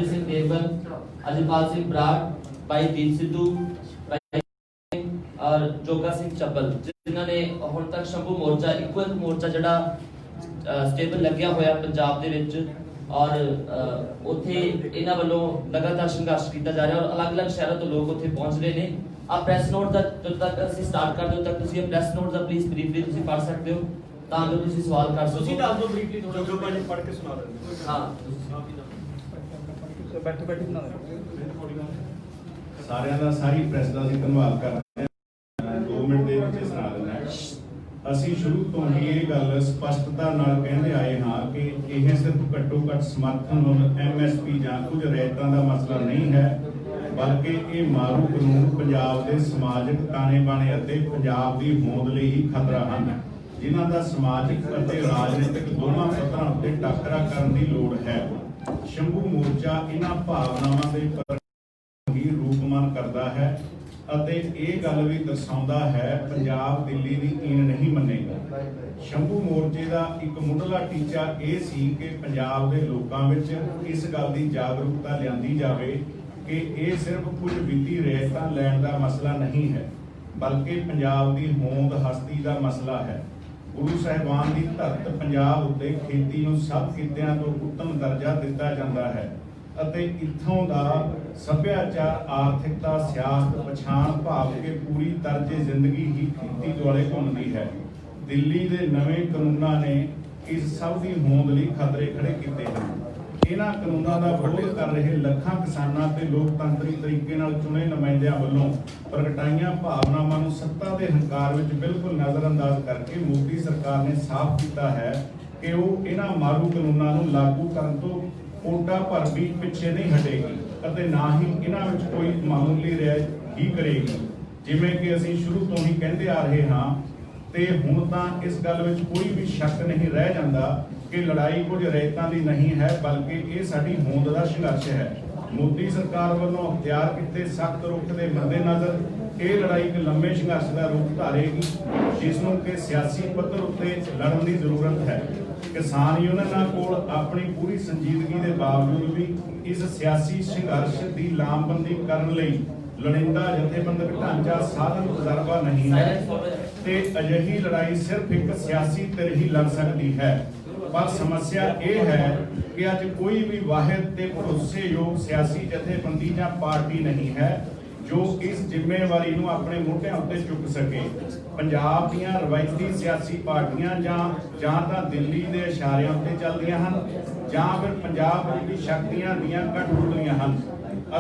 अमरप्रीत सिंह देवगन, अजयपाल सिंह बराड़, भाई दीप सिद्धू और जोगा सिंह चब्बल, जिन्होंने हुण तक शंभू मोर्चा इक्को एक मोर्चा जिहड़ा स्टेबल लग्या होया पंजाब दे विच और उत्थे इन्हां वल्लों लगातार संघर्ष किया जा रहा है और अलग-अलग शहरों तो लोग उत्थे पहुंच रहे ने। आप प्रेस नोट दा जब तक असीं स्टार्ट कर दो तक तुसीं प्रेस नोट दा प्लीज ब्रीफली तुसीं पढ़ सकते हो तां जो तुसीं सवाल कर सको। तुसीं दस दो ब्रीफली थोड़ा जो मैं पढ़ के सुना देंगे। हां बैठे बैठे बना दे सारिਆਂ ਦਾ ਸਾਰੀ ਪ੍ਰੈਸ ਦਾ ਅਸੀਂ ਧੰਨਵਾਦ ਕਰਦੇ ਹਾਂ। 2 ਮਿੰਟ ਦੇ ਵਿੱਚ ਸੁਣਾ ਦਿੰਦਾ ਅਸੀਂ ਸ਼ੁਰੂ ਤੋਂ ਹੀ ਇਹ ਗੱਲ ਸਪਸ਼ਟਤਾ ਨਾਲ ਕਹਿੰਦੇ ਆਏ ਹਾਂ ਕਿ ਇਹ ਸਿਰਫ ਘੱਟੋ ਘੱਟ ਸਮਰਥਨ ਮੁੱਲ MSP ਜਾਂ ਕੁਝ ਰੈਟਾਂ ਦਾ ਮਸਲਾ ਨਹੀਂ ਹੈ, ਬਲਕਿ ਇਹ ਮਾਰੂ ਕਾਨੂੰਨ ਪੰਜਾਬ ਦੇ ਸਮਾਜਿਕ ਤਾਣੇ ਬਾਣੇ ਅਤੇ ਪੰਜਾਬ ਦੀ ਹੋਂਦ ਲਈ ਹੀ ਖਤਰਾ ਹਨ, ਜਿਨ੍ਹਾਂ ਦਾ ਸਮਾਜਿਕ ਅਤੇ ਰਾਜਨੀਤਿਕ ਦੋਵਾਂ ਪੱਧਰਾਂ ਉੱਤੇ ਟਾਕਰਾ ਕਰਨ ਦੀ ਲੋੜ ਹੈ। ਸ਼ੰਭੂ ਮੋਰਚਾ ਇਹਨਾਂ ਭਾਵਨਾਵਾਂ ਦੇ ਹੀ ਰੂਪਮਾਨ ਕਰਦਾ ਹੈ ਅਤੇ ਇਹ ਗੱਲ ਵੀ ਦਰਸਾਉਂਦਾ ਹੈ ਪੰਜਾਬ ਦਿੱਲੀ ਦੀ ਈਨ ਨਹੀਂ ਮੰਨੇਗਾ। ਸ਼ੰਭੂ ਮੋਰਚੇ ਦਾ ਇੱਕ ਮੁੱਢਲਾ ਟੀਚਾ ਇਹ ਸੀ ਕਿ ਪੰਜਾਬ ਦੇ ਲੋਕਾਂ ਵਿੱਚ ਇਸ ਗੱਲ ਦੀ ਜਾਗਰੂਕਤਾ ਲਿਆਂਦੀ ਜਾਵੇ ਕਿ ਇਹ ਸਿਰਫ ਕੁਝ ਵਿੱਤੀ ਰਿਆਇਤਾਂ ਲੈਣ ਦਾ ਮਸਲਾ ਨਹੀਂ ਹੈ, ਬਲਕਿ ਪੰਜਾਬ ਦੀ ਹੋਂਦ ਹਸਤੀ ਦਾ ਮਸਲਾ ਹੈ। ਗੁਰੂ ਸਾਹਿਬਾਨ ਦੀ ਧਰਤ ਪੰਜਾਬ ਉੱਤੇ ਖੇਤੀ ਨੂੰ ਸਭ ਕਿੱਤਿਆਂ ਤੋਂ ਉੱਤਮ ਦਰਜਾ ਦਿੱਤਾ ਜਾਂਦਾ ਹੈ ਅਤੇ ਇੱਥੋਂ ਦਾ ਸੱਭਿਆਚਾਰ, ਆਰਥਿਕਤਾ, ਸਿਆਸਤ ਪਛਾਣ ਭਾਵ ਕਿ ਪੂਰੀ ਤਰਜੇ ਜ਼ਿੰਦਗੀ ਹੀ ਖੇਤੀ ਦੁਆਲੇ ਘੁੰਮਦੀ ਹੈ। ਦਿੱਲੀ ਦੇ ਨਵੇਂ ਕਾਨੂੰਨਾਂ ਨੇ ਇਸ ਸਭ ਦੀ ਹੋਂਦ ਲਈ ਖਤਰੇ ਖੜੇ ਕੀਤੇ ਹਨ। ਇਹਨਾਂ ਕਾਨੂੰਨਾਂ ਦਾ ਵਿਰੋਧ ਕਰ ਰਹੇ ਲੱਖਾਂ ਕਿਸਾਨਾਂ ਤੇ ਲੋਕਤੰਤਰੀ ਤਰੀਕੇ ਨਾਲ ਚੁਣੇ ਨੁਮਾਇੰਦਿਆਂ ਵੱਲੋਂ ਪ੍ਰਗਟਾਈਆਂ ਭਾਵਨਾਵਾਂ ਨੂੰ ਸੱਤਾ ਦੇ ਹੰਕਾਰ ਵਿੱਚ ਬਿਲਕੁਲ ਨਜ਼ਰਅੰਦਾਜ਼ ਕਰਕੇ ਮੋਦੀ ਸਰਕਾਰ ਨੇ ਸਾਫ਼ ਕੀਤਾ ਹੈ ਕਿ ਉਹ ਇਹਨਾਂ ਮਾਰੂ ਕਾਨੂੰਨਾਂ ਨੂੰ ਲਾਗੂ ਕਰਨ ਤੋਂ ਕੋਟਾ ਭਰ ਵੀ ਪਿੱਛੇ ਨਹੀਂ ਹਟੇਗੀ ਅਤੇ ਨਾ ਹੀ ਇਹਨਾਂ ਵਿੱਚ ਕੋਈ ਮਾਮੂਲੀ ਰਿਆਇਤ ਹੀ ਕਰੇਗੀ। ਜਿਵੇਂ ਕਿ ਅਸੀਂ ਸ਼ੁਰੂ ਤੋਂ ਹੀ ਕਹਿੰਦੇ ਆ ਰਹੇ ਹਾਂ ਤੇ ਹੁਣ ਤਾਂ ਇਸ ਗੱਲ ਵਿੱਚ ਕੋਈ ਵੀ ਸ਼ੱਕ ਨਹੀਂ ਰਹਿ ਜਾਂਦਾ ਕਿ ਲੜਾਈ ਕੁਝ ਰੈਤਾਂ ਦੀ ਨਹੀਂ ਹੈ, ਬਲਕਿ ਇਹ ਸਾਡੀ ਹੋਂਦ ਦਾ ਸੰਘਰਸ਼ ਹੈ। ਮੋਦੀ ਸਰਕਾਰ ਵੱਲੋਂ ਅਖਤਿਆਰ ਕੀਤੇ ਸਖਤ ਰੁਖ ਦੇ ਮੱਦੇਨਜ਼ਰ ਇਹ ਲੜਾਈ ਇੱਕ ਲੰਮੇ ਸੰਘਰਸ਼ ਦਾ ਰੂਪ ਧਾਰੇਗੀ, ਜਿਸ ਨੂੰ ਕਿ ਸਿਆਸੀ ਪੱਧਰ ਉੱਤੇ ਲੜਨ ਦੀ ਜ਼ਰੂਰਤ ਹੈ। ਕਿਸਾਨ ਯੂਨੀਅਨਾਂ ਕੋਲ ਆਪਣੀ ਪੂਰੀ ਸੰਜੀਦਗੀ ਦੇ ਬਾਵਜੂਦ ਵੀ ਇਸ ਸਿਆਸੀ ਸੰਘਰਸ਼ ਦੀ ਲਾਮਬੰਦੀ ਕਰਨ ਲਈ ਲੋੜੀਂਦਾ ਜਥੇਬੰਦਕ ਢਾਂਚਾ ਸਾਧਨ ਤਜਰਬਾ ਨਹੀਂ ਹੈ ਤੇ ਅਜਿਹੀ ਲੜਾਈ ਸਿਰਫ ਇੱਕ ਸਿਆਸੀ ਧਿਰ ਹੀ ਲੜ ਸਕਦੀ ਹੈ। ਪਰ ਸਮੱਸਿਆ ਇਹ ਹੈ ਕਿ ਅੱਜ ਕੋਈ ਵੀ ਵਾਹਿਦ ਤੇ ਭਰੋਸੇਯੋਗ ਸਿਆਸੀ ਜਥੇਬੰਦੀ ਜਾਂ ਪਾਰਟੀ ਨਹੀਂ ਹੈ ਜੋ ਇਸ ਜ਼ਿੰਮੇਵਾਰੀ ਨੂੰ ਆਪਣੇ ਮੋਢਿਆਂ ਉੱਤੇ ਚੁੱਕ ਸਕੇ। ਪੰਜਾਬ ਦੀਆਂ ਰਵਾਇਤੀ ਸਿਆਸੀ ਪਾਰਟੀਆਂ ਜਾਂ ਤਾਂ ਦਿੱਲੀ ਦੇ ਇਸ਼ਾਰਿਆਂ ਉੱਤੇ ਚੱਲਦੀਆਂ ਹਨ ਜਾਂ ਫਿਰ ਪੰਜਾਬ ਵਿਰੋਧੀ ਸ਼ਕਤੀਆਂ ਦੀਆਂ ਕਠਪੁਤਲੀਆਂ ਹਨ।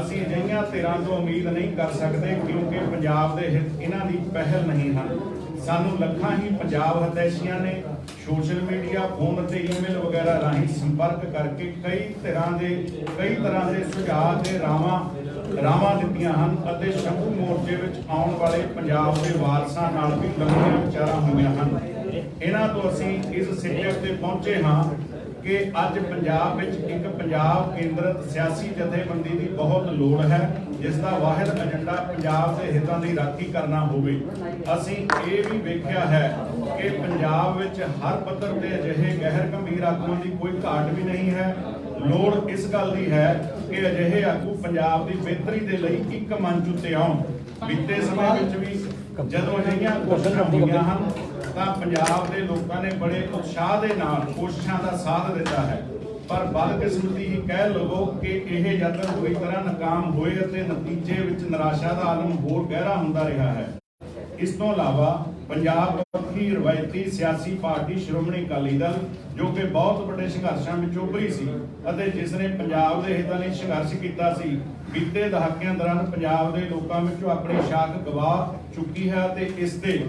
ਅਸੀਂ ਅਜਿਹੀਆਂ ਧਿਰਾਂ ਤੋਂ ਉਮੀਦ ਨਹੀਂ ਕਰ ਸਕਦੇ ਕਿਉਂਕਿ ਪੰਜਾਬ ਦੇ ਹਿੱਤ ਇਹਨਾਂ ਦੀ ਪਹਿਲ ਨਹੀਂ ਹਨ। ਸਾਨੂੰ ਲੱਖਾਂ ਹੀ ਪੰਜਾਬ ਹਿਤੈਸ਼ੀਆਂ ਨੇ ਸੋਸ਼ਲ ਮੀਡੀਆ, ਫੋਨ ਅਤੇ ਈਮੇਲ ਵਗੈਰਾ ਰਾਹੀਂ ਸੰਪਰਕ ਕਰਕੇ ਕਈ ਤਰ੍ਹਾਂ ਦੇ ਸੁਝਾਅ ਤੇ ਰਾਵਾਂ ਦਿੱਤੀਆਂ ਹਨ ਅਤੇ ਸ਼ੰਭੂ ਮੋਰਚੇ ਵਿੱਚ ਆਉਣ ਵਾਲੇ ਪੰਜਾਬ ਦੇ ਵਾਰਸਾਂ ਨਾਲ ਵੀ ਲੰਮੀਆਂ ਵਿਚਾਰਾਂ ਹੋਈਆਂ ਹਨ। ਇਹਨਾਂ ਤੋਂ ਅਸੀਂ ਇਸ ਸਿੱਟੇ ਉੱਤੇ ਪਹੁੰਚੇ ਹਾਂ ਕਿ ਅੱਜ ਪੰਜਾਬ ਵਿੱਚ ਇੱਕ ਪੰਜਾਬ ਕੇਂਦਰਿਤ ਸਿਆਸੀ ਜਥੇਬੰਦੀ ਦੀ ਬਹੁਤ ਲੋੜ ਹੈ, ਜਿਸ ਦਾ ਵਾਹਿਦ ਏਜੰਡਾ ਪੰਜਾਬ ਦੇ ਹਿੱਤਾਂ ਦੀ ਰਾਖੀ ਕਰਨਾ ਹੋਵੇ। ਅਸੀਂ ਇਹ ਵੀ ਵੇਖਿਆ ਹੈ ਕਿ ਪੰਜਾਬ ਵਿੱਚ ਹਰ ਪੱਧਰ ਤੇ ਅਜਿਹੇ ਗਹਿਰ ਗੰਭੀਰ ਆਗੂਆਂ ਦੀ ਕੋਈ ਘਾਟ ਵੀ ਨਹੀਂ ਹੈ। ਲੋੜ ਇਸ ਗੱਲ ਦੀ ਹੈ ਕਿ ਅਜਿਹੇ ਆਗੂ ਪੰਜਾਬ ਦੀ ਬਿਹਤਰੀ ਦੇ ਲਈ ਇੱਕ ਮੰਚ ਉੱਤੇ ਆਉਣ। ਬੀਤੇ ਸਮੇਂ ਵਿੱਚ ਵੀ ਜਦੋਂ ਅਜਿਹੀਆਂ ਕੋਸ਼ਿਸ਼ਾਂ ਹੋਈਆਂ ਹਨ ਤਾਂ ਪੰਜਾਬ ਦੇ ਲੋਕਾਂ ਨੇ ਬੜੇ ਉਤਸ਼ਾਹ ਦੇ ਨਾਲ ਕੋਸ਼ਿਸ਼ਾਂ ਦਾ ਸਾਥ ਦਿੱਤਾ ਹੈ, ਪਰ ਬਦਕਿਸਮਤੀ ਹੀ ਕਹਿ ਲਵੋ ਕਿ ਇਹ ਯਤਨ ਪੂਰੀ ਤਰ੍ਹਾਂ ਨਾਕਾਮ ਹੋਏ ਅਤੇ ਨਤੀਜੇ ਵਿੱਚ ਨਿਰਾਸ਼ਾ ਦਾ ਆਲਮ ਹੋਰ ਗਹਿਰਾ ਹੁੰਦਾ ਰਿਹਾ ਹੈ। ਇਸ ਤੋਂ ਇਲਾਵਾ ਪੰਜਾਬ ਪੱਖੀ ਰਵਾਇਤੀ ਸਿਆਸੀ ਪਾਰਟੀ ਸ਼੍ਰੋਮਣੀ ਅਕਾਲੀ ਦਲ ਜੋ ਕਿ ਬਹੁਤ ਵੱਡੇ ਸੰਘਰਸ਼ਾਂ ਵਿੱਚ ਉੱਭਰੀ ਸੀ ਅਤੇ ਜਿਸ ਨੇ ਪੰਜਾਬ ਦੇ ਹਿੱਤਾਂ ਲਈ ਸੰਘਰਸ਼ ਕੀਤਾ ਸੀ, ਬੀਤੇ ਦਹਾਕਿਆਂ ਦੌਰਾਨ ਪੰਜਾਬ ਦੇ ਲੋਕਾਂ ਵਿੱਚੋਂ ਆਪਣੀ ਸ਼ਾਖ ਗਵਾ ਚੁੱਕੀ ਹੈ ਅਤੇ ਇਸ ਦੇ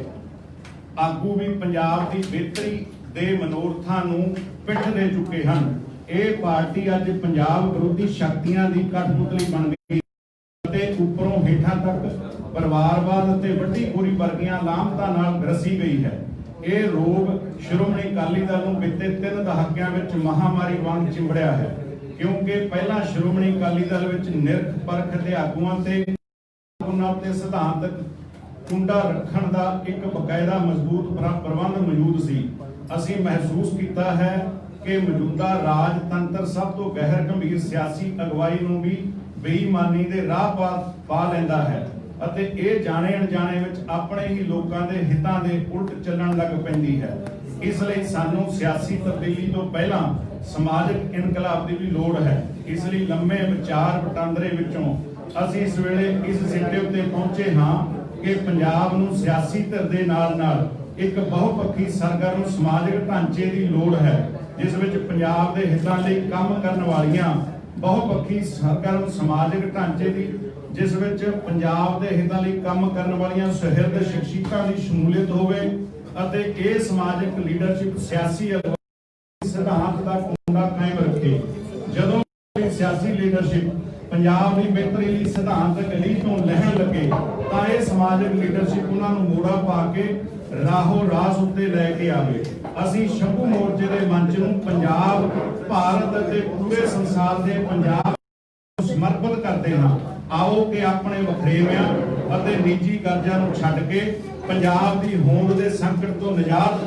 ਆਗੂ ਵੀ ਪੰਜਾਬ ਦੀ ਬਿਹਤਰੀ ਦੇ ਮਨੋਰਥਾਂ ਨੂੰ ਪਿੱਠ ਦੇ ਚੁੱਕੇ ਹਨ। ਇਹ ਪਾਰਟੀ ਅੱਜ ਪੰਜਾਬ ਵਿਰੋਧੀ ਸ਼ਕਤੀਆਂ ਦੀ ਕਠਪੁਤਲੀ ਬਣ ਗਈ ਅਤੇ ਉੱਪਰੋਂ ਹੇਠਾਂ ਤੱਕ ਪਰਿਵਾਰਵਾਦ ਅਤੇ ਵੱਡੀ ਖੋਰੀ ਵਰਗੀਆਂ ਲਾਮਤਾਂ ਨਾਲ ਗ੍ਰਸੀ ਗਈ ਹੈ। ਇਹ ਰੋਗ ਸ਼੍ਰੋਮਣੀ ਅਕਾਲੀ ਦਲ ਨੂੰ ਬੀਤੇ 3 ਦਹਾਕਿਆਂ ਵਿੱਚ ਮਹਾਮਾਰੀ ਵਾਂਗ ਚਿੰਬੜਿਆ ਹੈ, ਕਿਉਂਕਿ ਪਹਿਲਾਂ ਸ਼੍ਰੋਮਣੀ ਅਕਾਲੀ ਦਲ ਵਿੱਚ ਨਿਰਖ ਪਰਖ ਦੇ ਆਗੂਆਂ ਤੇ ਉਹਨਾਂ ਤੇ ਸਿਧਾਂਤਕ ਕੁੰਡਾ ਰੱਖਣ ਦਾ ਇੱਕ ਬਕਾਇਦਾ ਮਜ਼ਬੂਤ ਪ੍ਰਬੰਧ ਮੌਜੂਦ ਸੀ। ਅਸੀਂ ਮਹਿਸੂਸ ਕੀਤਾ ਹੈ ਕਿ ਮੌਜੂਦਾ ਰਾਜਤੰਤਰ ਸਭ ਤੋਂ ਗਹਿਰ ਗੰਭੀਰ ਸਿਆਸੀ ਅਗਵਾਈ ਨੂੰ ਵੀ ਬੇਈਮਾਨੀ ਦੇ ਰਾਹ ਪਾ ਲੈਂਦਾ ਹੈ ਅਤੇ ਇਹ ਜਾਣੇ ਅਣਜਾਣੇ ਵਿੱਚ ਆਪਣੇ ਹੀ ਲੋਕਾਂ ਦੇ ਹਿੱਤਾਂ ਦੇ ਉਲਟ ਚੱਲਣ ਲੱਗ ਪੈਂਦੀ ਹੈ। ਇਸ ਲਈ ਸਾਨੂੰ ਸਿਆਸੀ ਤਬਦੀਲੀ ਤੋਂ ਪਹਿਲਾਂ ਸਮਾਜਿਕ ਇਨਕਲਾਬ ਦੀ ਵੀ ਲੋੜ ਹੈ। ਇਸ ਲਈ ਲੰਮੇ ਵਿਚਾਰ ਵਟਾਂਦਰੇ ਵਿੱਚੋਂ ਅਸੀਂ ਇਸ ਵੇਲੇ ਇਸ ਸਿੱਟੇ ਉੱਤੇ ਪਹੁੰਚੇ ਹਾਂ ਕਿ ਪੰਜਾਬ ਨੂੰ ਸਿਆਸੀ ਧਿਰ ਦੇ ਨਾਲ ਇੱਕ ਬਹੁਪੱਖੀ ਸਰਗਰਮ ਸਮਾਜਿਕ ਢਾਂਚੇ ਦੀ ਲੋੜ ਹੈ, ਜਿਸ ਵਿੱਚ ਪੰਜਾਬ ਦੇ ਹਿੱਤਾਂ ਲਈ ਕੰਮ ਕਰਨ ਵਾਲੀਆਂ ਬਹੁਪੱਖੀ ਸਰਗਰਮ ਸਮਾਜਿਕ ਢਾਂਚੇ ਦੀ ਜਿਸ ਵਿੱਚ ਪੰਜਾਬ ਦੇ ਹਿੱਤਾਂ ਲਈ ਕੰਮ ਕਰਨ ਵਾਲੀਆਂ ਸੁਹਿਰਦ ਸ਼ਖਸੀਅਤਾਂ ਦੀ ਸ਼ਮੂਲੀਅਤ ਹੋਵੇ ਅਤੇ ਇਹ ਸਮਾਜਿਕ ਲੀਡਰਸ਼ਿਪ ਸਿਆਸੀ ਸਿਧਾਂਤ ਦਾ ਕੁੰਡਾ ਕਾਇਮ ਰੱਖੇ। ਜਦੋਂ ਸਿਆਸੀ ਲੀਡਰਸ਼ਿਪ ਪੰਜਾਬ ਦੀ ਬਿਹਤਰੀ ਲਈ ਸਿਧਾਂਤਕ ਲੀਹ ਤੋਂ ਲਹਿਣ ਲੱਗੇ ਤਾਂ ਇਹ ਸਮਾਜਿਕ ਲੀਡਰਸ਼ਿਪ ਉਹਨਾਂ ਨੂੰ ਮੋੜਾ ਪਾ ਕੇ ਰਾਹੋ ਰਾਸ ਉੱਤੇ ਲੈ ਕੇ ਆਵੇ। ਅਸੀਂ ਸ਼ੰਭੂ ਮੋਰਚੇ ਦੇ ਮੰਚ ਨੂੰ ਪੰਜਾਬ, ਭਾਰਤ ਅਤੇ ਪੂਰੇ ਸੰਸਾਰ ਦੇ ਪੰਜਾਬ ਨੂੰ ਸਮਰਪਿਤ ਕਰਦੇ ਹਾਂ। ਆਓ ਕਿ ਆਪਣੇ ਵਖਰੇਵਿਆਂ ਅਤੇ ਨਿੱਜੀ ਕਰਜ਼ਿਆਂ ਨੂੰ ਛੱਡ ਕੇ ਪੰਜਾਬ ਦੀ ਹੋਂਦ ਦੇ ਸੰਕਟ ਤੋਂ ਨਿਜਾਤ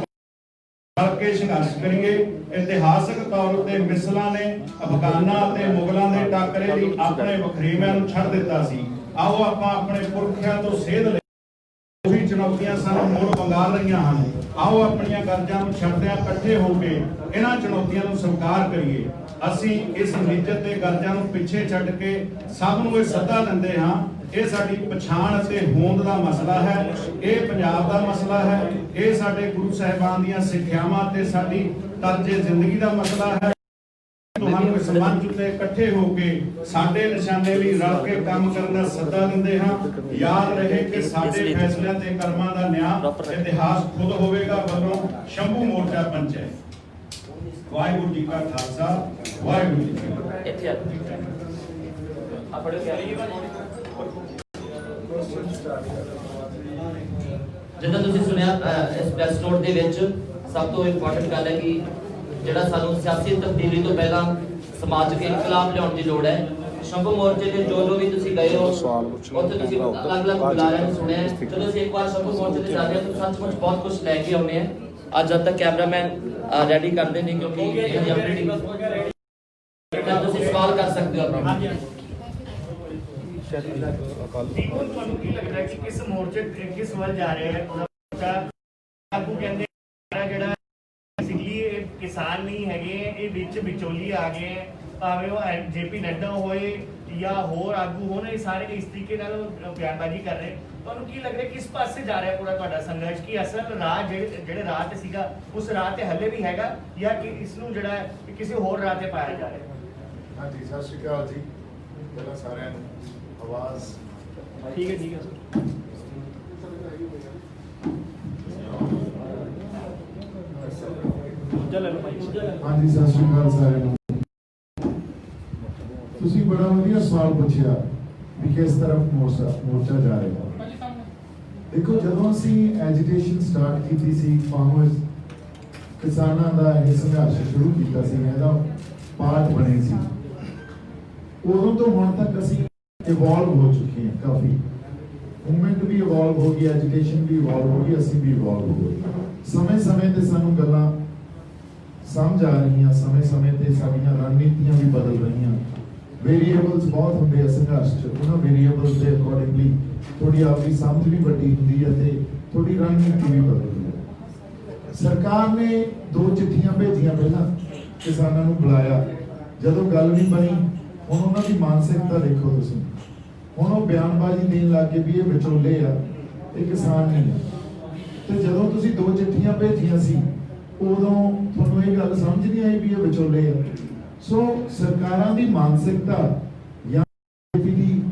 ਮਿਲ ਕੇ ਸੰਘਰਸ਼ ਕਰੀਏ। ਇਤਿਹਾਸਕ ਤੌਰ ਉੱਤੇ ਮਿਸਲਾਂ ਨੇ ਅਫਗਾਨਾਂ ਅਤੇ ਮੁਗਲਾਂ ਦੇ ਟਾਕਰੇ ਲਈ ਆਪਣੇ ਵਖਰੇਵਿਆਂ ਨੂੰ ਛੱਡ ਦਿੱਤਾ ਸੀ। ਆਓ ਆਪਾਂ ਆਪਣੇ ਪੁਰਖਿਆਂ ਤੋਂ ਸੇਧ ਲਈ ਉਹੀ ਚੁਣੌਤੀਆਂ ਸਾਨੂੰ ਮੋੜ ਵੰਗਾਰ ਰਹੀਆਂ ਹਨ। ਆਓ ਆਪਣੀਆਂ ਕਰਜ਼ਾਂ ਨੂੰ ਛੱਡਦਿਆਂ ਇਕੱਠੇ ਹੋ ਕੇ ਇਹਨਾਂ ਚੁਣੌਤੀਆਂ ਨੂੰ ਸਵੀਕਾਰ ਕਰੀਏ। ਅਸੀਂ ਇਸ ਨਿੱਜਤ ਤੇ ਕਰਜ਼ਾਂ ਨੂੰ ਪਿੱਛੇ ਛੱਡ ਕੇ ਸਭ ਨੂੰ ਇਹ ਸੱਦਾ ਦਿੰਦੇ ਹਾਂ। ਇਹ ਸਾਡੀ ਪਛਾਣ ਅਤੇ ਹੋਂਦ ਦਾ ਮਸਲਾ ਹੈ, ਇਹ ਪੰਜਾਬ ਦਾ ਮਸਲਾ ਹੈ, ਇਹ ਸਾਡੇ ਗੁਰੂ ਸਾਹਿਬਾਨ ਦੀਆਂ ਸਿੱਖਿਆਵਾਂ ਤੇ ਸਾਡੀ ਤਰਜੇ ਜ਼ਿੰਦਗੀ ਦਾ ਮਸਲਾ ਹੈ। ਤੁਹਾਨੂੰ ਇਸ ਮੰਚ ਉੱਤੇ ਇਕੱਠੇ ਹੋ ਕੇ ਸਾਡੇ ਨਿਸ਼ਾਨੇ ਲਈ ਰਲ ਕੇ ਕੰਮ ਕਰਨ ਦਾ ਸੱਦਾ ਦਿੰਦੇ ਹਾਂ। ਯਾਦ ਰਹੇ ਕਿ ਸਾਡੇ ਫੈਸਲਿਆਂ ਤੇ ਕਰਮਾਂ ਦਾ ਨਿਆਂ ਇਤਿਹਾਸ ਖੁਦ ਹੋਵੇਗਾ। ਵੱਲੋਂ ਸ਼ੰਭੂ ਮੋਰਚਾ ਪੰਚਾਇਤ। ਵਾਹਿਗੁਰੂ ਜੀ ਕਾ ਖਾਲਸਾ, ਵਾਹਿਗੁਰੂ ਜੀ ਕੀ ਫਤਿਹ। ਇੱਥੇ ਆ ਪੜੋ ਕਿਆ ਜਿੱਦਾਂ ਤੁਸੀਂ ਸੁਣਿਆ ਇਸ ਪ੍ਰੈਸ ਨੋਟ ਦੇ ਵਿੱਚ ਸਭ ਤੋਂ ਇੰਪੋਰਟੈਂਟ ਗੱਲ ਹੈ ਕਿ ਜਿਹੜਾ ਸਾਨੂੰ ਸਿਆਸੀ ਤਬਦੀਲੀ ਤੋਂ ਪਹਿਲਾਂ ਸਮਾਜਿਕ ਇਨਕਲਾਬ ਲਿਆਉਣ ਦੀ ਲੋੜ ਹੈ। ਸ਼ੰਭੂ ਮੋਰਚੇ ਦੇ ਜੋ ਵੀ ਤੁਸੀਂ ਗਏ ਹੋ ਉੱਥੇ ਤੁਸੀਂ ਅਲੱਗ-ਅਲੱਗ ਬੁਲਾਰਿਆਂ ਨੂੰ ਸੁਣਿਆ। ਜਦੋਂ ਅਸੀਂ ਇੱਕ ਵਾਰ ਸ਼ੰਭੂ ਮੋਰਚੇ ਤੇ ਜਾਂਦੇ ਹਾਂ ਤਾਂ ਸੱਚਮੁੱਚ ਬਹੁਤ ਕੁਝ ਲੈ ਕੇ ਆਉਂਦੇ ਹਾਂ। ਅੱਜ ਜਦ ਤੱਕ ਕੈਮਰਾਮੈਨ ਰੈਡੀ ਕਰਦੇ ਨੇ ਕਿਉਂਕਿ ਇਹਦੀ ਅਪਡੇਟਿੰਗ ਤਾਂ ਤੁਸੀਂ ਸਵਾਲ ਕਰ ਸਕਦੇ ਹੋ ਆਪਣਾ। ਤੁਹਾਨੂੰ ਕੀ ਲੱਗਦਾ ਹੈ ਕਿ ਕਿਸ ਮੋਰਚੇ ਕਿਸ ਵੱਲ ਜਾ ਰਹੇ ਹੈ? ਆਗੂ ਕਹਿੰਦੇ ਜਿਹੜਾ ਇਹ ਕਿਸਾਨ ਨਹੀਂ ਹੈਗੇ, ਇਹ ਵਿੱਚ ਵਿਚੋਲੀ ਆ ਗਏ, ਭਾਵੇਂ ਉਹ ਜੇਪੀ ਨੱਡਾ ਹੋਏ ਜਾਂ ਹੋਰ ਆਗੂ ਹੋਣ, ਇਹ ਸਾਰੇ ਇਸ ਤਰੀਕੇ ਨਾਲ ਬਿਆਨਬਾਜ਼ੀ ਕਰ ਰਹੇ। ਤੁਹਾਨੂੰ ਕੀ ਲੱਗ ਰਿਹਾ ਕਿਸ ਪਾਸੇ ਜਾ ਰਿਹਾ ਪੂਰਾ ਤੁਹਾਡਾ ਸੰਘਰਸ਼? ਕੀ ਅਸਲ ਰਾਹ ਜਿਹੜੇ ਰਾਹ ਤੇ ਸੀਗਾ ਉਸ ਰਾਹ ਤੇ ਹੱਲੇ ਵੀ ਹੈਗਾ ਜਾਂ ਕਿ ਇਸ ਨੂੰ ਜਿਹੜਾ ਕਿਸੇ ਹੋਰ ਰਾਹ ਤੇ ਪਾਇਆ ਜਾ ਰਿਹਾ? ਹਾਂਜੀ, ਸਤਿ ਸ਼੍ਰੀ ਅਕਾਲ ਜੀ। ਪਹਿਲਾਂ ਸਾਰਿਆਂ ਨੂੰ ਆਵਾਜ਼ ਠੀਕ ਹੈ ਸਰ। ਹਾਂਜੀ, ਸਤਿ ਸ਼੍ਰੀ ਅਕਾਲ ਸਾਰਿਆਂ ਨੂੰ। ਤੁਸੀਂ ਬੜਾ ਵਧੀਆ ਸਵਾਲ ਪੁੱਛਿਆ ਵੀ ਕਿਸ ਤਰਫ ਮੋਰਚਾ ਜਾ ਰਿਹਾ। ਦੇਖੋ, ਜਦੋਂ ਅਸੀਂ ਐਜੀਟੇਸ਼ਨ ਸਟਾਰਟ ਕੀਤੀ ਸੀ, ਫਾਰਮਰਸ ਕਿਸਾਨਾਂ ਦਾ ਇਹ ਸੰਘਰਸ਼ ਸ਼ੁਰੂ ਕੀਤਾ ਸੀ, ਇਹਦਾ ਪਾਰਟ ਬਣੇ ਸੀ, ਉਦੋਂ ਤੋਂ ਹੁਣ ਤੱਕ ਅਸੀਂ ਇਵੋਲਵ ਹੋ ਚੁੱਕੇ ਹਾਂ। ਕਾਫੀ ਮੂਵਮੈਂਟ ਵੀ ਇਵੋਲਵ ਹੋ ਗਈ, ਐਜੀਟੇਸ਼ਨ ਵੀ ਇਵੋਲਵ ਹੋ ਗਈ, ਅਸੀਂ ਵੀ ਇਵੋਲਵ ਹੋ ਗਏ। ਸਮੇਂ-ਸਮੇਂ ਤੇ ਸਾਨੂੰ ਗੱਲਾਂ ਸਮਝ ਆ ਰਹੀਆਂ, ਸਮੇਂ-ਸਮੇਂ ਤੇ ਸਾਡੀਆਂ ਰਣਨੀਤੀਆਂ ਵੀ ਬਦਲ ਰਹੀਆਂ। ਵੇਰੀਏਬਲਸ ਬਹੁਤ ਹੁੰਦੇ ਆ ਸੰਘਰਸ਼ 'ਚ, ਉਹਨਾਂ ਵੇਰੀਏਬਲਸ ਦੇ ਅਕੋਰਡਿੰਗਲੀ ਥੋੜੀ ਆਪਣੀ ਸਮਝ ਵੀ ਵੱਡੀ ਹੁੰਦੀ ਹੈ ਤੇ ਥੋੜੀ ਰਣਨੀਤੀ ਵੀ ਬਦਲਦੀ ਹੈ। ਸਰਕਾਰ ਨੇ 2 ਚਿੱਠੀਆਂ ਭੇਜੀਆਂ, ਪਹਿਲਾਂ ਕਿਸਾਨਾਂ ਨੂੰ ਬੁਲਾਇਆ, ਜਦੋਂ ਗੱਲ ਨਹੀਂ ਬਣੀ ਹੁਣ ਉਹਨਾਂ ਦੀ ਮਾਨਸਿਕਤਾ ਦੇਖੋ ਤੁਸੀਂ। ਹੁਣ ਉਹ ਬਿਆਨਬਾਜ਼ੀ ਦੇਣ ਲੱਗ ਗਏ ਵੀ ਇਹ ਵਿਚੋਲੇ ਆ, ਇਹ ਕਿਸਾਨ ਨਹੀਂ ਆ। ਤੇ ਜਦੋਂ ਤੁਸੀਂ 2 ਚਿੱਠੀਆਂ ਭੇਜੀਆਂ ਸੀ ਉਦੋਂ ਤੁਹਾਨੂੰ ਇਹ ਗੱਲ ਸਮਝ ਨਹੀਂ ਆਈ ਵੀ ਇਹ ਵਿਚੋਲੇ ਆ। ਸੋ ਸਰਕਾਰਾਂ ਦੀ ਮਾਨਸਿਕਤਾ ਜਾਂ ਦੀ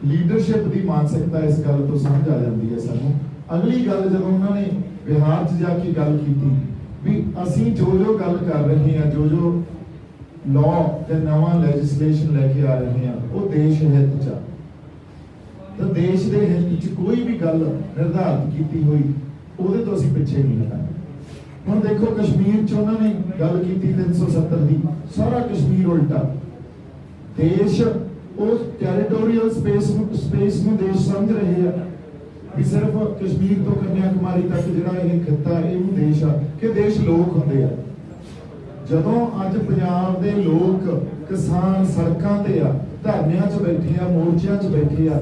ਲੀਡਰਸ਼ਿਪ ਦੀ ਮਾਨਸਿਕਤਾ ਇਸ ਗੱਲ ਤੋਂ ਸਮਝ ਆ ਜਾਂਦੀ ਹੈ ਸਾਨੂੰ। ਅਗਲੀ ਗੱਲ ਜਦੋਂ ਉਹਨਾਂ ਨੇ ਬਿਹਾਰ 'ਚ ਜਾ ਕੇ ਗੱਲ ਕੀਤੀ ਵੀ ਅਸੀਂ ਜੋ ਗੱਲ ਕਰ ਰਹੇ ਹਾਂ, ਜੋ ਲਾਅ ਤੇ ਨਵਾਂ ਲੈਜਿਸਲੇਸ਼ਨ ਲੈ ਕੇ ਆ ਰਹੇ ਹਾਂ, ਉਹ ਦੇਸ਼ ਹਿੱਤ 'ਚ ਆ। ਤਾਂ ਦੇਸ਼ ਦੇ ਹਿੱਤ 'ਚ ਕੋਈ ਵੀ ਗੱਲ ਨਿਰਧਾਰਿਤ ਕੀਤੀ ਹੋਈ ਉਹਦੇ ਤੋਂ ਅਸੀਂ ਪਿੱਛੇ ਨਹੀਂ ਹਟਾਂਗੇ। ਹੁਣ ਦੇਖੋ, ਕਸ਼ਮੀਰ 'ਚ ਉਹਨਾਂ ਨੇ ਗੱਲ ਕੀਤੀ 370 ਦੀ, ਸਾਰਾ ਕਸ਼ਮੀਰ ਉਲਟਾ। ਦੇਸ਼ ਉਸ ਟੈਰੀਟੋਰੀਅਲ ਸਪੇਸ ਨੂੰ ਦੇਸ਼ ਸਮਝ ਰਹੇ ਆ ਵੀ ਸਿਰਫ ਕਸ਼ਮੀਰ ਤੋਂ ਕੰਨਿਆ ਕੁਮਾਰੀ ਤੱਕ ਜਿਹੜਾ ਇਹ ਖਿੱਤਾ ਇਹਨੂੰ ਦੇਸ਼ ਆ, ਕਿ ਦੇਸ਼ ਲੋਕ ਹੁੰਦੇ ਆ। ਜਦੋਂ ਅੱਜ ਪੰਜਾਬ ਦੇ ਲੋਕ ਕਿਸਾਨ ਸੜਕਾਂ ਤੇ ਆ, ਧਰਨਿਆਂ 'ਚ ਬੈਠੇ ਆ, ਮੋਰਚਿਆਂ 'ਚ ਬੈਠੇ ਆ,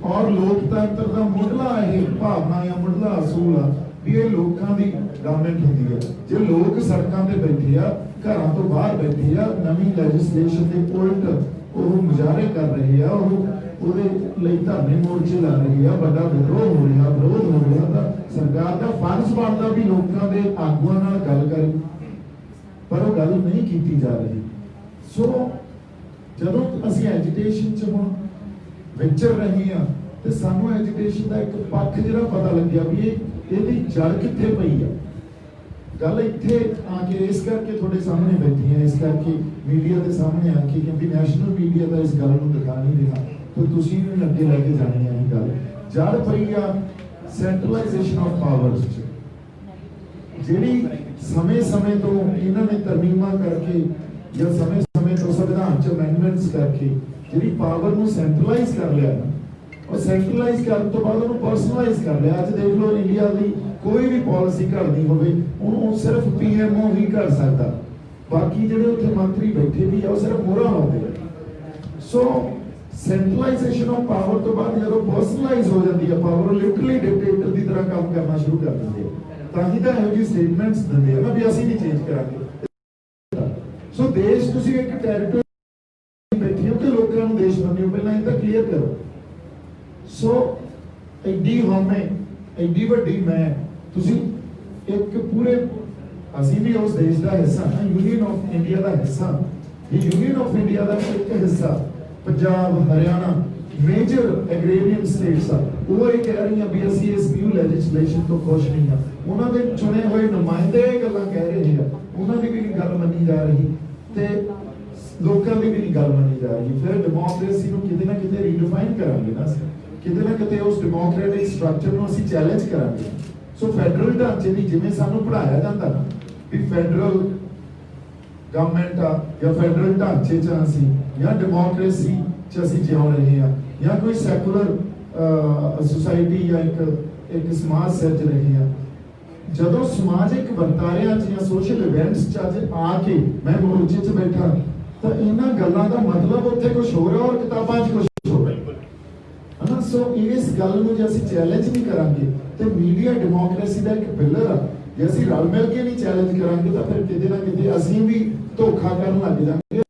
ਔਰ ਲੋਕਤੰਤਰ ਦਾ ਮੁੱਢਲਾ ਇਹ ਭਾਵਨਾ ਜਾਂ ਮੁੱਢਲਾ ਅਸੂਲ ਆ ਵੀ ਇਹ ਲੋਕਾਂ ਦੀ ਗਵਰਨਮੈਂਟ ਹੁੰਦੀ ਹੈ। ਜੇ ਲੋਕ ਸੜਕਾਂ ਤੇ ਬੈਠੇ ਆ, ਘਰਾਂ ਤੋਂ ਬਾਹਰ ਬੈਠੇ ਆ, ਨਵੀਂ ਲੈਜਿਸਲੇਸ਼ਨ ਦੇ ਉਲਟ ਉਹ ਮੁਜ਼ਾਹਰੇ ਕਰ ਰਹੇ ਆ, ਉਹਦੇ ਲਈ ਧਰਨੇ ਮੋਰਚੇ ਲਾ ਰਹੇ ਆ, ਵੱਡਾ ਵਿਰੋਧ ਹੋ ਰਿਹਾ, ਤਾਂ ਸਰਕਾਰ ਦਾ ਫਰਜ਼ ਬਣਦਾ ਵੀ ਲੋਕਾਂ ਦੇ ਆਗੂਆਂ ਨਾਲ ਗੱਲ ਕਰੇ, ਪਰ ਉਹ ਗੱਲ ਨਹੀਂ ਕੀਤੀ ਜਾ ਰਹੀ। ਸੋ ਜਦੋਂ ਅਸੀਂ ਐਜੀਟੇਸ਼ਨ 'ਚ ਹੁਣ ਵਿਚਰ ਰਹੇ ਆ ਤੇ ਸਾਨੂੰ ਐਜੀਟੇਸ਼ਨ ਦਾ ਇੱਕ ਪੱਖ ਜਿਹੜਾ ਪਤਾ ਲੱਗਿਆ ਵੀ ਇਹਦੀ ਜੜ ਕਿੱਥੇ ਪਈ ਆ। ਗੱਲ ਇੱਥੇ ਆ ਕੇ ਇਸ ਕਰਕੇ ਤੁਹਾਡੇ ਸਾਹਮਣੇ ਬੈਠੀ ਹੈ, ਇਸ ਕਰਕੇ ਮੀਡੀਆ ਦੇ ਸਾਹਮਣੇ ਆ ਕੇ, ਕਿਉਂਕਿ ਨੈਸ਼ਨਲ ਮੀਡੀਆ ਦਾ ਇਸ ਗੱਲ ਨੂੰ ਦਿਖਾ ਨਹੀਂ ਰਿਹਾ, ਤੇ ਤੁਸੀਂ ਵੀ ਅੱਗੇ ਲੈ ਕੇ ਜਾਣੀ ਹੈ ਇਹ ਗੱਲ। ਜੜ ਪਈ ਆ ਸੈਂਟਰਲਾਈਜੇਸ਼ਨ ਆਫ ਪਾਵਰਸ 'ਚ, ਜਿਹੜੀ ਸਮੇਂ-ਸਮੇਂ ਤੋਂ ਇਹਨਾਂ ਨੇ ਤਰਮੀਮਾਂ ਕਰਕੇ ਜਾਂ ਸਮੇਂ-ਸਮੇਂ ਤੋਂ ਸੰਵਿਧਾਨ 'ਚ ਅਮੈਂਡਮੈਂਟਸ ਕਰਕੇ ਜਿਹੜੀ ਪਾਵਰ ਨੂੰ ਸੈਂਟਰਲਾਈਜ਼ ਕਰ ਲਿਆ ਨਾ, ਉਹ ਸੈਂਟਰਲਾਈਜ਼ ਕਰਨ ਤੋਂ ਬਾਅਦ ਉਹਨੂੰ ਪਰਸਨਲਾਈਜ਼ ਕਰ ਲਿਆ। ਅੱਜ ਦੇਖ ਲਓ ਇੰਡੀਆ ਦੀ ਕੋਈ ਵੀ ਪਾਲਿਸੀ ਘੜਨੀ ਹੋਵੇ ਉਹਨੂੰ ਸਿਰਫ ਪੀਐਮਓ ਹੀ ਕਰ ਸਕਦਾ, ਬਾਕੀ ਜਿਹੜੇ ਉੱਥੇ ਮੰਤਰੀ ਬੈਠੇ ਵੀ ਆ ਉਹ ਸਿਰਫ ਮੋਹਰਾਂ ਲਾਉਂਦੇ ਆ। ਸੋ ਸੈਂਟਰਲਾਈਜੇਸ਼ਨ ਆਫ ਪਾਵਰ ਤੋਂ ਬਾਅਦ ਜਦੋਂ ਪਰਸਨਲਾਈਜ਼ ਹੋ ਜਾਂਦੀ ਹੈ ਪਾਵਰ, ਲਿਟਰਲੀ ਡਿਕਟੇਟਰ ਦੀ ਤਰ੍ਹਾਂ ਕੰਮ ਕਰਨਾ ਸ਼ੁਰੂ ਕਰ ਦਿੰਦੇ ਆ। ਤਾਂ ਹੀ ਤਾਂ ਇਹੋ ਜਿਹੀ ਸਟੇਟਮੈਂਟਸ ਦਿੰਦੇ ਆ ਨਾ ਵੀ ਅਸੀਂ ਨਹੀਂ ਚੇਂਜ ਕਰਾਂਗੇ। ਸੋ ਦੇਸ਼ ਤੁਸੀਂ ਇੱਕ ਟੈਰੀਟਰੀ ਬੈਠੇ ਹੋ ਕਿ ਲੋਕਾਂ ਨੂੰ ਦੇਸ਼ ਬਣਿਓ, ਪਹਿਲਾਂ ਇਹ ਤਾਂ ਕਲੀਅਰ ਕਰੋ। ਸੋ ਐਡੀ ਹਉਮੈ, ਐਡੀ ਵੱਡੀ ਮੈਂ, ਤੁਸੀਂ ਇੱਕ ਪੂਰੇ, ਅਸੀਂ ਵੀ ਉਸ ਦੇਸ਼ ਦਾ ਹਿੱਸਾ ਹਾਂ, ਯੂਨੀਅਨ ਆਫ ਇੰਡੀਆ ਦਾ ਹਿੱਸਾ, ਇਹ ਯੂਨੀਅਨ ਆਫ ਇੰਡੀਆ ਦਾ ਇੱਕ ਹਿੱਸਾ Punjab, Haryana major agrarian states ਆ, ਉਹ ਇਹ ਕਹਿ ਰਹੀਆਂ ਵੀ ਅਸੀਂ ਇਸ ਨਿਊ ਲੈਜਿਸਲੇਸ਼ਨ ਤੋਂ ਖੁਸ਼ ਨਹੀਂ ਹਾਂ। ਉਹਨਾਂ ਦੇ ਚੁਣੇ ਹੋਏ ਨੁਮਾਇੰਦੇ ਇਹ ਗੱਲਾਂ ਕਹਿ ਰਹੇ ਆ, ਉਹਨਾਂ ਦੀ ਵੀ ਨਹੀਂ ਗੱਲ ਮੰਨੀ ਜਾ ਰਹੀ ਤੇ ਲੋਕਾਂ ਦੀ ਵੀ ਨਹੀਂ ਗੱਲ ਮੰਨੀ ਜਾ ਰਹੀ। ਫਿਰ ਡੈਮੋਕ੍ਰੇਸੀ ਨੂੰ ਕਿਤੇ ਨਾ ਕਿਤੇ ਰੀਡਿਫਾਈਨ ਕਰਾਂਗੇ ਨਾ, ਕਿਤੇ ਨਾ ਕਿਤੇ ਉਸ ਡੈਮੋਕ੍ਰੈਟਿਕ ਸਟਰਕਚਰ ਨੂੰ ਅਸੀਂ ਚੈਲੰਜ ਕਰਾਂਗੇ। ਸੋ ਫੈਡਰਲ ਢਾਂਚੇ ਦੀ ਜਿਵੇਂ ਸਾਨੂੰ ਪੜਾਇਆ ਜਾਂਦਾ ਨਾ ਵੀ ਫੈਡਰਲ ਗਵਰਨਮੈਂਟ ਆ ਜਾਂ ਫੈਡਰਲ ਢਾਂਚੇ 'ਚ ਅਸੀਂ ਜਾਂ ਡੈਮੋਕ੍ਰੇਸੀ 'ਚ ਅਸੀਂ ਜਿਉ ਰਹੇ ਆ ਜਾਂ ਕੋਈ ਸੈਕੂਲਰ ਸੁਸਾਇਟੀ ਜਾਂ ਇੱਕ ਸਮਾਜ ਸਿਰਜ ਰਹੇ ਆ, ਜਦੋਂ ਸਮਾਜਿਕ ਵਰਤਾਰਿਆਂ 'ਚ ਜਾਂ ਸੋਸ਼ਲ ਇਵੈਂਟਸ 'ਚ ਅੱਜ ਆ ਕੇ ਮੈਂ ਮੋਰਚੇ 'ਚ ਬੈਠਾ ਤਾਂ ਇਹਨਾਂ ਗੱਲਾਂ ਦਾ ਮਤਲਬ ਉੱਥੇ ਕੁਝ ਹੋ ਰਿਹਾ ਔਰ ਕਿਤਾਬਾਂ 'ਚ ਕੁਝ ਹੋ ਰਿਹਾ ਹੈ ਨਾ। ਸੋ ਇਸ ਗੱਲ ਨੂੰ ਜੇ ਅਸੀਂ ਚੈਲੰਜ ਨਹੀਂ ਕਰਾਂਗੇ ਤੇ ਮੀਡੀਆ ਡੈਮੋਕ੍ਰੇਸੀ ਦਾ ਇੱਕ ਪਿਲਰ ਆ, ਜੇ ਅਸੀਂ ਰਲ ਮਿਲ ਕੇ ਨਹੀਂ ਚੈਲੰਜ ਕਰਾਂਗੇ ਤਾਂ ਫਿਰ ਕਿਤੇ ਨਾ ਕਿਤੇ ਅਸੀਂ ਵੀ ਧੋਖਾ ਕਰਨ ਲੱਗ ਜਾਵਾਂਗੇ।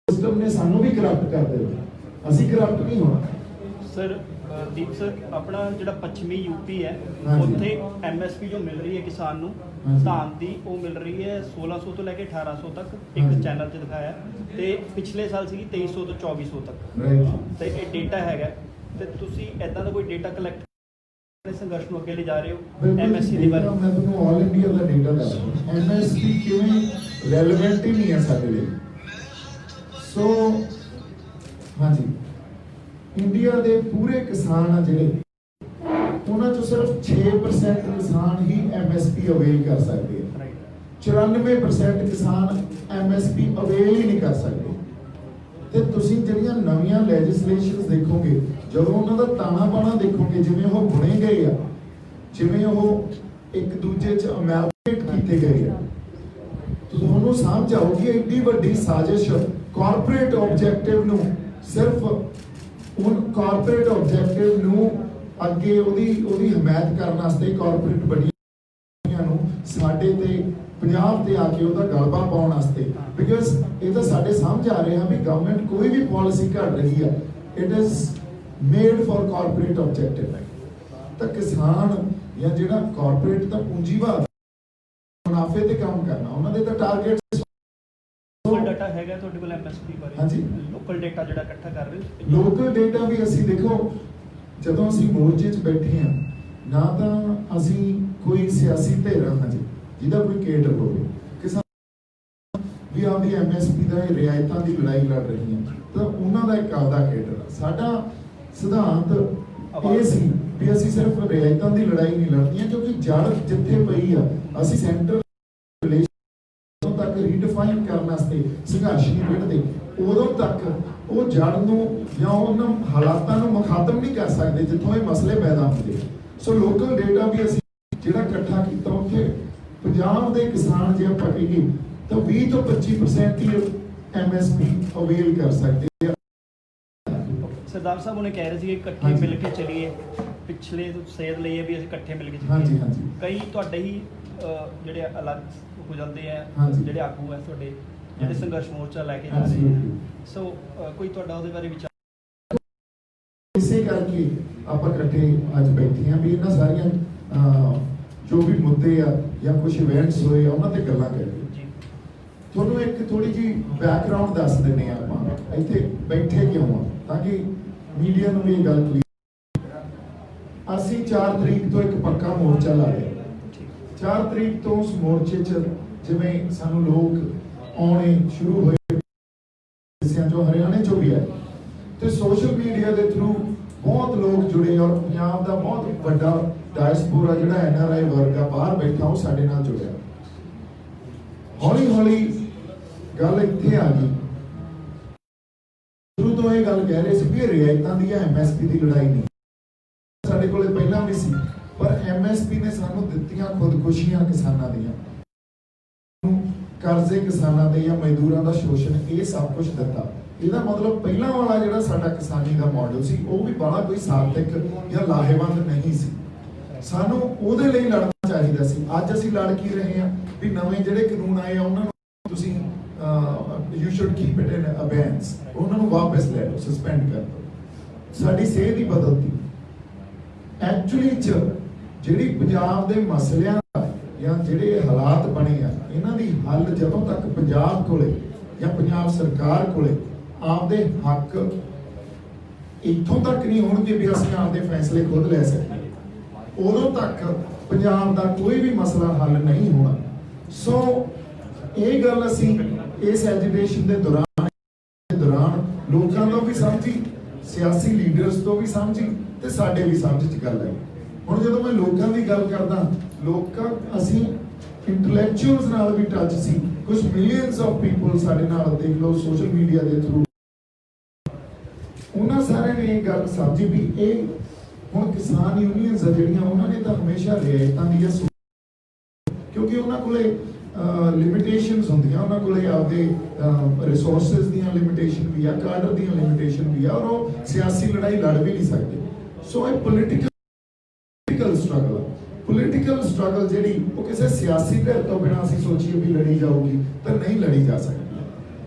ਸਿਸਟਮ ਨੇ ਸਾਨੂੰ ਵੀ ਕਰਪਟ ਕਰ ਦੇਣਾ, ਅਸੀਂ ਕਰਪਟ ਨਹੀਂ ਹੋਣਾ। ਸਰ ਦੀਪ ਸਰ, ਆਪਣਾ ਜਿਹੜਾ ਪੱਛਮੀ ਯੂਪੀ ਹੈ ਹਾਂਜੀ। ਉੱਥੇ ਐਮਐਸਪੀ ਜੋ ਮਿਲ ਰਹੀ ਹੈ ਕਿਸਾਨ ਨੂੰ ਹਾਂਜੀ। ਧਾਨ ਦੀ, ਉਹ ਮਿਲ ਰਹੀ ਹੈ 1600 ਤੋਂ ਲੈ ਕੇ 1800 ਤੱਕ, ਹਾਂਜੀ। ਇੱਕ ਚੈਨਲ 'ਤੇ ਦਿਖਾਇਆ ਤੇ ਪਿਛਲੇ ਸਾਲ ਸੀਗੀ 2300 ਤੋਂ 2400 ਤੱਕ, ਰਾਈਟ। ਤੇ ਇਹ ਡੇਟਾ ਹੈਗਾ। ਤੇ ਤੁਸੀਂ ਐਦਾਂ ਦਾ ਕੋਈ ਡੇਟਾ ਕਲੈਕਟ ਸੰਘਰਸ਼ ਨੂੰ ਅੱਗੇ ਲੈ ਜਾ ਰਹੇ ਹੋ ਐਮਐਸਪੀ ਦੇ ਬਾਰੇ? ਮੈਂ ਤੁਹਾਨੂੰ ਆਲ ਇੰਡੀਆ ਦਾ ਡੇਟਾ ਦੱਸਦਾ, ਐਮਐਸਪੀ ਕਿਵੇਂ ਰੈਲੇਵੈਂਟ ਹੀ ਨਹੀਂ ਹੈ ਸਾਡੇ ਲਈ। ਸੋ ਹਾਂਜੀ, ਇੰਡੀਆ ਦੇ ਪੂਰੇ ਕਿਸਾਨ ਆ ਜਿਹੜੇ, ਉਹਨਾਂ ਚੋਂ ਸਿਰਫ 6% ਕਿਸਾਨ ਹੀ ਐਮਐਸਪੀ ਅਵੇਲ ਕਰ ਸਕਦੇ ਆ। 94% ਕਿਸਾਨ ਐਮਐਸਪੀ ਅਵੇਲ ਹੀ ਨਹੀਂ ਕਰ ਸਕਦੇ। ਤੇ ਤੁਸੀਂ ਜਿਹੜੀਆਂ ਨਵੀਆਂ ਲੈਜਿਸਲੇਸ਼ਨਸ ਦੇਖੋਗੇ, ਜਦੋਂ ਉਹਨਾਂ ਦਾ ਤਾਣਾ ਬਾਣਾ ਦੇਖੋਗੇ, ਜਿਵੇਂ ਉਹ ਬੁਣੇ ਗਏ ਆ, ਜਿਵੇਂ ਉਹ ਇੱਕ ਦੂਜੇ 'ਚ ਅਮੈਲਗੇਟ ਕੀਤੇ ਗਏ ਆ, ਤੁਹਾਨੂੰ ਸਮਝ ਆਊਗੀ ਐਡੀ ਵੱਡੀ ਸਾਜ਼ਿਸ਼ ਕਾਰਪੋਰੇਟ ਆਬਜੈਕਟਿਵ ਨੂੰ, ਸਿਰਫ ਉਹ ਕਾਰਪੋਰੇਟ ਆਬਜੈਕਟਿਵ ਨੂੰ ਅੱਗੇ ਉਹਦੀ ਹਮਾਇਤ ਕਰਨ ਵਾਸਤੇ ਕਾਰਪੋਰੇਟ ਬੜੀਆਂ ਨੂੰ ਸਾਡੇ ਤੇ ਪੰਜਾਬ ਤੇ ਆ ਕੇ ਉਹਦਾ ਗਲਬਾ ਪਾਉਣ ਵਾਸਤੇ। ਬਿਕਾਜ਼ ਇਹ ਤਾਂ ਸਾਡੇ ਸਮਝ ਆ ਰਿਹਾ ਵੀ ਗਵਰਨਮੈਂਟ ਕੋਈ ਵੀ ਪਾਲਿਸੀ ਘੜ ਰਹੀ ਆ, it is made for corporate objective. ਤਾਂ ਕਿਸਾਨ ਜਾਂ ਜਿਹੜਾ ਕਾਰਪੋਰੇਟ ਤਾਂ ਪੂੰਜੀਵਾਦ ਮੁਨਾਫੇ ਤੇ ਕੰਮ ਕਰਨਾ, ਉਹਨਾਂ ਦੇ ਤਾਂ ਟਾਰਗੇਟ। ਲੋਕਲ ਡਾਟਾ ਹੈਗਾ ਤੁਹਾਡੇ ਕੋਲ ਐਮਐਸਪੀ ਬਾਰੇ? ਹਾਂਜੀ, ਲੋਕਲ ਡਾਟਾ ਜਿਹੜਾ ਇਕੱਠਾ ਕਰ ਰਹੇ ਹੋ? ਲੋਕਲ ਡੇਟਾ ਵੀ ਅਸੀਂ ਦੇਖੋ, ਜਦੋਂ ਅਸੀਂ ਮੋਰਚੇ 'ਚ ਬੈਠੇ ਹਾਂ ਨਾ ਤਾਂ ਅਸੀਂ ਕੋਈ ਸਿਆਸੀ ਧਿਰ ਹਾਂ ਜੀ ਜਿਹਦਾ ਕੋਈ ਕੇਡਰ ਹੋਵੇ, ਕਿਸਾਨ ਵੀ ਆਪਦੀ ਐਮਐਸਪੀ ਦਾ ਰਿਆਇਤਾਂ ਦੀ ਲੜਾਈ ਲੜ ਰਹੀਆਂ, ਤਾਂ ਉਹਨਾਂ ਦਾ ਇੱਕ ਆਪਦਾ ਕੇਡਰ ਆ। ਸਾਡਾ ਸਿਧਾਂਤ ਇਹ ਸੀ ਵੀ ਅਸੀਂ ਸਿਰਫ ਰਿਆਇਤਾਂ ਦੀ ਲੜਾਈ ਨਹੀਂ ਲੜਦੀਆਂ, ਕਿਉਂਕਿ ਜੜ ਜਿੱਥੇ ਪਈ ਆ ਅਸੀਂ ਸੈਂਟਰ ਤੱਕ ਰੀਡਿਫਾਈਨ ਕਰਨ ਵਾਸਤੇ ਸੰਘਰਸ਼ ਨਹੀਂ ਵਿੱਢਦੇ, ਉਦੋਂ ਤੱਕ ਉਹ ਜੜ ਨੂੰ ਜਾਂ ਉਹਨਾਂ ਹਾਲਾਤਾਂ ਨੂੰ ਮੁਖਾਤਮ ਨਹੀਂ ਕਰ ਸਕਦੇ ਜਿੱਥੋਂ ਇਹ ਮਸਲੇ ਪੈਦਾ ਹੁੰਦੇ। ਸੋ ਲੋਕਲ ਡੇਟਾ ਵੀ ਅਸੀਂ ਜਿਹੜਾ ਇਕੱਠਾ ਕੀਤਾ, ਉੱਥੇ ਪੰਜਾਬ ਦੇ ਕਿਸਾਨ ਜੇ ਆਪਾਂ ਕਹੀਏ ਤਾਂ 20 ਤੋਂ 25% ਹੀ MSP ਅਵੇਲ ਕਰ ਸਕਦੇ ਆ। ਸਰਦਾਰ ਸਾਹਿਬ ਉਹਨੇ ਕਹਿ ਰਹੇ ਸੀ ਇਕੱਠੇ ਹਾਂਜੀ। ਮਿਲ ਕੇ ਚੱਲੀਏ, ਪਿਛਲੇ ਤੋਂ ਸੇਧ ਲਈ ਹੈ ਵੀ ਅਸੀਂ ਇਕੱਠੇ ਮਿਲ ਕੇ ਹਾਂਜੀ, ਹਾਂਜੀ। ਕਈ ਤੁਹਾਡੇ ਹੀ ਜਿਹੜੇ ਅਲੱਗ ਹੋ ਜਾਂਦੇ ਆ, ਹਾਂਜੀ। ਜਿਹੜੇ ਆਗੂ ਆ ਤੁਹਾਡੇ ਜਿਹੜੇ ਹਾਂਜੀ। ਸੰਘਰਸ਼ ਮੋਰਚਾ ਲੈ ਕੇ ਜਾ ਰਹੇ Absolutely। ਆ, ਸੋ ਕੋਈ ਤੁਹਾਡਾ ਉਹਦੇ ਬਾਰੇ ਵਿਚਾਰ? ਇਸੇ ਕਰਕੇ ਆਪਾਂ ਇਕੱਠੇ ਅੱਜ ਬੈਠੇ ਹਾਂ ਵੀ ਇਹਨਾਂ ਸਾਰੀਆਂ ਜੋ ਵੀ ਮੁੱਦੇ ਆ ਜਾਂ ਕੁਝ ਇਵੈਂਟਸ ਹੋਏ ਆ ਉਹਨਾਂ ਤੇ ਗੱਲਾਂ ਕਰੀਏ। ਜੀ ਤੁਹਾਨੂੰ ਇੱਕ ਥੋੜੀ ਜੀ ਬੈਕਗ੍ਰਾਉਂਡ ਦੱਸ ਦਿੰਨੇ ਆ ਆਪਾਂ ਇੱਥੇ ਬੈਠੇ ਕਿਉਂ ਆ, ਤਾਂ ਕਿ ਮੀਡੀਆ ਨੂੰ ਵੀ ਇਹ ਗੱਲ ਕਲੀਅਰ। ਅਸੀਂ 4 ਤਰੀਕ ਤੋਂ ਇੱਕ ਪੱਕਾ ਮੋਰਚਾ ਲਾ ਲਿਆ। 4 ਤਰੀਕ ਤੋਂ ਉਸ ਮੋਰਚੇ 'ਚ ਜਿਵੇਂ ਸਾਨੂੰ ਲੋਕ ਆਉਣੇ ਸ਼ੁਰੂ ਹੋਏ ਹਿੱਸਿਆਂ ਚੋਂ, ਹਰਿਆਣੇ ਚੋਂ ਵੀ ਆਏ, ਤੇ ਸੋਸ਼ਲ ਮੀਡੀਆ ਦੇ ਥਰੂ ਬਹੁਤ ਲੋਕ ਜੁੜੇ ਔਰ ਪੰਜਾਬ ਦਾ ਬਹੁਤ ਵੱਡਾ ਡਾਇਸਪੋਰਾ ਜਿਹੜਾ NRI ਵਰਗ ਆ ਬਾਹਰ ਬੈਠਾ ਉਹ ਸਾਡੇ ਨਾਲ ਜੁੜਿਆ। ਹੌਲੀ ਹੌਲੀ ਗੱਲ ਇੱਥੇ ਆ ਗਈ। ਸ਼ੁਰੂ ਤੋਂ ਇਹ ਗੱਲ ਕਹਿ ਰਹੇ ਸੀ ਵੀ ਇਹ ਰਿਆਇਤਾਂ ਦੀ MSP ਦੀ ਲੜਾਈ ਨਹੀਂ, ਸਾਡੇ ਕੋਲੇ ਪਹਿਲਾਂ ਵੀ ਸੀ, ਪਰ MSP ਨੇ ਸਾਨੂੰ ਦਿੱਤੀਆਂ ਖੁਦਕੁਸ਼ੀਆਂ ਕਿਸਾਨਾਂ ਦੀਆਂ, ਕਰਜ਼ੇ ਕਿਸਾਨਾਂ ਦੇ ਜਾਂ ਮਜ਼ਦੂਰਾਂ ਦਾ ਸ਼ੋਸ਼ਣ, ਇਹ ਸਭ ਕੁਝ ਦਿੱਤਾ। ਇਹਦਾ ਮਤਲਬ ਪਹਿਲਾਂ ਵਾਲਾ ਜਿਹੜਾ ਸਾਡਾ ਕਿਸਾਨੀ ਦਾ ਮਾਡਲ ਸੀ ਉਹ ਵੀ ਬੜਾ ਕੋਈ ਸਾਰਥਕ ਜਾਂ ਲਾਹੇਵੰਦ ਨਹੀਂ ਸੀ। ਸਾਨੂੰ ਉਹਦੇ ਲਈ ਲੜਨਾ ਚਾਹੀਦਾ ਸੀ। ਅੱਜ ਅਸੀਂ ਲੜ ਕੀ ਰਹੇ ਹਾਂ ਵੀ ਨਵੇਂ ਜਿਹੜੇ ਕਾਨੂੰਨ ਆਏ ਆ ਉਹਨਾਂ ਨੂੰ ਤੁਸੀਂ you should keep it in abeyance, ਉਹਨਾਂ ਨੂੰ ਵਾਪਸ ਲੈ ਲਓ, ਸਸਪੈਂਡ ਕਰ ਦਿਓ। ਸਾਡੀ ਸੇਧ ਹੀ ਬਦਲਤੀ। ਐਕਚੁਅਲੀ ਜਿਹੜੀ ਪੰਜਾਬ ਦੇ ਮਸਲਿਆਂ ਦਾ ਜਾਂ ਜਿਹੜੇ ਹਾਲਾਤ ਬਣੇ ਆ ਇਹਨਾਂ ਦੀ ਹੱਲ ਜਦੋਂ ਤੱਕ ਪੰਜਾਬ ਕੋਲੇ ਜਾਂ ਪੰਜਾਬ ਸਰਕਾਰ ਕੋਲੇ ਆਪਦੇ ਹੱਕ ਇੱਥੋਂ ਤੱਕ ਨਹੀਂ ਹੋਣਗੇ ਵੀ ਅਸੀਂ ਆਪਦੇ ਫੈਸਲੇ ਖੁਦ ਲੈ ਸਕੀਏ, ਉਦੋਂ ਤੱਕ ਪੰਜਾਬ ਦਾ ਕੋਈ ਵੀ ਮਸਲਾ ਹੱਲ ਨਹੀਂ ਹੋਣਾ। ਸੋ ਇਹ ਗੱਲ ਅਸੀਂ ਇਸ ਐਜੀਟੇਸ਼ਨ ਦੇ ਦੌਰਾਨ ਲੋਕਾਂ ਤੋਂ ਵੀ ਸਮਝੀ, ਸਿਆਸੀ ਲੀਡਰਸ ਤੋਂ ਵੀ ਸਮਝੀ, ਤੇ ਸਾਡੇ ਵੀ ਸਮਝ 'ਚ ਗੱਲ ਆਈ। ਹੁਣ ਜਦੋਂ ਮੈਂ ਲੋਕਾਂ ਦੀ ਗੱਲ ਕਰਦਾ, ਅਸੀਂ ਇੰਟੈਲੈਕਚੁਅਲਸ ਨਾਲ ਵੀ ਟੱਚ ਸੀ, ਕੁਝ ਮਿਲੀਅਨਸ ਆਫ ਪੀਪਲ ਸਾਡੇ ਨਾਲ, ਦੇਖ ਲਓ ਸੋਸ਼ਲ ਮੀਡੀਆ ਦੇ ਥਰੂ, ਉਹਨਾਂ ਸਾਰਿਆਂ ਨੇ ਇਹ ਗੱਲ ਸਮਝੀ ਵੀ ਇਹ ਹੁਣ ਕਿਸਾਨ ਯੂਨੀਅਨਸ ਆ ਜਿਹੜੀਆਂ ਉਹਨਾਂ ਨੇ ਤਾਂ ਹਮੇਸ਼ਾ ਰਿਆਇਤਾਂ ਦੀ ਕਿਉਂਕਿ ਉਹਨਾਂ ਕੋਲੇ ਲਿਮਿਟੇਸ਼ਨਸ ਹੁੰਦੀਆਂ, ਉਹਨਾਂ ਕੋਲੇ ਆਪਦੇ ਰਿਸੋਰਸਸ ਦੀਆਂ ਲਿਮਿਟੇਸ਼ਨ ਵੀ ਆ, ਕਾਡਰ ਦੀਆਂ ਲਿਮਿਟੇਸ਼ਨ ਵੀ ਆ, ਔਰ ਉਹ ਸਿਆਸੀ ਲੜਾਈ ਲੜ ਵੀ ਨਹੀਂ ਸਕਦੇ। ਸੋ ਇਹ ਪੋਲੀਟੀਕਲ ਸਟਰਗਲ, ਪੋਲੀਟੀਕਲ ਸਟਰਗਲ ਜਿਹੜੀ ਉਹ ਕਿਸੇ ਸਿਆਸੀ ਧਿਰ ਤੋਂ ਬਿਨਾਂ ਅਸੀਂ ਸੋਚੀਏ ਵੀ ਲੜੀ ਜਾਊਗੀ ਤਾਂ ਨਹੀਂ ਲੜੀ ਜਾ ਸਕਦੀ।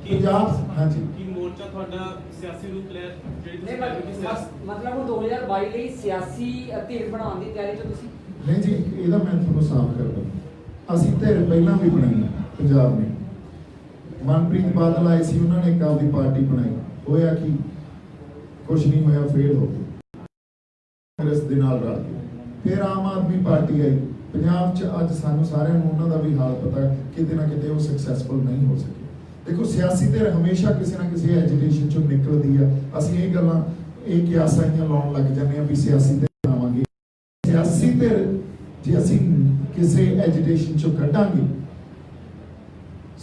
ਪੰਜਾਬ ਹਾਂਜੀ ਕੀ ਮੋਰਚਾ ਤੁਹਾਡਾ ਸਿਆਸੀ ਰੂਪ ਲੈ ਨਹੀਂ ਮਤਲਬ ਉਹ 2022 ਲਈ ਸਿਆਸੀ ਧਿਰ ਬਣਾਉਣ ਦੀ ਤਿਆਰੀ 'ਚ ਤੁਸੀਂ? ਨਹੀਂ ਜੀ, ਇਹਦਾ ਮੈਂ ਤੁਹਾਨੂੰ ਸਾਫ਼ ਕਰਦਾ, ਅਸੀਂ ਧਿਰ ਪਹਿਲਾਂ ਵੀ ਬਣਾਈ ਪੰਜਾਬ ਨੇ। ਮਨਪ੍ਰੀਤ ਬਾਦਲ ਆਏ ਸੀ, ਉਹਨਾਂ ਨੇ ਇੱਕ ਆਪਦੀ ਪਾਰਟੀ ਬਣਾਈ, ਹੋਇਆ ਕੀ ਕੁਝ ਨਹੀਂ ਹੋਇਆ, ਫੇਲ ਹੋ ਗਏ ਕਾਂਗਰਸ ਦੇ ਨਾਲ ਰਲ ਕੇ। ਫਿਰ ਆਮ ਆਦਮੀ ਪਾਰਟੀ ਆਈ ਪੰਜਾਬ 'ਚ। ਅੱਜ ਸਾਨੂੰ ਸਾਰਿਆਂ ਨੂੰ ਉਹਨਾਂ ਦਾ ਵੀ ਹਾਲ ਪਤਾ, ਕਿਤੇ ਨਾ ਕਿਤੇ ਉਹ ਸਕਸੈਸਫੁਲ ਨਹੀਂ ਹੋ ਸਕੇ। ਦੇਖੋ ਸਿਆਸੀ ਧਿਰ ਹਮੇਸ਼ਾ ਕਿਸੇ ਨਾ ਕਿਸੇ ਐਜੀਟੇਸ਼ਨ 'ਚੋਂ ਨਿਕਲਦੀ ਆ। ਅਸੀਂ ਇਹ ਗੱਲਾਂ ਇਹ ਕਿਆਸਾਂ ਲਾਉਣ ਲੱਗ ਜਾਂਦੇ ਆ ਵੀ ਸਿਆਸੀ ਧਿਰ ਆਵਾਂਗੇ। ਸਿਆਸੀ ਧਿਰ ਜੇ ਅਸੀਂ ਕਿਸੇ ਐਜੀਟੇਸ਼ਨ 'ਚੋਂ ਕੱਢਾਂਗੇ,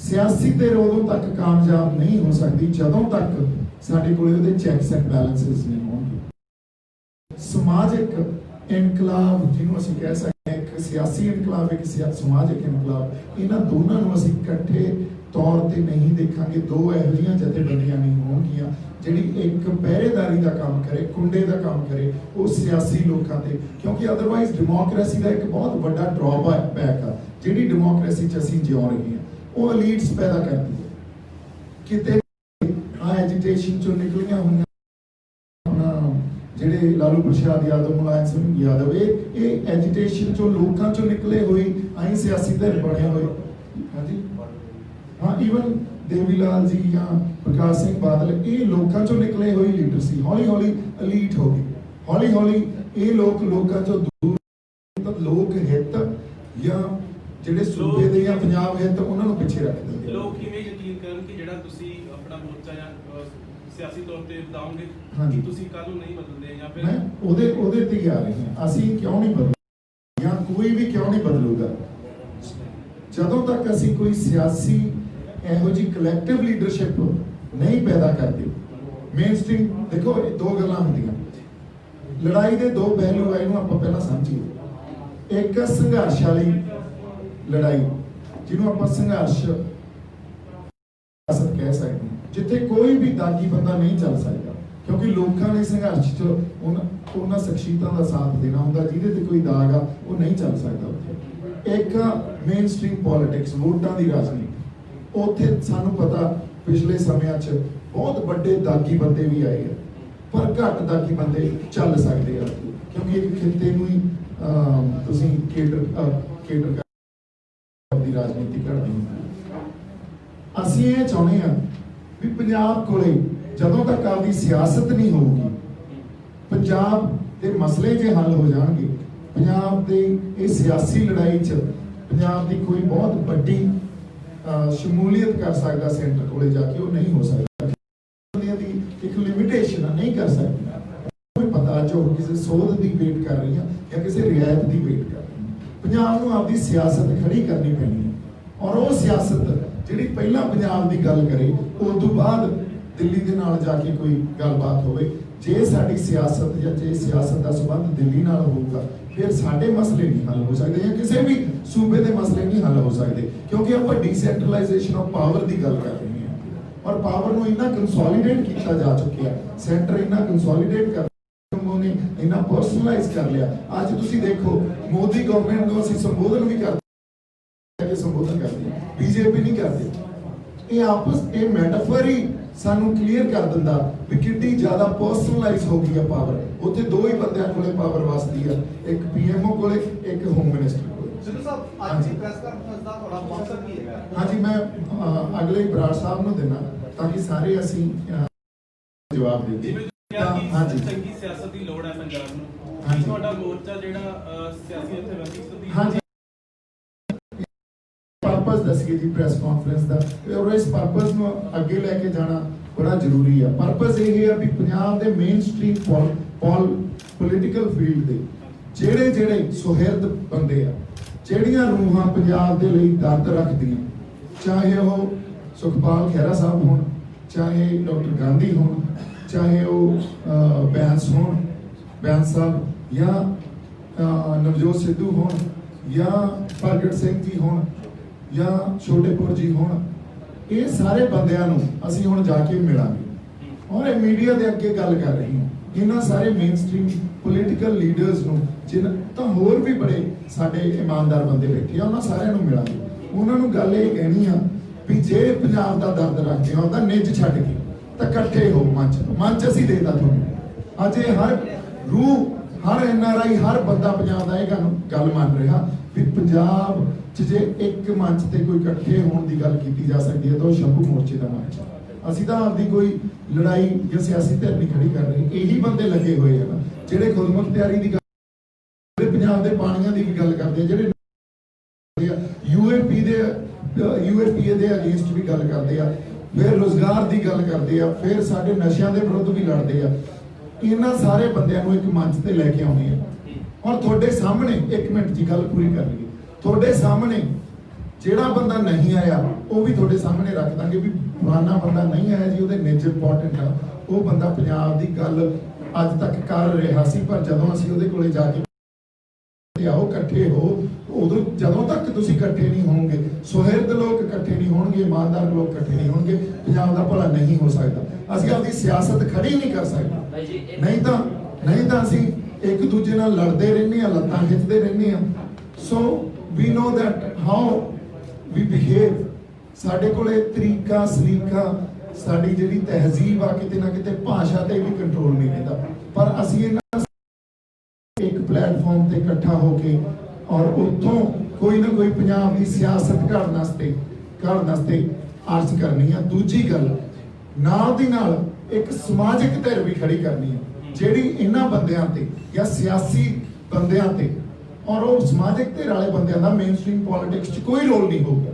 ਸਿਆਸੀ ਧਿਰ ਉਦੋਂ ਤੱਕ ਕਾਮਯਾਬ ਨਹੀਂ ਹੋ ਸਕਦੀ ਜਦੋਂ ਤੱਕ ਸਾਡੇ ਕੋਲ ਉਹਦੇ ਚੈਕਸ ਐਂਡ ਬੈਲੈਂਸਸ ਨਹੀਂ ਹੋਣਗੇ। ਸਮਾਜਿਕ ਇਨਕਲਾਬ ਜਿਹਨੂੰ ਅਸੀਂ ਕਹਿ ਸਕਦੇ ਹਾਂ, ਇੱਕ ਸਿਆਸੀ ਇਨਕਲਾਬ, ਇੱਕ ਸਮਾਜਿਕ ਇਨਕਲਾਬ, ਇਹਨਾਂ ਦੋਨਾਂ ਨੂੰ ਅਸੀਂ ਇਕੱਠੇ ਤੌਰ ਤੇ ਨਹੀਂ ਦੇਖਾਂਗੇ। ਦੋ ਇਹੋ ਜਿਹੀਆਂ ਜਥੇਬੰਦੀਆਂ ਨਹੀਂ ਹੋਣਗੀਆਂ ਜਿਹੜੀ ਇੱਕ ਪਹਿਰੇਦਾਰੀ ਦਾ ਕੰਮ ਕਰੇ, ਕੁੰਡੇ ਦਾ ਕੰਮ ਕਰੇ ਉਹ ਸਿਆਸੀ ਲੋਕਾਂ ਤੇ, ਕਿਉਂਕਿ ਅਦਰਵਾਈਜ਼ ਡੈਮੋਕ੍ਰੇਸੀ ਦਾ ਇੱਕ ਬਹੁਤ ਵੱਡਾ ਡਰਾਬੈਕ ਆ ਜਿਹੜੀ ਡੈਮੋਕ੍ਰੇਸੀ 'ਚ ਅਸੀਂ ਜਿਉ ਰਹੇ ਹਾਂ, ਉਹ ਐਲੀਟਸ ਪੈਦਾ ਕਰਦੀ ਹੈ। ਕਿਤੇ ਐਜੀਟੇਸ਼ਨ 'ਚੋਂ ਨਿਕਲੀਆਂ ਹੋਈਆਂ ਜਿਹੜੇ ਲਾਲੂ ਪ੍ਰਸਾਦ ਯਾਦਵ, ਮੁਲਾਇਮ ਸਿੰਘ ਯਾਦਵ, ਇਹ ਐਜੀਟੇਸ਼ਨ 'ਚੋਂ ਲੋਕਾਂ 'ਚੋਂ ਨਿਕਲੇ ਹੋਏ ਅਸੀਂ ਸਿਆਸੀ ਧਿਰ ਬਣੇ ਹੋਏ। ਹਾਂਜੀ ਹਾਂ, ਈਵਨ ਦੇਵੀ ਲਾਲ ਜੀ ਜਾਂ ਪ੍ਰਕਾਸ਼ ਸਿੰਘ ਬਾਦਲ, ਇਹ ਲੋਕਾਂ 'ਚੋਂ ਨਿਕਲੇ ਹੋਏ ਲੀਡਰ ਸੀ। ਹੌਲੀ ਹੌਲੀ ਐਲੀਟ ਹੋ ਗਏ, ਹੌਲੀ ਹੌਲੀ ਇਹ ਲੋਕਾਂ 'ਚੋਂ ਦੂਰ, ਲੋਕ ਹਿੱਤ ਜਾਂ ਜਿਹੜੇ ਸੂਬੇ ਦੇ ਜਾਂ ਪੰਜਾਬ ਹਿੱਤ ਉਹਨਾਂ ਨੂੰ ਪਿੱਛੇ ਰੱਖ ਦਿੰਦੇ। ਲੋਕ ਕਿਵੇਂ ਯਕੀਨ ਕਰਨ ਕਿ ਜਿਹੜਾ ਤੁਸੀਂ ਆਪਣਾ ਮੋਰਚਾ ਜਾਂ ਸਿਆਸੀ ਤੌਰ ਤੇ ਬਤਾਓਗੇ ਹਾਂਜੀ। ਕਿ ਤੁਸੀਂ ਕੱਲ ਨੂੰ ਨਹੀਂ ਬਦਲਦੇ ਜਾਂ ਫਿਰ ਮੈਂ ਉਹਦੇ ਤੇ ਹੀ ਆ ਰਹੇ ਹਾਂ। ਅਸੀਂ ਕਿਉਂ ਨਹੀਂ ਬਦਲਦੇ ਜਾਂ ਕੋਈ ਵੀ ਕਿਉਂ ਨਹੀਂ ਬਦਲੂਗਾ ਜਦੋਂ ਤੱਕ ਅਸੀਂ ਕੋਈ ਸਿਆਸੀ ਇਹੋ ਜਿਹੀ ਕਲੈਕਟਿਵ ਲੀਡਰਸ਼ਿਪ ਨਹੀਂ ਪੈਦਾ ਕਰਦੇ। ਮੇਨ ਸਟ੍ਰੀਮ ਦੇਖੋ, ਦੋ ਗੱਲਾਂ ਹੁੰਦੀਆਂ, ਲੜਾਈ ਦੇ ਦੋ ਪਹਿਲੂ ਆ, ਇਹਨੂੰ ਆਪਾਂ ਪਹਿਲਾਂ ਸਮਝੀਏ। ਇੱਕ ਸੰਘਰਸ਼ ਵਾਲੀ ਲੜਾਈ ਜਿਹਨੂੰ ਆਪਾਂ ਸੰਘਰਸ਼ ਸਿਆਸਤ ਕਹਿ ਸਕਦੇ ਹਾਂ, ਜਿੱਥੇ ਕੋਈ ਵੀ ਦਾਗੀ ਬੰਦਾ ਨਹੀਂ ਚੱਲ ਸਕਦਾ, ਕਿਉਂਕਿ ਲੋਕਾਂ ਨੇ ਸੰਘਰਸ਼ 'ਚ ਉਹਨਾਂ ਸ਼ਖਸੀਅਤਾਂ ਦਾ ਸਾਥ ਦੇਣਾ ਹੁੰਦਾ ਜਿਹਦੇ ਤੇ ਕੋਈ ਦਾਗ ਆ, ਉਹ ਨਹੀਂ ਚੱਲ ਸਕਦਾ ਉੱਥੇ। ਇੱਕ ਮੇਨ ਸਟ੍ਰੀਮ ਪੋਲਿਟਿਕਸ, ਵੋਟਾਂ ਦੀ ਰਾਜਨੀਤੀ, ਉੱਥੇ ਸਾਨੂੰ ਪਤਾ ਪਿਛਲੇ ਸਮਿਆਂ 'ਚ ਬਹੁਤ ਵੱਡੇ ਦਾਗੀ ਬੰਦੇ ਵੀ ਆਏ ਆ, ਪਰ ਘੱਟ ਦਾਗੀ ਬੰਦੇ ਚੱਲ ਸਕਦੇ ਆ, ਕਿਉਂਕਿ ਇੱਕ ਖਿੱਤੇ ਨੂੰ ਹੀ ਤੁਸੀਂ ਕੇਡਰ ਦੀ ਰਾਜਨੀਤੀ ਕਰਨੀ ਹੁੰਦੀ। ਅਸੀਂ ਇਹ ਚਾਹੁੰਦੇ ਹਾਂ ਵੀ ਪੰਜਾਬ ਕੋਲੇ ਜਦੋਂ ਤੱਕ ਆਪਦੀ ਸਿਆਸਤ ਨਹੀਂ ਹੋਊਗੀ, ਪੰਜਾਬ ਦੇ ਮਸਲੇ ਜੇ ਹੱਲ ਹੋ ਜਾਣਗੇ, ਪੰਜਾਬ ਦੇ ਇਹ ਸਿਆਸੀ ਲੜਾਈ 'ਚ ਪੰਜਾਬ ਦੀ ਕੋਈ ਬਹੁਤ ਵੱਡੀ ਸ਼ਮੂਲੀਅਤ ਕਰ ਸਕਦਾ ਸੈਂਟਰ ਕੋਲੇ ਜਾ ਕੇ, ਉਹ ਨਹੀਂ ਹੋ ਸਕਦਾ। ਦੀ ਇੱਕ ਲਿਮਿਟੇਸ਼ਨ ਆ, ਨਹੀਂ ਕਰ ਸਕਦਾ। ਕੋਈ ਪਤਾ ਜੋ ਕਿਸੇ ਸੋਧ ਦੀ ਵੇਟ ਕਰ ਰਹੀ ਆ ਜਾਂ ਕਿਸੇ ਰਿਆਇਤ ਦੀ ਵੇਟ ਕਰ ਰਹੀ ਆ। ਪੰਜਾਬ ਨੂੰ ਆਪਦੀ ਸਿਆਸਤ ਖੜੀ ਕਰਨੀ ਪੈਣੀ ਹੈ, ਔਰ ਉਹ ਸਿਆਸਤ ਜਿਹੜੀ ਪਹਿਲਾਂ ਪੰਜਾਬ ਦੀ ਗੱਲ ਕਰੇ, ਉਸ ਤੋਂ ਬਾਅਦ ਦਿੱਲੀ ਦੇ ਨਾਲ ਜਾ ਕੇ ਕੋਈ ਗੱਲਬਾਤ ਹੋਵੇ। ਜੇ ਸਾਡੀ ਸਿਆਸਤ ਜਾਂ ਜੇ ਸਿਆਸਤ ਦਾ ਸੰਬੰਧ ਦਿੱਲੀ ਨਾਲ ਹੋਊਗਾ, ਫਿਰ ਸਾਡੇ ਮਸਲੇ ਨਹੀਂ ਹੱਲ ਹੋ ਸਕਦੇ ਜਾਂ ਕਿਸੇ ਵੀ ਸੂਬੇ ਦੇ ਮਸਲੇ ਨਹੀਂ ਹੱਲ ਹੋ ਸਕਦੇ, ਕਿਉਂਕਿ ਆਪਾਂ ਡੀਸੈਂਟਰਲਾਈਜੇਸ਼ਨ ਆਫ ਪਾਵਰ ਦੀ ਗੱਲ ਕਰ ਰਹੇ ਹਾਂ, ਔਰ ਪਾਵਰ ਨੂੰ ਇੰਨਾ ਕੰਸੋਲੀਡੇਟ ਕੀਤਾ ਜਾ ਚੁੱਕਿਆ, ਸੈਂਟਰ ਇੰਨਾ ਕੰਸੋਲੀਡੇਟ ਕਰ ਉਹਨੇ ਇੰਨਾ ਪਰਸਨਲਾਈਜ਼ ਕਰ ਲਿਆ। ਅੱਜ ਤੁਸੀਂ ਦੇਖੋ ਮੋਦੀ ਗਵਰਨਮੈਂਟ ਨੂੰ ਅਸੀਂ ਸੰਬੋਧਨ ਵੀ ਕਰਦੇ ਕਿ ਸੰਬੋਧਨ ਕਰਦੇ, ਬੀਜੇਪੀ ਨਹੀਂ ਕਰਦੇ। ਇਹ ਮੈਟਾਫਰ ਹੀ ਸਾਨੂੰ ਕਲੀਅਰ ਕਰ ਦਿੰਦਾ ਵੀ ਕਿੰਨੀ ਜ਼ਿਆਦਾ ਪਰਸਨਲਾਈਜ਼ ਹੋ ਗਈ ਆ ਪਾਵਰ। ਉੱਥੇ ਦੋ ਹੀ ਬੰਦਿਆਂ ਕੋਲੇ ਪਾਵਰ ਵਸਦੀ ਆ, ਇੱਕ ਪੀਐਮਓ ਕੋਲੇ, ਇੱਕ ਹੋਮ ਮਿਨਿਸਟਰ ਕੋਲੇ। ਸਿੱਧੂ ਸਾਹਿਬ, ਅੱਜ ਦੀ ਪ੍ਰੈਸ ਕਾਨਫਰੰਸ ਦਾ ਤੁਹਾਡਾ ਮਕਸਦ ਕੀ ਹੈਗਾ? ਹਾਂਜੀ, ਮੈਂ ਅਗਲੇ ਬਰਾੜ ਸਾਹਿਬ ਨੂੰ ਦੇਣਾ ਤਾਂ ਕਿ ਸਾਰੇ ਅਸੀਂ ਜਵਾਬ ਦੇ ਦਈਏ। ਹਾਂਜੀ, ਚੰਗੀ ਸਿਆਸਤ ਦੀ ਲੋੜ ਹੈ ਪੰਜਾਬ ਨੂੰ। ਹਾਂਜੀ, ਤੁਹਾਡਾ ਮੋਰਚਾ ਜਿਹੜਾ ਸਿਆਸੀ ਜਥੇਬੰਦੀ ਸਦੀ, ਹਾਂਜੀ, ਪਰਪਸ ਦੱਸੀਏ ਜੀ ਪ੍ਰੈਸ ਕਾਨਫਰੰਸ ਦਾ, ਔਰ ਇਸ ਪਰਪਸ ਨੂੰ ਅੱਗੇ ਲੈ ਕੇ ਜਾਣਾ ਬੜਾ ਜ਼ਰੂਰੀ ਆ। ਪਰਪਸ ਇਹ ਹੈ ਵੀ ਪੰਜਾਬ ਦੇ ਮੇਨ ਸਟ੍ਰੀਮ ਪੋਲੀਟੀਕਲ ਫੀਲਡ ਦੇ ਜਿਹੜੇ ਸੁਹਿਰਦ ਬੰਦੇ ਆ, ਜਿਹੜੀਆਂ ਰੂਹਾਂ ਪੰਜਾਬ ਦੇ ਲਈ ਦਰਦ ਰੱਖਦੀਆਂ, ਚਾਹੇ ਉਹ ਸੁਖਪਾਲ ਖਹਿਰਾ ਸਾਹਿਬ ਹੋਣ, ਚਾਹੇ ਡਾਕਟਰ ਗਾਂਧੀ ਹੋਣ, ਚਾਹੇ ਉਹ ਬੈਂਸ ਸਾਹਿਬ ਜਾਂ ਨਵਜੋਤ ਸਿੱਧੂ ਹੋਣ ਜਾਂ ਪ੍ਰਗਟ ਸਿੰਘ ਜੀ ਹੋਣ ਜਾਂ ਛੋਟੇਪੁਰ ਜੀ ਹੋਣ, ਇਹ ਸਾਰੇ ਬੰਦਿਆਂ ਨੂੰ ਅਸੀਂ ਹੁਣ ਜਾ ਕੇ ਮਿਲਾਂਗੇ ਔਰ ਇਹ ਮੀਡੀਆ ਦੇ ਅੱਗੇ ਗੱਲ ਕਰ ਰਹੀ ਹਾਂ। ਇਹਨਾਂ ਸਾਰੇ ਮੇਨ ਸਟ੍ਰੀਮ ਪੋਲੀਟੀਕਲ ਲੀਡਰਸ ਨੂੰ, ਜਿਨ੍ਹਾਂ ਤਾਂ ਹੋਰ ਵੀ ਬੜੇ ਸਾਡੇ ਇਮਾਨਦਾਰ ਬੰਦੇ ਬੈਠੇ ਆ, ਉਹਨਾਂ ਸਾਰਿਆਂ ਨੂੰ ਮਿਲਾਂਗੇ। ਉਹਨਾਂ ਨੂੰ ਗੱਲ ਇਹ ਕਹਿਣੀ ਆ ਵੀ ਜੇ ਪੰਜਾਬ ਦਾ ਦਰਦ ਰੱਖਦੇ ਹੋ ਤਾਂ ਨਿੱਜ ਛੱਡ ਕੇ ਤਾਂ ਇਕੱਠੇ ਹੋ ਮੰਚ ਅਸੀਂ ਦੇਤਾ ਤੁਹਾਨੂੰ। ਅੱਜ ਇਹ ਹਰ ਰੂਹ, ਹਰ NRI, ਹਰ ਬੰਦਾ ਪੰਜਾਬ ਦਾ ਇਹ ਗੱਲ ਮੰਨ ਰਿਹਾ ਵੀ ਪੰਜਾਬ 'ਚ ਜੇ ਇੱਕ ਮੰਚ ਤੇ ਕੋਈ ਇਕੱਠੇ ਹੋਣ ਦੀ ਗੱਲ ਕੀਤੀ ਜਾ ਸਕਦੀ ਹੈ ਤਾਂ ਉਹ ਸ਼ੰਭੂ ਮੋਰਚੇ ਦਾ ਮੰਚ। ਅਸੀਂ ਤਾਂ ਆਪਦੀ ਕੋਈ ਲੜਾਈ ਜਾਂ ਸਿਆਸੀ ਧਿਰ ਨਹੀਂ ਖੜੀ ਕਰ ਰਹੇ, ਇਹੀ ਬੰਦੇ ਲੱਗੇ ਹੋਏ ਆ ਜਿਹੜੇ ਖੁਦਮੁਖਤਿਆਰੀ ਦੀ ਗੱਲ, ਪੰਜਾਬ ਦੇ ਪਾਣੀਆਂ ਦੀ ਵੀ ਗੱਲ ਕਰਦੇ ਆ, ਜਿਹੜੇ UAPA ਦੇ ਅਗੇਂਸਟ ਵੀ ਗੱਲ ਕਰਦੇ ਆ, ਫਿਰ ਰੋਜ਼ਗਾਰ ਦੀ ਗੱਲ ਕਰਦੇ ਆ, ਫਿਰ ਸਾਡੇ ਨਸ਼ਿਆਂ ਦੇ ਵਿਰੁੱਧ ਵੀ ਲੜਦੇ ਆ। ਇਹਨਾਂ ਸਾਰੇ ਬੰਦਿਆਂ ਨੂੰ ਇੱਕ ਮੰਚ ਤੇ ਲੈ ਕੇ ਆਉਣੇ ਆ ਔਰ ਤੁਹਾਡੇ ਸਾਹਮਣੇ, ਇੱਕ ਮਿੰਟ ਦੀ ਗੱਲ ਪੂਰੀ ਕਰ ਲਈਏ, ਤੁਹਾਡੇ ਸਾਹਮਣੇ ਜਿਹੜਾ ਬੰਦਾ ਨਹੀਂ ਆਇਆ ਉਹ ਵੀ ਤੁਹਾਡੇ ਸਾਹਮਣੇ ਰੱਖ ਦਾਂਗੇ ਵੀ ਫਲਾਨਾ ਬੰਦਾ ਨਹੀਂ ਆਇਆ ਜੀ, ਉਹਦੇ ਨਿੱਜ ਇੰਪੋਰਟੈਂਟ ਆ, ਉਹ ਬੰਦਾ ਪੰਜਾਬ ਦੀ ਗੱਲ ਅੱਜ ਤੱਕ ਕਰ ਰਿਹਾ ਸੀ, ਪਰ ਜਦੋਂ ਅਸੀਂ ਉਹਦੇ ਕੋਲੇ ਜਾ ਕੇ ਆਓ ਇਕੱਠੇ ਹੋ, ਉਦੋਂ ਜਦੋਂ ਤੱਕ ਤੁਸੀਂ ਇਕੱਠੇ ਨਹੀਂ ਹੋਵੋਗੇ, ਸੁਹਿਰਦ ਲੋਕ ਇਕੱਠੇ ਨਹੀਂ ਹੋਣਗੇ, ਇਮਾਨਦਾਰ ਲੋਕ ਇਕੱਠੇ ਨਹੀਂ ਹੋਣਗੇ, ਪੰਜਾਬ ਦਾ ਭਲਾ ਨਹੀਂ ਹੋ ਸਕਦਾ। ਅਸੀਂ ਆਪਦੀ ਸਿਆਸਤ ਖੜੀ ਨਹੀਂ ਕਰ ਸਕਦੇ, ਨਹੀਂ ਤਾਂ ਅਸੀਂ ਇੱਕ ਦੂਜੇ ਨਾਲ ਲੜਦੇ ਰਹਿੰਦੇ ਆ, ਲੱਤਾਂ ਖਿੱਚਦੇ ਰਹਿੰਦੇ ਆ। So we know that how we behave. ਸਾਡੇ ਕੋਲੇ ਤਰੀਕਾ ਸਲੀਕਾ, ਸਾਡੀ ਜਿਹੜੀ ਤਹਿਜ਼ੀਬ ਆ, ਕਿਤੇ ਨਾ ਕਿਤੇ ਭਾਸ਼ਾ ਤੇ ਵੀ ਕੰਟਰੋਲ ਨਹੀਂ ਰਹਿੰਦਾ, ਪਰ ਅਸੀਂ ਇਹਨਾਂ ਇੱਕ ਪਲੇਟਫਾਰਮ ਤੇ ਇਕੱਠਾ ਹੋ ਕੇ ਔਰ ਉੱਥੋਂ ਕੋਈ ਨਾ ਕੋਈ ਪੰਜਾਬ ਦੀ ਸਿਆਸਤ ਘੜਨ ਵਾਸਤੇ ਅਰਜ਼ ਕਰਨੀ ਆ। ਦੂਜੀ ਗੱਲ, ਨਾਲ ਦੀ ਨਾਲ ਇੱਕ ਸਮਾਜਿਕ ਧਿਰ ਵੀ ਖੜੀ ਕਰਨੀ ਹੈ, ਜਿਹੜੀ ਇਹਨਾਂ ਬੰਦਿਆਂ ਤੇ ਜਾਂ ਸਿਆਸੀ ਬੰਦਿਆਂ ਤੇ ਔਰ ਉਹ ਸਮਾਜਿਕ ਧਿਰ ਵਾਲੇ ਬੰਦਿਆਂ ਦਾ ਮੇਨ ਸਟ੍ਰੀਮ ਪੋਲਿਟਿਕਸ 'ਚ ਕੋਈ ਰੋਲ ਨਹੀਂ ਹੋਊਗਾ।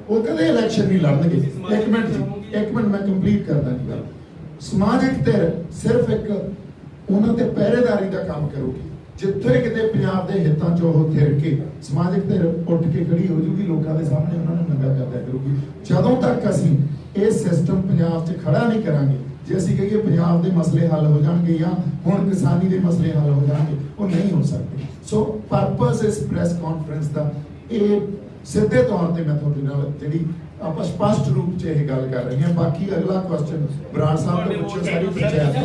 ਉਹ ਕਦੇ ਇਲੈਕਸ਼ਨ ਨਹੀਂ ਲੜਨਗੇ। ਇੱਕ ਮਿੰਟ ਮੈਂ ਕੰਪਲੀਟ ਕਰਦਾ ਜੀ ਗੱਲ। ਸਮਾਜਿਕ ਧਿਰ ਸਿਰਫ ਇੱਕ ਉਹਨਾਂ ਤੇ ਪਹਿਰੇਦਾਰੀ ਦਾ ਕੰਮ ਕਰੂਗੀ। ਜਿੱਥੇ ਕਿਤੇ ਪੰਜਾਬ ਦੇ ਹਿੱਤਾਂ 'ਚ ਉਹ ਥਿਰ ਕੇ ਸਮਾਜਿਕ ਧਿਰ ਉੱਠ ਕੇ ਖੜੀ ਹੋ ਜੂਗੀ, ਲੋਕਾਂ ਦੇ ਸਾਹਮਣੇ ਉਹਨਾਂ ਨੂੰ ਨੰਗਾ ਕਰਦਿਆ ਕਰੂਗੀ। ਜਦੋਂ ਤੱਕ ਅਸੀਂ ਇਹ ਸਿਸਟਮ ਪੰਜਾਬ 'ਚ ਖੜਾ ਨਹੀਂ ਕਰਾਂਗੇ, ਜੇ ਅਸੀਂ ਕਹੀਏ ਪੰਜਾਬ ਦੇ ਮਸਲੇ ਹੱਲ ਹੋ ਜਾਣਗੇ ਜਾਂ ਹੁਣ ਕਿਸਾਨੀ ਦੇ ਮਸਲੇ ਹੱਲ ਹੋ ਜਾਣਗੇ, ਉਹ ਨਹੀਂ ਹੋ ਸਕਦੇ। ਸੋ ਪਰਪਸ ਇਸ ਪ੍ਰੈਸ ਕਾਨਫਰੰਸ ਦਾ ਇਹ ਸਿੱਧੇ ਤੌਰ ਤੇ ਮੈਂ ਤੁਹਾਡੇ ਨਾਲ ਜਿਹੜੀ ਆਪਾਂ ਸਪਸ਼ਟ ਰੂਪ 'ਚ ਇਹ ਗੱਲ ਕਰ ਰਹੇ ਹਾਂ। ਬਾਕੀ ਅਗਲਾ ਕੁਐਸਚਨ ਬਰਾੜ ਸਾਹਿਬ ਨੇ ਪੁੱਛਿਆ ਸਾਰੀ ਪੰਚਾਇਤ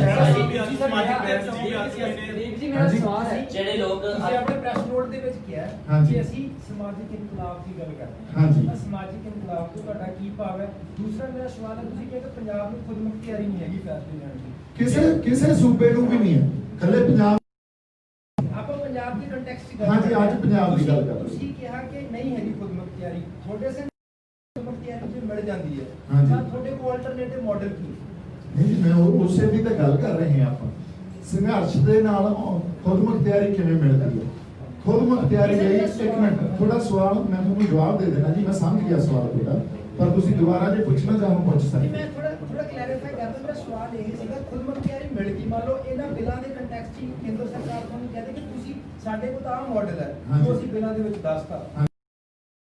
ਜੀ ਮੇਰਾ ਸਵਾਲ ਹੈ ਜਿਹੜੇ ਲੋਕ ਤੁਸੀਂ ਆਪਣੇ ਪ੍ਰੈਸ ਨੋਟ ਦੇ ਵਿੱਚ ਕਿਹਾ ਹਾਂਜੀ। ਕਿ ਅਸੀਂ ਸਮਾਜਿਕ ਇਨਕਲਾਬ ਦੀ ਗੱਲ ਕਰਦੇ ਹਾਂਜੀ। ਤਾਂ ਸਮਾਜਿਕ ਇਨਕਲਾਬ ਤੋਂ ਤੁਹਾਡਾ ਕੀ ਭਾਵ ਹੈ? ਦੂਸਰਾ ਮੇਰਾ ਸਵਾਲ ਹੈ, ਤੁਸੀਂ ਕਿਹਾ ਕਿ ਪੰਜਾਬ ਨੂੰ ਖੁਦ ਮੁਖਤਿਆਰੀ ਨਹੀਂ ਹੈਗੀ ਫੈਸਲੇ ਲੈਣ ਦੀ। ਕਿਸੇ ਸੂਬੇ ਨੂੰ ਵੀ ਨਹੀਂ ਹੈ, ਕੱਲੇ ਪੰਜਾਬ। ਆਪਾਂ ਪੰਜਾਬ ਦੇ ਕੰਟੈਕਸਟ 'ਚ ਹਾਂਜੀ, ਕਰ ਰਹੇ ਅੱਜ ਪੰਜਾਬ ਦੀ ਗੱਲ ਕਰ ਰਹੇ ਹਾਂ। ਤੁਸੀਂ ਕਿਹਾ ਕਿ ਨਹੀਂ ਹੈਗੀ ਖੁਦ ਮੁਖਤਿਆਰੀ, ਤੁਹਾਡੇ ਸੇ ਖੁਦ ਮੁਖਤਿਆਰੀ ਜੇ ਮਿਲ ਜਾਂਦੀ ਹੈ ਹਾਂਜੀ। ਤਾਂ ਤੁਹਾਡੇ ਕੋਲ ਆਲਟਰਨੇਟਿਵ ਮਾਡਲ ਕੀ ਹੈ? ਨਹੀਂ ਜੀ, ਮੈਂ ਉਸੇ ਦੀ ਤਾਂ ਗੱਲ ਕਰ ਰਹੇ ਹਾਂ। ਆਪਾਂ ਸੰਘਰਸ਼ ਦੇ ਨਾਲ ਖੁਦ ਮੁਖਤਿਆਰੀ ਕਿਵੇਂ ਮਿਲਦੀ ਹੈ? ਖੁਦ ਮੁਖਤਿਆਰੀ ਲਈ ਇੱਕ ਮਿੰਟ, ਥੋੜਾ ਸਵਾਲ ਮੈਂ ਤੁਹਾਨੂੰ ਜਵਾਬ ਦੇ ਦੇਣਾ ਜੀ, ਮੈਂ ਸਮਝ ਗਿਆ ਸਵਾਲ ਤੁਹਾਡਾ, ਪਰ ਤੁਸੀਂ ਦੁਬਾਰਾ ਜੇ ਪੁੱਛਣਾ ਚਾਹੋ ਪੁੱਛ ਜੀ ਸਕਦੇ। ਮੈਂ ਥੋੜਾ ਕਲੈਰੀਫਾਈ ਕਰਦਾ। ਮੇਰਾ ਸਵਾਲ ਇਹ ਸੀਗਾ, ਖੁਦ ਮੁਖਤਿਆਰੀ ਮਿਲ ਗਈ, ਮੰਨ ਲਓ ਇਹਨਾਂ ਬਿੱਲਾਂ ਦੇ ਕੰਟੈਕਸਟ 'ਚ ਕੇਂਦਰ ਸਰਕਾਰ ਤੁਹਾਨੂੰ ਕਹਿੰਦੇ ਕਿ ਤੁਸੀਂ ਸਾਡੇ ਕੋਲ ਤਾਂ ਆਹ ਮਾਡਲ ਹੈ ਹਾਂਜੀ। ਜੋ ਅਸੀਂ ਬਿੱਲਾਂ ਦੇ ਵਿੱਚ ਦੱਸਤਾ, ਹਾਂਜੀ।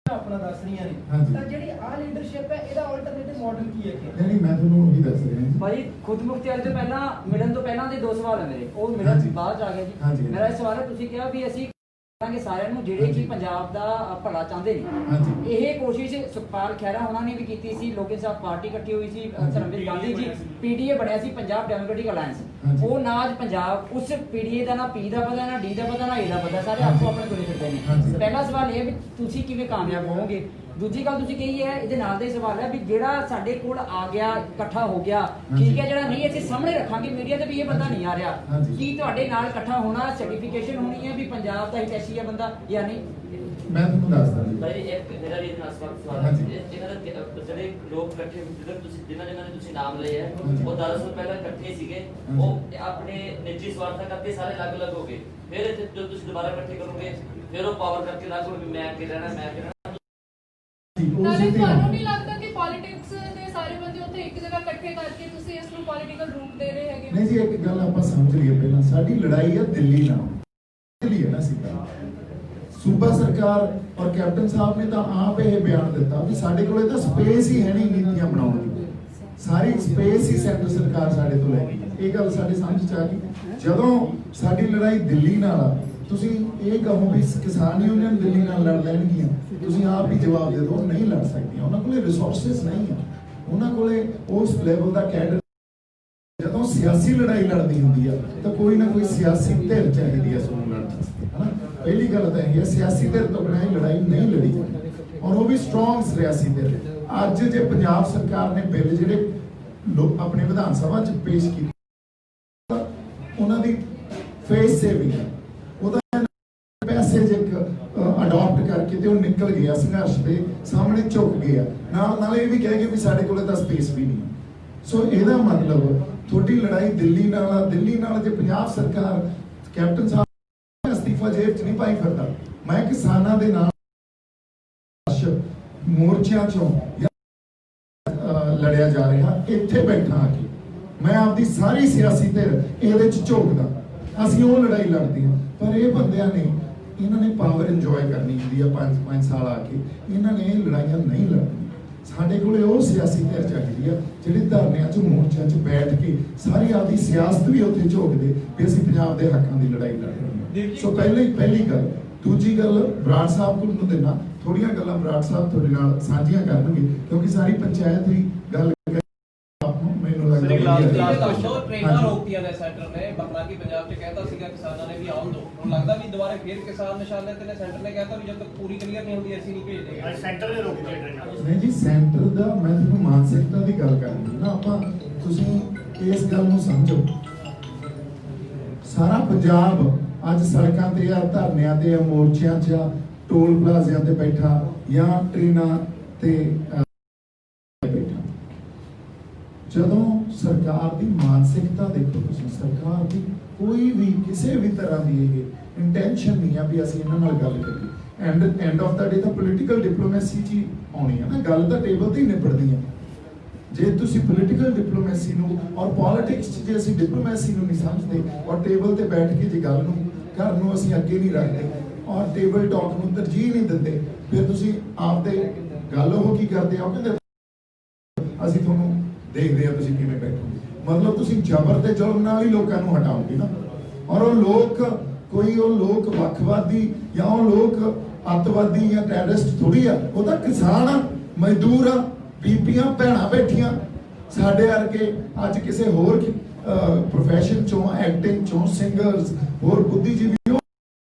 ਆਪਣਾ ਦੱਸ ਰਹੀਆਂ ਨੇ, ਹਾਂਜੀ। ਤਾਂ ਜਿਹੜੀ ਆਹ ਲੀਡਰਸ਼ਿਪ ਹੈ ਇਹਦਾ ਆਲਟਰਨੇਟਿਵ ਮਾਡਲ ਕੀ ਹੈ? ਨਹੀਂ, ਮੈਂ ਤੁਹਾਨੂੰ ਉਹੀ ਦੱਸ ਰਿਹਾ ਜੀ। ਭਾਈ ਖੁਦ ਮੁਖਤਿਆਰੀ ਤੋਂ ਪਹਿਲਾਂ ਮਿਲਣ ਤੋਂ ਪਹਿਲਾਂ ਦੇ ਦੋ ਸਵਾਲ ਹੈ ਮੇਰੇ, ਉਹ ਮਿਲਣ ਹਾਂਜੀ। ਬਾਅਦ 'ਚ ਆ ਗਿਆ ਹਾਂਜੀ। ਜੀ। ਮੇਰਾ ਇਹ ਸਵਾਲ ਹੈ, ਤੁਸੀਂ ਕਿਹਾ ਵੀ ਅਸੀਂ ਕਰਾਂਗੇ ਸਾਰਿਆਂ ਨੂੰ ਜਿਹੜੇ ਹਾਂਜੀ। ਕਿ ਪੰਜਾਬ ਦਾ ਭਲਾ ਚਾਹੁੰਦੇ ਨੇ। ਹਾਂਜੀ। ਇਹ ਕੋਸ਼ਿਸ਼ ਸੁਖਪਾਲ ਖਹਿਰਾ ਉਹਨਾਂ ਨੇ ਵੀ ਕੀਤੀ ਸੀ, ਲੋਕ ਇਨਸਾਫ ਪਾਰਟੀ ਇਕੱਠੀ ਹੋਈ ਸੀ, ਹਾਂਜੀ। ਧਰਮਵੀਰ ਗਾਂਧੀ ਜੀ, ਪੀਡੀਏ ਬਣਿਆ ਸੀ ਪੰਜਾਬ ਡੈਮੋਕ੍ਰੈਟਿਕ ਅਲਾਈਅੰਸ। ਹਾਂਜੀ। ਉਹ ਨਾ ਅੱਜ ਪੰਜਾਬ ਉਸ ਪੀਡੀਏ ਦਾ ਨਾ ਪੀ ਦਾ ਪਤਾ, ਨਾ ਡੀ ਦਾ ਪਤਾ, ਨਾ ਏ ਦਾ ਪਤਾ, ਸਾਰੇ ਹਾਂਜੀ। ਆਪੋ ਆਪਣੇ ਤੁਰੇ ਫਿਰਦੇ ਹਾਂਜੀ। ਨੇ। ਪਹਿਲਾ ਸਵਾਲ ਇਹ ਹੈ ਵੀ ਤੁਸੀਂ ਕਿਵੇਂ ਕਾਮਯਾਬ ਹੋਵੋਗੇ? ਦੂਜੀ ਗੱਲ ਤੁਸੀਂ ਕਹੀ ਹੈ, ਇਹਦੇ ਨਾਲ ਦਾ ਹੀ ਸਵਾਲ ਹੈ ਵੀ ਜਿਹੜਾ ਸਾਡੇ ਕੋਲ ਆ ਗਿਆ, ਇਕੱਠਾ ਹੋ ਗਿਆ, ਹਾਂਜੀ। ਠੀਕ ਹੈ, ਜਿਹੜਾ ਨਹੀਂ ਅਸੀਂ ਸਾਹਮਣੇ ਰੱਖਾਂਗੇ ਮੀਡੀਆ ਤੇ ਵੀ ਇਹ ਬੰਦਾ ਨਹੀਂ ਆ ਰਿਹਾ, ਹਾਂਜੀ। ਕੀ ਤੁਹਾਡੇ ਨਾਲ ਇਕੱਠਾ ਹੋਣਾ ਸਰਟੀਫਿਕੇਸ਼ਨ ਹੋਣੀ ਹੈ ਵੀ ਪੰਜਾਬ ਦਾ ਹਿਤੈਸ਼ੀ ਹੈ ਬੰਦਾ ਜਾਂ ਨਹੀਂ? ਮੈਂ ਤੁਹਾਨੂੰ ਦੱਸਦਾ ਜੀ। ਭਾਈ ਇੱਕ ਮੇਰਾ ਵੀ ਇਹਦੇ ਨਾਲ ਸਵਾਲ ਹੈ। ਹਾਂਜੀ। ਇਹਨਾਂ ਦਾ ਜਿਹੜੇ ਲੋਕ ਇਕੱਠੇ ਜਿਹੜੇ ਤੁਸੀਂ ਜਿਨ੍ਹਾਂ ਨੇ ਤੁਸੀਂ ਨਾਮ ਲਏ ਹੈ, ਹਾਂਜੀ। ਉਹ ਦਰਅਸਲ ਪਹਿਲਾਂ ਇਕੱਠੇ ਸੀਗੇ, ਹਾਂਜੀ। ਉਹ ਆਪਣੇ ਨਿੱਜੀ ਸਵਾਰਥਾਂ ਕਰਕੇ ਸਾਰੇ ਅਲੱਗ-ਅਲੱਗ ਹੋ ਗਏ। ਫਿਰ ਇੱਥੇ ਜਦੋਂ ਤੁਸੀਂ ਦੁਬਾਰਾ ਇਕੱਠੇ ਕਰੋਗੇ, ਫਿਰ ਉਹ ਪਾਵਰ ਕਰਕੇ ਅਲੱਗ ਹੋ ਵੀ ਮੈਂ ਕੀ ਰਹਿਣਾ, ਮੈਂ ਕੀ ਰਹਿਣਾ। ਉਹ ਨਾਲੇ ਸਿੱਧੀ ਤੁਹਾਨੂੰ ਗੱਲ। ਨਹੀਂ ਲੱਗਦਾ ਕਿ ਪੋਲਿਟਿਕਸ ਦੇ ਸਾਰੇ ਬੰਦੇ ਉੱਥੇ ਇੱਕ ਜਗ੍ਹਾ ਇਕੱਠੇ ਕਰਕੇ ਤੁਸੀਂ ਇਸ ਨੂੰ ਪੋਲਿਟੀਕਲ ਰੂਪ ਦੇ ਰਹੇ ਹੈਗੇ? ਨਹੀਂ ਜੀ, ਇੱਕ ਗੱਲ ਆਪਾਂ ਸਮਝ ਲਈਏ ਪਹਿਲਾਂ, ਸਾਡੀ ਲੜਾਈ ਹੈ ਦਿੱਲੀ ਨਾਲ। ਦਿੱਲੀ ਹੈ ਨਾ ਸਿੱਧਾ। ਸੂਬਾ ਸਰਕਾਰ ਔਰ ਕੈਪਟਨ ਸਾਹਿਬ ਨੇ ਤਾਂ ਆਪ ਇਹ ਬਿਆਨ ਦਿੱਤਾ ਵੀ ਸਾਡੇ ਕੋਲੇ ਤਾਂ ਸਪੇਸ ਹੀ ਹੈ ਨਹੀਂ ਨੀਤੀਆਂ ਬਣਾਉਣ ਦੀ, ਸਾਰੀ ਸਪੇਸ ਹੀ ਸੈਂਟਰ ਸਰਕਾਰ ਸਾਡੇ ਤੋਂ ਲੈ ਗਈ। ਇਹ ਗੱਲ ਸਾਡੇ ਸਮਝ ਚ ਆ ਗਈ। ਜਦੋਂ ਸਾਡੀ ਲੜਾਈ ਦਿੱਲੀ ਨਾਲ ਆ, ਤੁਸੀਂ ਇਹ ਕਹੋ ਵੀ ਕਿਸਾਨ ਯੂਨੀਅਨ ਦਿੱਲੀ ਨਾਲ ਲੜ ਲੈਣਗੀਆਂ, ਤੁਸੀਂ ਆਪ ਹੀ ਜਵਾਬ ਦੇ ਦਿਓ ਨਹੀਂ ਲੜ ਸਕਦੀਆਂ। ਉਹਨਾਂ ਕੋਲੇ ਰਿਸੋਰਸਸ ਨਹੀਂ ਆ, ਉਹਨਾਂ ਕੋਲੇ ਉਸ ਲੈਵਲ ਦਾ ਕੈਡਰ। ਜਦੋਂ ਸਿਆਸੀ ਲੜਾਈ ਲੜਦੀ ਹੁੰਦੀ ਆ ਤਾਂ ਕੋਈ ਨਾ ਕੋਈ ਸਿਆਸੀ ਧਿਰ ਚਾਹੀਦੀ ਹੈ ਸਾਨੂੰ ਲੜਨ ਵਾਸਤੇ, ਹਨਾ। ਪਹਿਲੀ ਗੱਲ ਤਾਂ ਇਹ ਹੈ, ਸਿਆਸੀ ਧਿਰ ਤੋਂ ਬਿਨਾਂ ਇਹ ਲੜਾਈ ਨਹੀਂ ਲੜੀ ਜਾਂਦੀ, ਔਰ ਉਹ ਵੀ ਸਟਰੋਂਗ ਸਿਆਸੀ ਧਿਰ। ਅੱਜ ਜੇ ਪੰਜਾਬ ਸਰਕਾਰ ਨੇ ਬਿੱਲ ਜਿਹੜੇ ਆਪਣੇ ਵਿਧਾਨ ਸਭਾ 'ਚ ਪੇਸ਼ ਕੀਤੇ, ਉਹਨਾਂ ਦੀ ਫੇਸ ਸੇਵਿੰਗ ਹੈ, ਉਹਦਾ ਮੈਸੇਜ ਇੱਕ ਅਡਾਪਟ ਕਰਕੇ ਤੇ ਉਹ ਨਿਕਲ ਗਿਆ, ਸੰਘਰਸ਼ ਦੇ ਸਾਹਮਣੇ ਝੁਕ ਗਿਆ। ਨਾਲ ਇਹ ਵੀ ਕਹਿ ਗਏ ਵੀ ਸਾਡੇ ਕੋਲੇ ਤਾਂ ਸਪੇਸ ਵੀ ਨਹੀਂ। ਸੋ ਇਹਦਾ ਮਤਲਬ ਤੁਹਾਡੀ ਲੜਾਈ ਦਿੱਲੀ ਨਾਲ ਆ। ਦਿੱਲੀ ਨਾਲ ਜੇ ਪੰਜਾਬ ਸਰਕਾਰ, ਕੈਪਟਨ ਸਾਹਿਬ ਅਸਤੀਫਾ ਜੇਬ 'ਚ ਨਹੀਂ ਪਾਈ ਫਿਰਦਾ। ਮੈਂ ਕਿਸਾਨਾਂ ਦੇ ਨਾਲ ਮੋਰਚਿਆਂ 'ਚੋਂ ਲੜਿਆ ਜਾ ਰਿਹਾ, ਇੱਥੇ ਬੈਠਾ ਆ ਕੇ ਮੈਂ ਆਪਦੀ ਸਾਰੀ ਸਿਆਸੀ ਧਿਰ ਇਹਦੇ 'ਚ ਝੋਕਦਾ। ਅਸੀਂ ਉਹ ਲੜਾਈ ਲੜਦੇ ਹਾਂ, ਪਰ ਇਹ ਬੰਦਿਆਂ ਨੇ, ਇਹਨਾਂ ਨੇ ਪਾਵਰ ਇੰਜੋਏ ਕਰਨੀ ਹੁੰਦੀ ਆ 5 ਸਾਲ ਆ ਕੇ, ਇਹਨਾਂ ਨੇ ਇਹ ਲੜਾਈਆਂ ਨਹੀਂ ਲੜਨੀਆਂ। ਸਾਡੇ ਕੋਲੇ ਉਹ ਸਿਆਸੀ ਧਿਰ ਚਾਹੀਦੀ ਆ ਜਿਹੜੇ ਧਰਨਿਆਂ 'ਚ, ਮੋਰਚਿਆਂ 'ਚ ਬੈਠ ਕੇ ਸਾਰੀ ਆਪਦੀ ਸਿਆਸਤ ਵੀ ਉੱਥੇ ਝੋਕਦੇ ਵੀ ਅਸੀਂ ਪੰਜਾਬ ਦੇ ਹੱਕਾਂ ਦੀ ਲੜਾਈ ਲੜ ਰਹੇ ਹਾਂ। ਸੋ ਪਹਿਲੀ ਗੱਲ। ਦੂਜੀ ਗੱਲ, ਬਰਾੜ ਸਾਹਿਬ ਨੂੰ ਦੇਣਾ, ਥੋੜੀਆਂ ਗੱਲਾਂ ਬਰਾੜ ਸਾਹਿਬ ਤੁਹਾਡੇ ਨਾਲ ਸਾਂਝੀਆਂ ਕਰਨਗੇ, ਕਿਉਂਕਿ ਸਾਰੀ ਪੰਚਾਇਤ ਦੀ ਗੱਲ ਮੈਨੂੰ ਲੱਗਦਾ ਟ੍ਰੇਨਾਂ ਰੋਕਤੀਆਂ ਨੇ ਸੈਂਟਰ ਨੇ, ਬਾਕੀ ਪੰਜਾਬ 'ਚ ਕਹਿਤਾ ਸੀਗਾ ਕਿਸਾਨਾਂ ਨੇ ਵੀ ਆਉਣ ਦੋ। ਹੁਣ ਲੱਗਦਾ ਵੀ ਦੁਬਾਰਾ ਫੇਰ ਕਿਸਾਨ ਨਿਸ਼ਾਨੇ ਤੇ ਨੇ, ਸੈਂਟਰ ਨੇ ਕਹਿਤਾ ਵੀ ਜਦ ਤੱਕ ਪੂਰੀ ਕਲੀਅਰ ਨਹੀਂ ਹੁੰਦੀ ਅਸੀਂ ਨਹੀਂ ਭੇਜਦੇ। ਅੱਜ ਸੈਂਟਰ ਨੇ ਰੋਕੀ ਟ੍ਰੇਨਾਂ। ਨਹੀਂ ਜੀ, ਸੈਂਟਰ ਦਾ ਮੈਂ ਤੁਹਾਨੂੰ ਮਾਨਸਿਕਤਾ ਦੀ ਗੱਲ ਕਰਨੀ ਨਾ। ਆਪਾਂ ਤੁਸੀਂ ਇਸ ਗੱਲ ਨੂੰ ਸਮਝੋ, ਸਾਰਾ ਪੰਜਾਬ ਅੱਜ ਸੜਕਾਂ ਤੇ ਆ, ਧਰਨਿਆਂ ਤੇ ਆ, ਮੋਰਚਿਆਂ 'ਚ ਆ, ਟੋਲ ਪਲਾਜ਼ਿਆਂ ਤੇ ਬੈਠਾ ਜਾਂ ਟ੍ਰੇਨਾਂ ਤੇ ਬੈਠਾ। ਜਦੋਂ ਸਰਕਾਰ ਦੀ ਮਾਨਸਿਕਤਾ ਦੇਖੋ ਤੁਸੀਂ, ਸਰਕਾਰ ਦੀ ਕੋਈ ਵੀ ਕਿਸੇ ਵੀ ਤਰ੍ਹਾਂ ਦੀ ਇਹ ਇੰਟੈਂਸ਼ਨ ਨਹੀਂ ਆ ਵੀ ਅਸੀਂ ਇਹਨਾਂ ਨਾਲ ਗੱਲ ਕਰੀਏ। ਐਂਡ ਆਫ ਦਾ ਡੇ ਤਾਂ ਪੋਲੀਟੀਕਲ ਡਿਪਲੋਮੈਸੀ 'ਚ ਹੀ ਆਉਣੀ ਆ ਨਾ ਗੱਲ, ਤਾਂ ਟੇਬਲ ਤੇ ਹੀ ਨਿਬੜਦੀ ਆ। ਜੇ ਤੁਸੀਂ ਪੋਲੀਟੀਕਲ ਡਿਪਲੋਮੈਸੀ ਨੂੰ ਔਰ ਪੋਲਿਟਿਕਸ 'ਚ ਜੇ ਅਸੀਂ ਡਿਪਲੋਮੈਸੀ ਨੂੰ ਨਹੀਂ ਸਮਝਦੇ ਔਰ ਟੇਬਲ ਤੇ ਬੈਠ ਕੇ ਜੇ ਗੱਲ ਨੂੰ ਘਰ ਨੂੰ ਅਸੀਂ ਅੱਗੇ ਨਹੀਂ ਰੱਖਦੇ ਔਰ ਟੇਬਲ ਟਾਕ ਨੂੰ ਤਰਜੀਹ ਨਹੀਂ ਦਿੰਦੇ, ਫਿਰ ਤੁਸੀਂ ਆਪਦੇ ਗੱਲ ਉਹ ਕੀ ਕਰਦੇ ਆ, ਉਹ ਕਹਿੰਦੇ ਅਸੀਂ ਤੁਹਾਨੂੰ ਦੇਖਦੇ ਆ ਤੁਸੀਂ ਕਿਵੇਂ ਬੈਠੋਗੇ। ਮਤਲਬ ਤੁਸੀਂ ਜ਼ਬਰ ਤੇ ਜ਼ੁਲਮ ਨਾਲ ਹੀ ਲੋਕਾਂ ਨੂੰ ਹਟਾਓਗੇ ਨਾ। ਔਰ ਉਹ ਲੋਕ ਕੋਈ ਉਹ ਲੋਕ ਵੱਖਵਾਦੀ ਜਾਂ ਉਹ ਲੋਕ ਅੱਤਵਾਦੀ ਜਾਂ ਟੈਰਰਿਸਟ ਥੋੜੀ ਆ, ਉਹ ਤਾਂ ਕਿਸਾਨ ਆ। ਮਜ਼ਦੂਰ ਆ, ਬੀਬੀਆਂ ਭੈਣਾਂ ਬੈਠੀਆਂ ਸਾਡੇ ਵਰਗੇ ਅੱਜ ਕਿਸੇ ਹੋਰ ਪ੍ਰੋਫੈਸ਼ਨ ਚੋਂ, ਐਕਟਿੰਗ ਚੋਂ, ਸਿੰਗਰਸ, ਹੋਰ ਬੁੱਧੀਜੀਵੀ,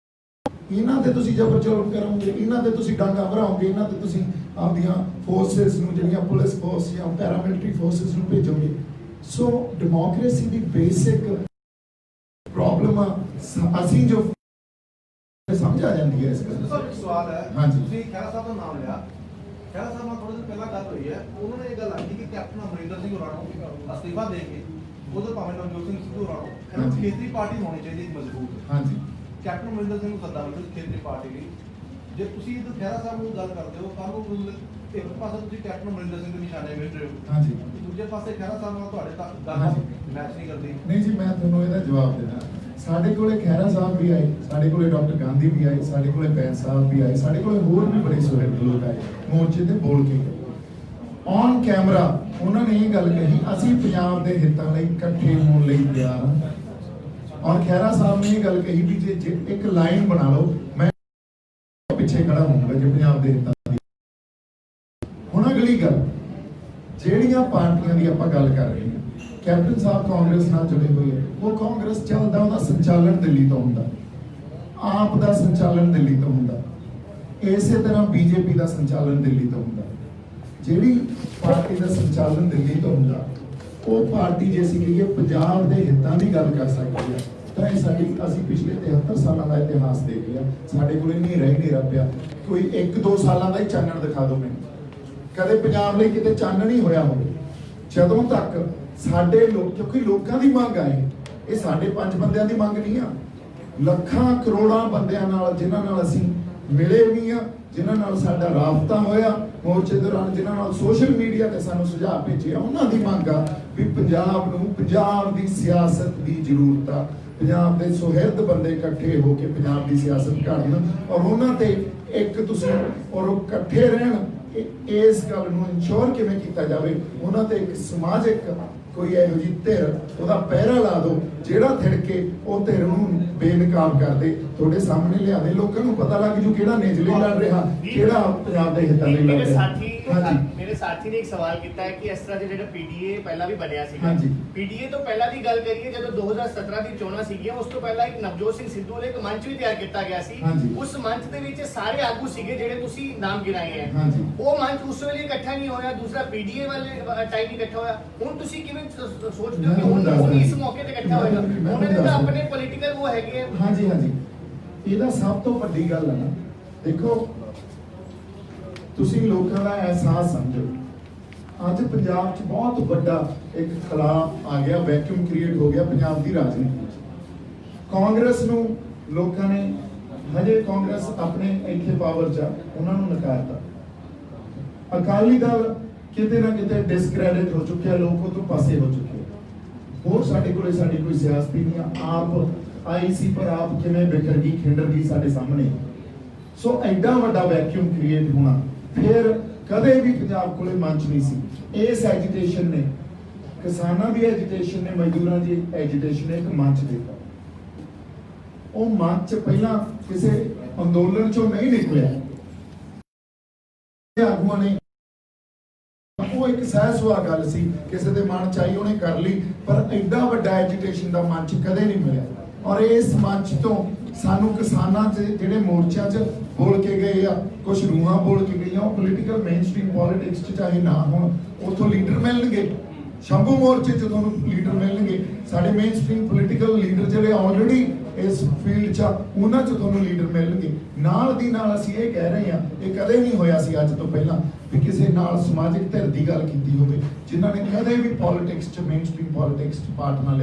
ਇਹਨਾਂ ਤੇ ਤੁਸੀਂ ਜ਼ਬਰ ਜ਼ੁਲਮ ਕਰੋਗੇ, ਇਹਨਾਂ ਤੇ ਤੁਸੀਂ ਡਾਂਗਾ ਭਰਾਓਗੇ, ਇਹਨਾਂ ਤੇ ਤੁਸੀਂ ਆਪਦੀਆਂ ਫੋਰਸਿਸ ਨੂੰ, ਜਿਹੜੀਆਂ ਪੁਲਿਸ ਫੋਰਸ ਜਾਂ ਪੈਰਾਮਿਲਟਰੀ ਫੋਰਸਿਸ ਨੂੰ ਭੇਜੋਗੇ। ਸੋ ਡੈਮੋਕ੍ਰੇਸੀ ਦੀ ਬੇਸਿਕ ਪ੍ਰੋਬਲਮ ਆ, ਅਸੀਂ ਜੋ ਸਮਝ ਆ ਜਾਂਦੀ ਹੈ ਇਸ ਗੱਲ। ਸਰ ਇੱਕ ਸਵਾਲ ਹੈ, ਹਾਂਜੀ। ਤੁਸੀਂ ਖਹਿਰਾ ਸਾਹਿਬ ਦਾ ਨਾਮ ਲਿਆ, ਖਹਿਰਾ ਸਾਹਿਬ ਨਾਲ ਥੋੜੇ ਦਿਨ ਪਹਿਲਾਂ ਗੱਲ ਹੋਈ ਹੈ, ਉਹਨਾਂ ਨੇ ਇਹ ਗੱਲ ਆਖੀ ਕਿ ਕੈਪਟਨ ਅਮਰਿੰਦਰ ਸਿੰਘ ਹੋਰਾਂ ਨੂੰ ਅਸਤੀਫਾ ਦੇ ਕੇ ਉਧਰ ਭਾਵੇਂ ਨਵਜੋਤ ਸਿੰਘ ਸਿੱਧੂ ਹੋਰਾਂ ਨੂੰ ਹਾਂਜੀ। ਖੇਤਰੀ ਪਾਰਟੀ ਹੋਣੀ ਚਾਹੀਦੀ ਮਜ਼ਬੂਤ। ਹਾਂਜੀ, ਕੈਪਟਨ ਅਮਰਿੰਦਰ ਸਿੰਘ ਨੂੰ ਸੱਦਾ ਮਿਲਦਾ ਖੇਤਰੀ ਪਾਰਟੀ ਲਈ। ਜੇ ਤੁਸੀਂ ਇਹ ਖਹਿਰਾ ਸਾਹਿਬ ਨੂੰ ਗੱਲ ਕਰਦੇ ਹੋ, ਕੱਲ ਨੂੰ ਇੱਕ ਪਾਸੇ ਤੁਸੀਂ ਕੈਪਟਨ ਅਮਰਿੰਦਰ ਸਿੰਘ ਦੇ ਨਿਸ਼ਾਨੇ ਮਿਲ ਰਹੇ ਹੋ, ਹਾਂਜੀ, ਦੂਜੇ ਪਾਸੇ ਖਹਿਰਾ ਸਾਹਿਬ ਨਾਲ ਤੁਹਾਡੇ ਗੱਲ ਹਾਂਜੀ। ਮੈਚ ਨਹੀਂ ਕਰਦੀ। ਨਹੀਂ ਜੀ, ਮੈਂ ਤੁਹਾਨੂੰ ਇਹਦਾ ਜਵਾਬ ਦੇਣਾ। ਸਾਡੇ ਕੋਲੇ ਖਹਿਰਾ ਸਾਹਿਬ ਵੀ ਆਏ, ਸਾਡੇ ਕੋਲੇ ਡਾਕਟਰ ਗਾਂਧੀ ਵੀ ਆਏ, ਸਾਡੇ ਕੋਲੇ ਬੈਂਸ ਸਾਹਿਬ ਵੀ ਆਏ, ਸਾਡੇ ਕੋਲੇ ਹੋਰ ਵੀ ਬੜੇ ਸੁਹਿਰਦ ਲੋਕ ਆਏ, ਮੋਰਚੇ ਤੇ ਬੋਲ ਕੇ ਗਏ। ਔਨ ਕੈਮਰਾ ਉਹਨਾਂ ਨੇ ਇਹ ਗੱਲ ਕਹੀ, ਅਸੀਂ ਪੰਜਾਬ ਦੇ ਹਿੱਤਾਂ ਲਈ ਇਕੱਠੇ ਹੋਣ ਲਈ ਤਿਆਰ ਹਾਂ। ਔਰ ਖਹਿਰਾ ਸਾਹਿਬ ਨੇ ਇਹ ਗੱਲ ਕਹੀ ਵੀ ਜੇ ਇੱਕ ਲਾਈਨ ਬਣਾ ਲਓ, ਮੈਂ ਪਿੱਛੇ ਖੜਾ ਹੋਊਂਗਾ ਜੇ ਪੰਜਾਬ ਦੇ ਹਿੱਤਾਂ ਦੀ। ਹੁਣ ਅਗਲੀ ਗੱਲ, ਜਿਹੜੀਆਂ ਪਾਰਟੀਆਂ ਦੀ ਆਪਾਂ ਗੱਲ ਕਰ ਰਹੇ ਹਾਂ, ਕੈਪਟਨ ਸਾਹਿਬ ਕਾਂਗਰਸ ਨਾਲ ਜੁੜੇ ਹੋਏ ਹੈ, ਉਹ ਕਾਂਗਰਸ ਚੱਲਦਾ, ਉਹਦਾ ਸੰਚਾਲਨ ਦਿੱਲੀ ਤੋਂ ਹੁੰਦਾ, ਆਪ ਦਾ ਸੰਚਾਲਨ ਦਿੱਲੀ ਤੋਂ ਹੁੰਦਾ, ਇਸੇ ਤਰ੍ਹਾਂ ਬੀਜੇਪੀ ਦਾ ਸੰਚਾਲਨ ਦਿੱਲੀ ਤੋਂ ਹੁੰਦਾ। ਜਿਹੜੀ ਪਾਰਟੀ ਦਾ ਸੰਚਾਲਨ ਦਿੱਲੀ ਤੋਂ ਹੁੰਦਾ, ਉਹ ਪਾਰਟੀ ਜੇ ਅਸੀਂ ਕਹੀਏ ਪੰਜਾਬ ਦੇ ਹਿੱਤਾਂ ਦੀ ਗੱਲ ਕਰ ਸਕਦੀ ਹੈ, ਤਾਂ ਇਹ ਅਸੀਂ ਪਿਛਲੇ 73 ਸਾਲਾਂ ਦਾ ਇਤਿਹਾਸ ਦੇਖ ਲਿਆ, ਸਾਡੇ ਕੋਲ ਨਹੀਂ ਰਿਹਾ ਪਿਆ। ਕੋਈ 1-2 ਸਾਲਾਂ ਦਾ ਹੀ ਚਾਨਣ ਦਿਖਾ ਦਿਓ ਮੈਨੂੰ, ਕਦੇ ਪੰਜਾਬ ਲਈ ਕਿਤੇ ਚਾਨਣ ਨਹੀਂ ਹੋਇਆ ਹੋਵੇ। ਜਦੋਂ ਤੱਕ ਸਾਡੇ ਲੋਕ, ਕਿਉਂਕਿ ਲੋਕਾਂ ਦੀ ਮੰਗ ਆਏ, ਇਹ ਸਾਡੇ 5 ਬੰਦਿਆਂ ਦੀ ਮੰਗ ਨਹੀਂ ਆ, ਲੱਖਾਂ ਕਰੋੜਾਂ ਬੰਦਿਆਂ ਨਾਲ ਜਿਨ੍ਹਾਂ ਨਾਲ ਅਸੀਂ ਮਿਲੇ ਵੀ ਆ, ਜਿਨ੍ਹਾਂ ਨਾਲ ਸਾਡਾ ਰਾਬਤਾ ਹੋਇਆ ਮੋਰਚੇ ਦੌਰਾਨ, ਜਿਨ੍ਹਾਂ ਨਾਲ ਸੋਸ਼ਲ ਮੀਡੀਆ ਤੇ ਸਾਨੂੰ ਸੁਝਾਅ ਭੇਜਿਆ, ਉਹਨਾਂ ਦੀ ਮੰਗ ਆ ਵੀ ਪੰਜਾਬ ਨੂੰ, ਪੰਜਾਬ ਦੀ ਸਿਆਸਤ ਦੀ ਜ਼ਰੂਰਤ ਆ, ਪੰਜਾਬ ਦੇ ਸੁਹਿਰਦ ਬੰਦੇ ਇਕੱਠੇ ਹੋ ਕੇ ਪੰਜਾਬ ਦੀ ਸਿਆਸਤ ਕਰਨ, ਔਰ ਉਹਨਾਂ ਤੇ ਇੱਕ ਤੁਸੀਂ ਔਰ ਉਹ ਇਕੱਠੇ ਰਹਿਣ। ਇਸ ਗੱਲ ਨੂੰ ਇਨਸ਼ੋਰ ਕਿਵੇਂ ਕੀਤਾ ਜਾਵੇ, ਉਹਨਾਂ ਤੇ ਇੱਕ ਸਮਾਜਿਕ ਕੋਈ ਇਹੋ ਜਿਹੀ ਧਿਰ ਉਹਦਾ ਪਹਿਰਾ ਲਾ ਦਿਓ, ਜਿਹੜਾ ਥਿੜਕੇ ਉਹ ਧਿਰ ਨੂੰ ਬੇਨਕਾਬ ਕਰਦੇ, ਤੁਹਾਡੇ ਸਾਹਮਣੇ ਲਿਆ ਦੇ, ਲੋਕਾਂ ਨੂੰ ਪਤਾ ਲੱਗ ਜੂ ਕਿਹੜਾ ਨਿਜਲੇ ਲੜ ਰਿਹਾ, ਕਿਹੜਾ ਪੰਜਾਬ ਦੇ ਹਿੱਤਾਂ ਲਈ ਲੜ ਰਿਹਾ। ਮੇਰੇ ਸਾਥੀ ਨੇ ਇੱਕ ਸਵਾਲ ਕੀਤਾ ਹੈ ਕਿ ਇਸ ਤਰ੍ਹਾਂ ਦੇ ਜਿਹੜਾ ਪੀਡੀਏ ਪਹਿਲਾਂ ਵੀ ਬਣਿਆ ਸੀਗਾ, ਹਾਂਜੀ। ਪੀਡੀਏ ਤੋਂ ਪਹਿਲਾਂ ਦੀ ਗੱਲ ਕਰੀਏ, ਜਦੋਂ 2017 ਦੀ ਚੋਣਾਂ ਸੀਗੀਆਂ, ਉਸ ਤੋਂ ਪਹਿਲਾਂ ਇੱਕ ਨਵਜੋਤ ਸਿੰਘ ਸਿੱਧੂ ਨੇ ਇੱਕ ਮੰਚ ਵੀ ਤਿਆਰ ਕੀਤਾ ਗਿਆ ਸੀ। ਹਾਂਜੀ। ਉਸ ਮੰਚ ਦੇ ਵਿੱਚ ਸਾਰੇ ਆਗੂ ਸੀਗੇ ਜਿਹੜੇ ਤੁਸੀਂ ਨਾਮ ਗਿਣਾਏ ਹੈ। ਹਾਂਜੀ। ਉਹ ਮੰਚ ਉਸ ਵੇਲੇ ਇਕੱਠਾ ਨਹੀਂ ਹੋਇਆ, ਦੂਸਰਾ ਪੀਡੀਏ ਵਾਲੇ ਟਾਈਮ ਇਕੱਠਾ ਹੋਇਆ। ਹੁਣ ਤੁਸੀਂ ਕਿਵੇਂ ਸੋਚਦੇ ਹੋ ਕਿ ਹੁਣ ਇਸ ਮੌਕੇ ਤੇ ਇਕੱਠਾ ਹੋਏਗਾ? ਉਹਨਾਂ ਦੇ ਤਾਂ ਆਪਣੇ ਪੋਲੀਟੀਕਲ ਉਹ ਹੈਗੇ ਆ। ਹਾਂਜੀ ਹਾਂਜੀ, ਇਹਦਾ ਸਭ ਤੋਂ ਵੱਡੀ ਗੱਲ ਹੈ ਨਾ, ਦੇਖੋ ਤੁਸੀਂ ਲੋਕਾਂ ਦਾ ਅਹਿਸਾਸ ਸਮਝੋ, ਅੱਜ ਪੰਜਾਬ 'ਚ ਬਹੁਤ ਵੱਡਾ ਇੱਕ ਖਲਾਅ ਆ ਗਿਆ, ਵੈਕਿਊਮ ਕ੍ਰੀਏਟ ਹੋ ਗਿਆ ਪੰਜਾਬ ਦੀ ਰਾਜਨੀਤੀ 'ਚ। ਕਾਂਗਰਸ ਨੂੰ ਲੋਕਾਂ ਨੇ, ਹਜੇ ਕਾਂਗਰਸ ਆਪਣੇ ਇੱਥੇ ਪਾਵਰ 'ਚ, ਉਹਨਾਂ ਨੂੰ ਨਕਾਰਤਾ। ਅਕਾਲੀ ਦਲ ਕਿਤੇ ਨਾ ਕਿਤੇ ਡਿਸਕ੍ਰੈਡਿਟ ਹੋ ਚੁੱਕਿਆ, ਲੋਕ ਉਹ ਤੋਂ ਪਾਸੇ ਹੋ ਚੁੱਕੇ। ਹੋਰ ਸਾਡੇ ਕੋਲੇ ਸਾਡੀ ਕੋਈ ਸਿਆਸਤ ਨਹੀਂ ਆ, ਆਪ ਆਈ ਸੀ ਪਰ ਆਪ ਕਿਵੇਂ ਬਿਖਰ ਗਈ, ਖਿੰਡਰ ਗਈ ਸਾਡੇ ਸਾਹਮਣੇ। ਸੋ ਐਡਾ ਵੱਡਾ ਵੈਕਿਊਮ ਕ੍ਰੀਏਟ ਹੋਣਾ, ਫਿਰ ਕਦੇ ਵੀ ਪੰਜਾਬ ਕੋਲੇ ਮੰਚ ਨਹੀਂ ਸੀ। ਇਸ ਐਜੀਟੇਸ਼ਨ ਨੇ, ਕਿਸਾਨਾਂ ਦੀ ਐਜੀਟੇਸ਼ਨ ਨੇ, ਮਜ਼ਦੂਰਾਂ ਦੀ ਐਜੀਟੇਸ਼ਨ ਨੇ ਇੱਕ ਮੰਚ ਦਿੱਤਾ। ਉਹ ਮੰਚ ਪਹਿਲਾਂ ਕਿਸੇ ਅੰਦੋਲਨ ਚੋਂ ਨਹੀਂ ਨਿਕਲਿਆ, ਆਗੂਆਂ ਨੇ, ਉਹ ਇੱਕ ਸਹਿਸੁਆ ਗੱਲ ਸੀ, ਕਿਸੇ ਦੇ ਮਨ ਚ ਆਈ ਉਹਨੇ ਕਰ ਲਈ, ਪਰ ਐਡਾ ਵੱਡਾ ਐਜੀਟੇਸ਼ਨ ਦਾ ਮੰਚ ਕਦੇ ਨਹੀਂ ਮਿਲਿਆ। ਔਰ ਇਸ ਮੰਚ ਤੋਂ ਸਾਨੂੰ ਕਿਸਾਨਾਂ ਦੇ ਜਿਹੜੇ ਮੋਰਚਿਆਂ 'ਚ ਬੋਲ ਕੇ ਗਏ ਆ, ਕੁਝ ਰੂਹਾਂ ਬੋਲ ਕੇ ਗਈਆਂ, ਉਹ ਪੋਲੀਟੀਕਲ ਮੇਨਸਟ੍ਰੀਮ ਪੋਲਿਟਿਕਸ 'ਚ ਚਾਹੇ ਨਾ ਹੋਣ, ਉੱਥੋਂ ਲੀਡਰ ਮਿਲਣਗੇ। ਸ਼ੰਭੂ ਮੋਰਚੇ 'ਚ ਤੁਹਾਨੂੰ ਲੀਡਰ ਮਿਲਣਗੇ, ਸਾਡੇ ਮੇਨਸਟ੍ਰੀਮ ਪੋਲੀਟੀਕਲ ਲੀਡਰ ਜਿਹੜੇ ਆਲਰੇਡੀ ਇਸ ਫੀਲਡ 'ਚ, ਉਹਨਾਂ 'ਚ ਤੁਹਾਨੂੰ ਲੀਡਰ ਮਿਲਣਗੇ। ਨਾਲ ਦੀ ਨਾਲ ਅਸੀਂ ਇਹ ਕਹਿ ਰਹੇ ਹਾਂ, ਇਹ ਕਦੇ ਨਹੀਂ ਹੋਇਆ ਸੀ ਅੱਜ ਤੋਂ ਪਹਿਲਾਂ ਵੀ ਕਿਸੇ ਨਾਲ ਸਮਾਜਿਕ ਧਿਰ ਦੀ ਗੱਲ ਕੀਤੀ ਹੋਵੇ, ਜਿਨ੍ਹਾਂ ਨੇ ਕਦੇ ਵੀ ਪੋਲਿਟਿਕਸ 'ਚ, ਮੇਨਸਟ੍ਰੀਮ ਪੋਲਿਟਿਕਸ 'ਚ ਪਾਰਟ ਨਾ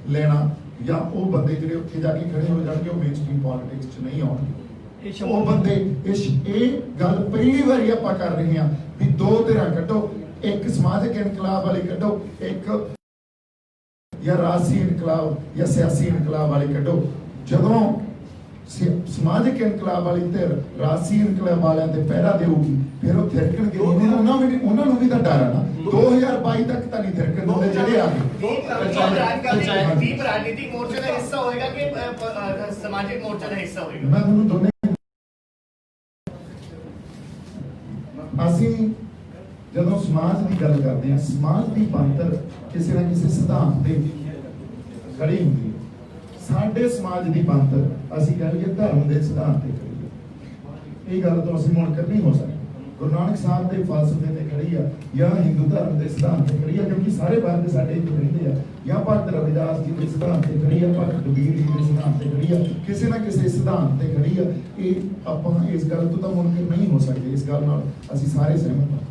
ਲੈਣਾ, ਜਾਂ ਉਹ ਬੰਦੇ ਜਿਹੜੇ ਉੱਥੇ ਜਾ ਕੇ ਖੜੇ ਹੋ ਜਾਣਗੇ, ਉਹ ਮੇਨਸਟ੍ਰੀਮ ਪੋਲਿਟਿਕਸ 'ਚ ਨਹੀਂ ਆਉਣਗੇ। ਉਹ ਬੰਦੇ ਇਹ ਗੱਲ ਪਹਿਲੀ ਵਾਰੀ ਆਪਾਂ ਕਰ ਰਹੇ ਹਾਂ ਵੀ ਦੋ ਧਿਰਾਂ ਕੱਢੋ, ਇੱਕ ਸਮਾਜਿਕ ਇਨਕਲਾਬ ਵਾਲੀ ਕੱਢੋ, ਇੱਕ ਜਾਂ ਰਾਜਸੀ ਇਨਕਲਾਬ ਜਾਂ ਸਿਆਸੀ ਇਨਕਲਾਬ ਵਾਲੀ ਕੱਢੋ। ਜਦੋਂ ਸਮਾਜਿਕ ਇਨਕਲਾਬ ਵਾਲੀ ਧਿਰ ਰਾਜਸੀ ਇਨਕਲਾਬ ਵਾਲਿਆਂ ਤੇ ਪਹਿਰਾ ਦੇਊਗੀ, ਫਿਰ ਉਹ ਥਿਰਕਣਗੇ। ਉਹਨਾਂ ਨੂੰ ਵੀ ਤਾਂ ਡਰ ਆ ਨਾ, 2022 ਤੱਕ ਤਾਂ ਨਹੀਂ ਥਿਰਕਣ ਦਿੰਦੇ ਜਿਹੜੇ ਆ ਗਏ। ਦੀਪ ਰਾਜਨੀਤਿਕ ਮੋਰਚੇ ਦਾ ਹਿੱਸਾ ਹੋਏਗਾ ਕਿ ਸਮਾਜਿਕ ਮੋਰਚੇ ਦਾ ਹਿੱਸਾ ਹੋਏਗਾ? ਮੈਂ ਤੁਹਾਨੂੰ ਦੋਨੇ, ਅਸੀਂ ਜਦੋਂ ਸਮਾਜ ਦੀ ਗੱਲ ਕਰਦੇ ਹਾਂ, ਸਮਾਜ ਦੀ ਬਣਤਰ ਕਿਸੇ ਨਾ ਕਿਸੇ ਸਿਧਾਂਤ ਤੇ ਖੜੀ ਹੁੰਦੀ ਹੈ। ਸਾਡੇ ਸਮਾਜ ਦੀ ਬਣਤਰ ਅਸੀਂ ਕਹਿ ਲਈਏ ਧਰਮ ਦੇ ਸਿਧਾਂਤ ਤੇ ਖੜੀ ਹੈ। ਇਹ ਗੱਲ ਤੋਂ ਅਸੀਂ ਮੁਨਕਰ ਨਹੀਂ ਹੋ ਸਕਦੇ। ਗੁਰੂ ਨਾਨਕ ਸਾਹਿਬ ਦੇ ਫਲਸਫੇ ਤੇ ਖੜੀ ਆ ਜਾਂ ਹਿੰਦੂ ਧਰਮ ਦੇ ਸਿਧਾਂਤ ਤੇ ਖੜੀ ਆ, ਕਿਉਂਕਿ ਸਾਰੇ ਵਰਗ ਸਾਡੇ ਇੱਥੇ ਰਹਿੰਦੇ ਆ, ਜਾਂ ਭਗਤ ਰਵਿਦਾਸ ਜੀ ਦੇ ਸਿਧਾਂਤ ਤੇ ਖੜੀ ਆ, ਭਗਤ ਕਬੀਰ ਜੀ ਦੇ ਸਿਧਾਂਤ ਤੇ ਖੜੀ ਆ, ਕਿਸੇ ਨਾ ਕਿਸੇ ਸਿਧਾਂਤ ਤੇ ਖੜੀ ਆ। ਇਹ ਆਪਾਂ ਇਸ ਗੱਲ ਤੋਂ ਤਾਂ ਮੁਨਕਰ ਨਹੀਂ ਹੋ ਸਕਦੇ। ਇਸ ਗੱਲ ਨਾਲ ਅਸੀਂ ਸਾਰੇ ਸਹਿਮਤ ਹਾਂ।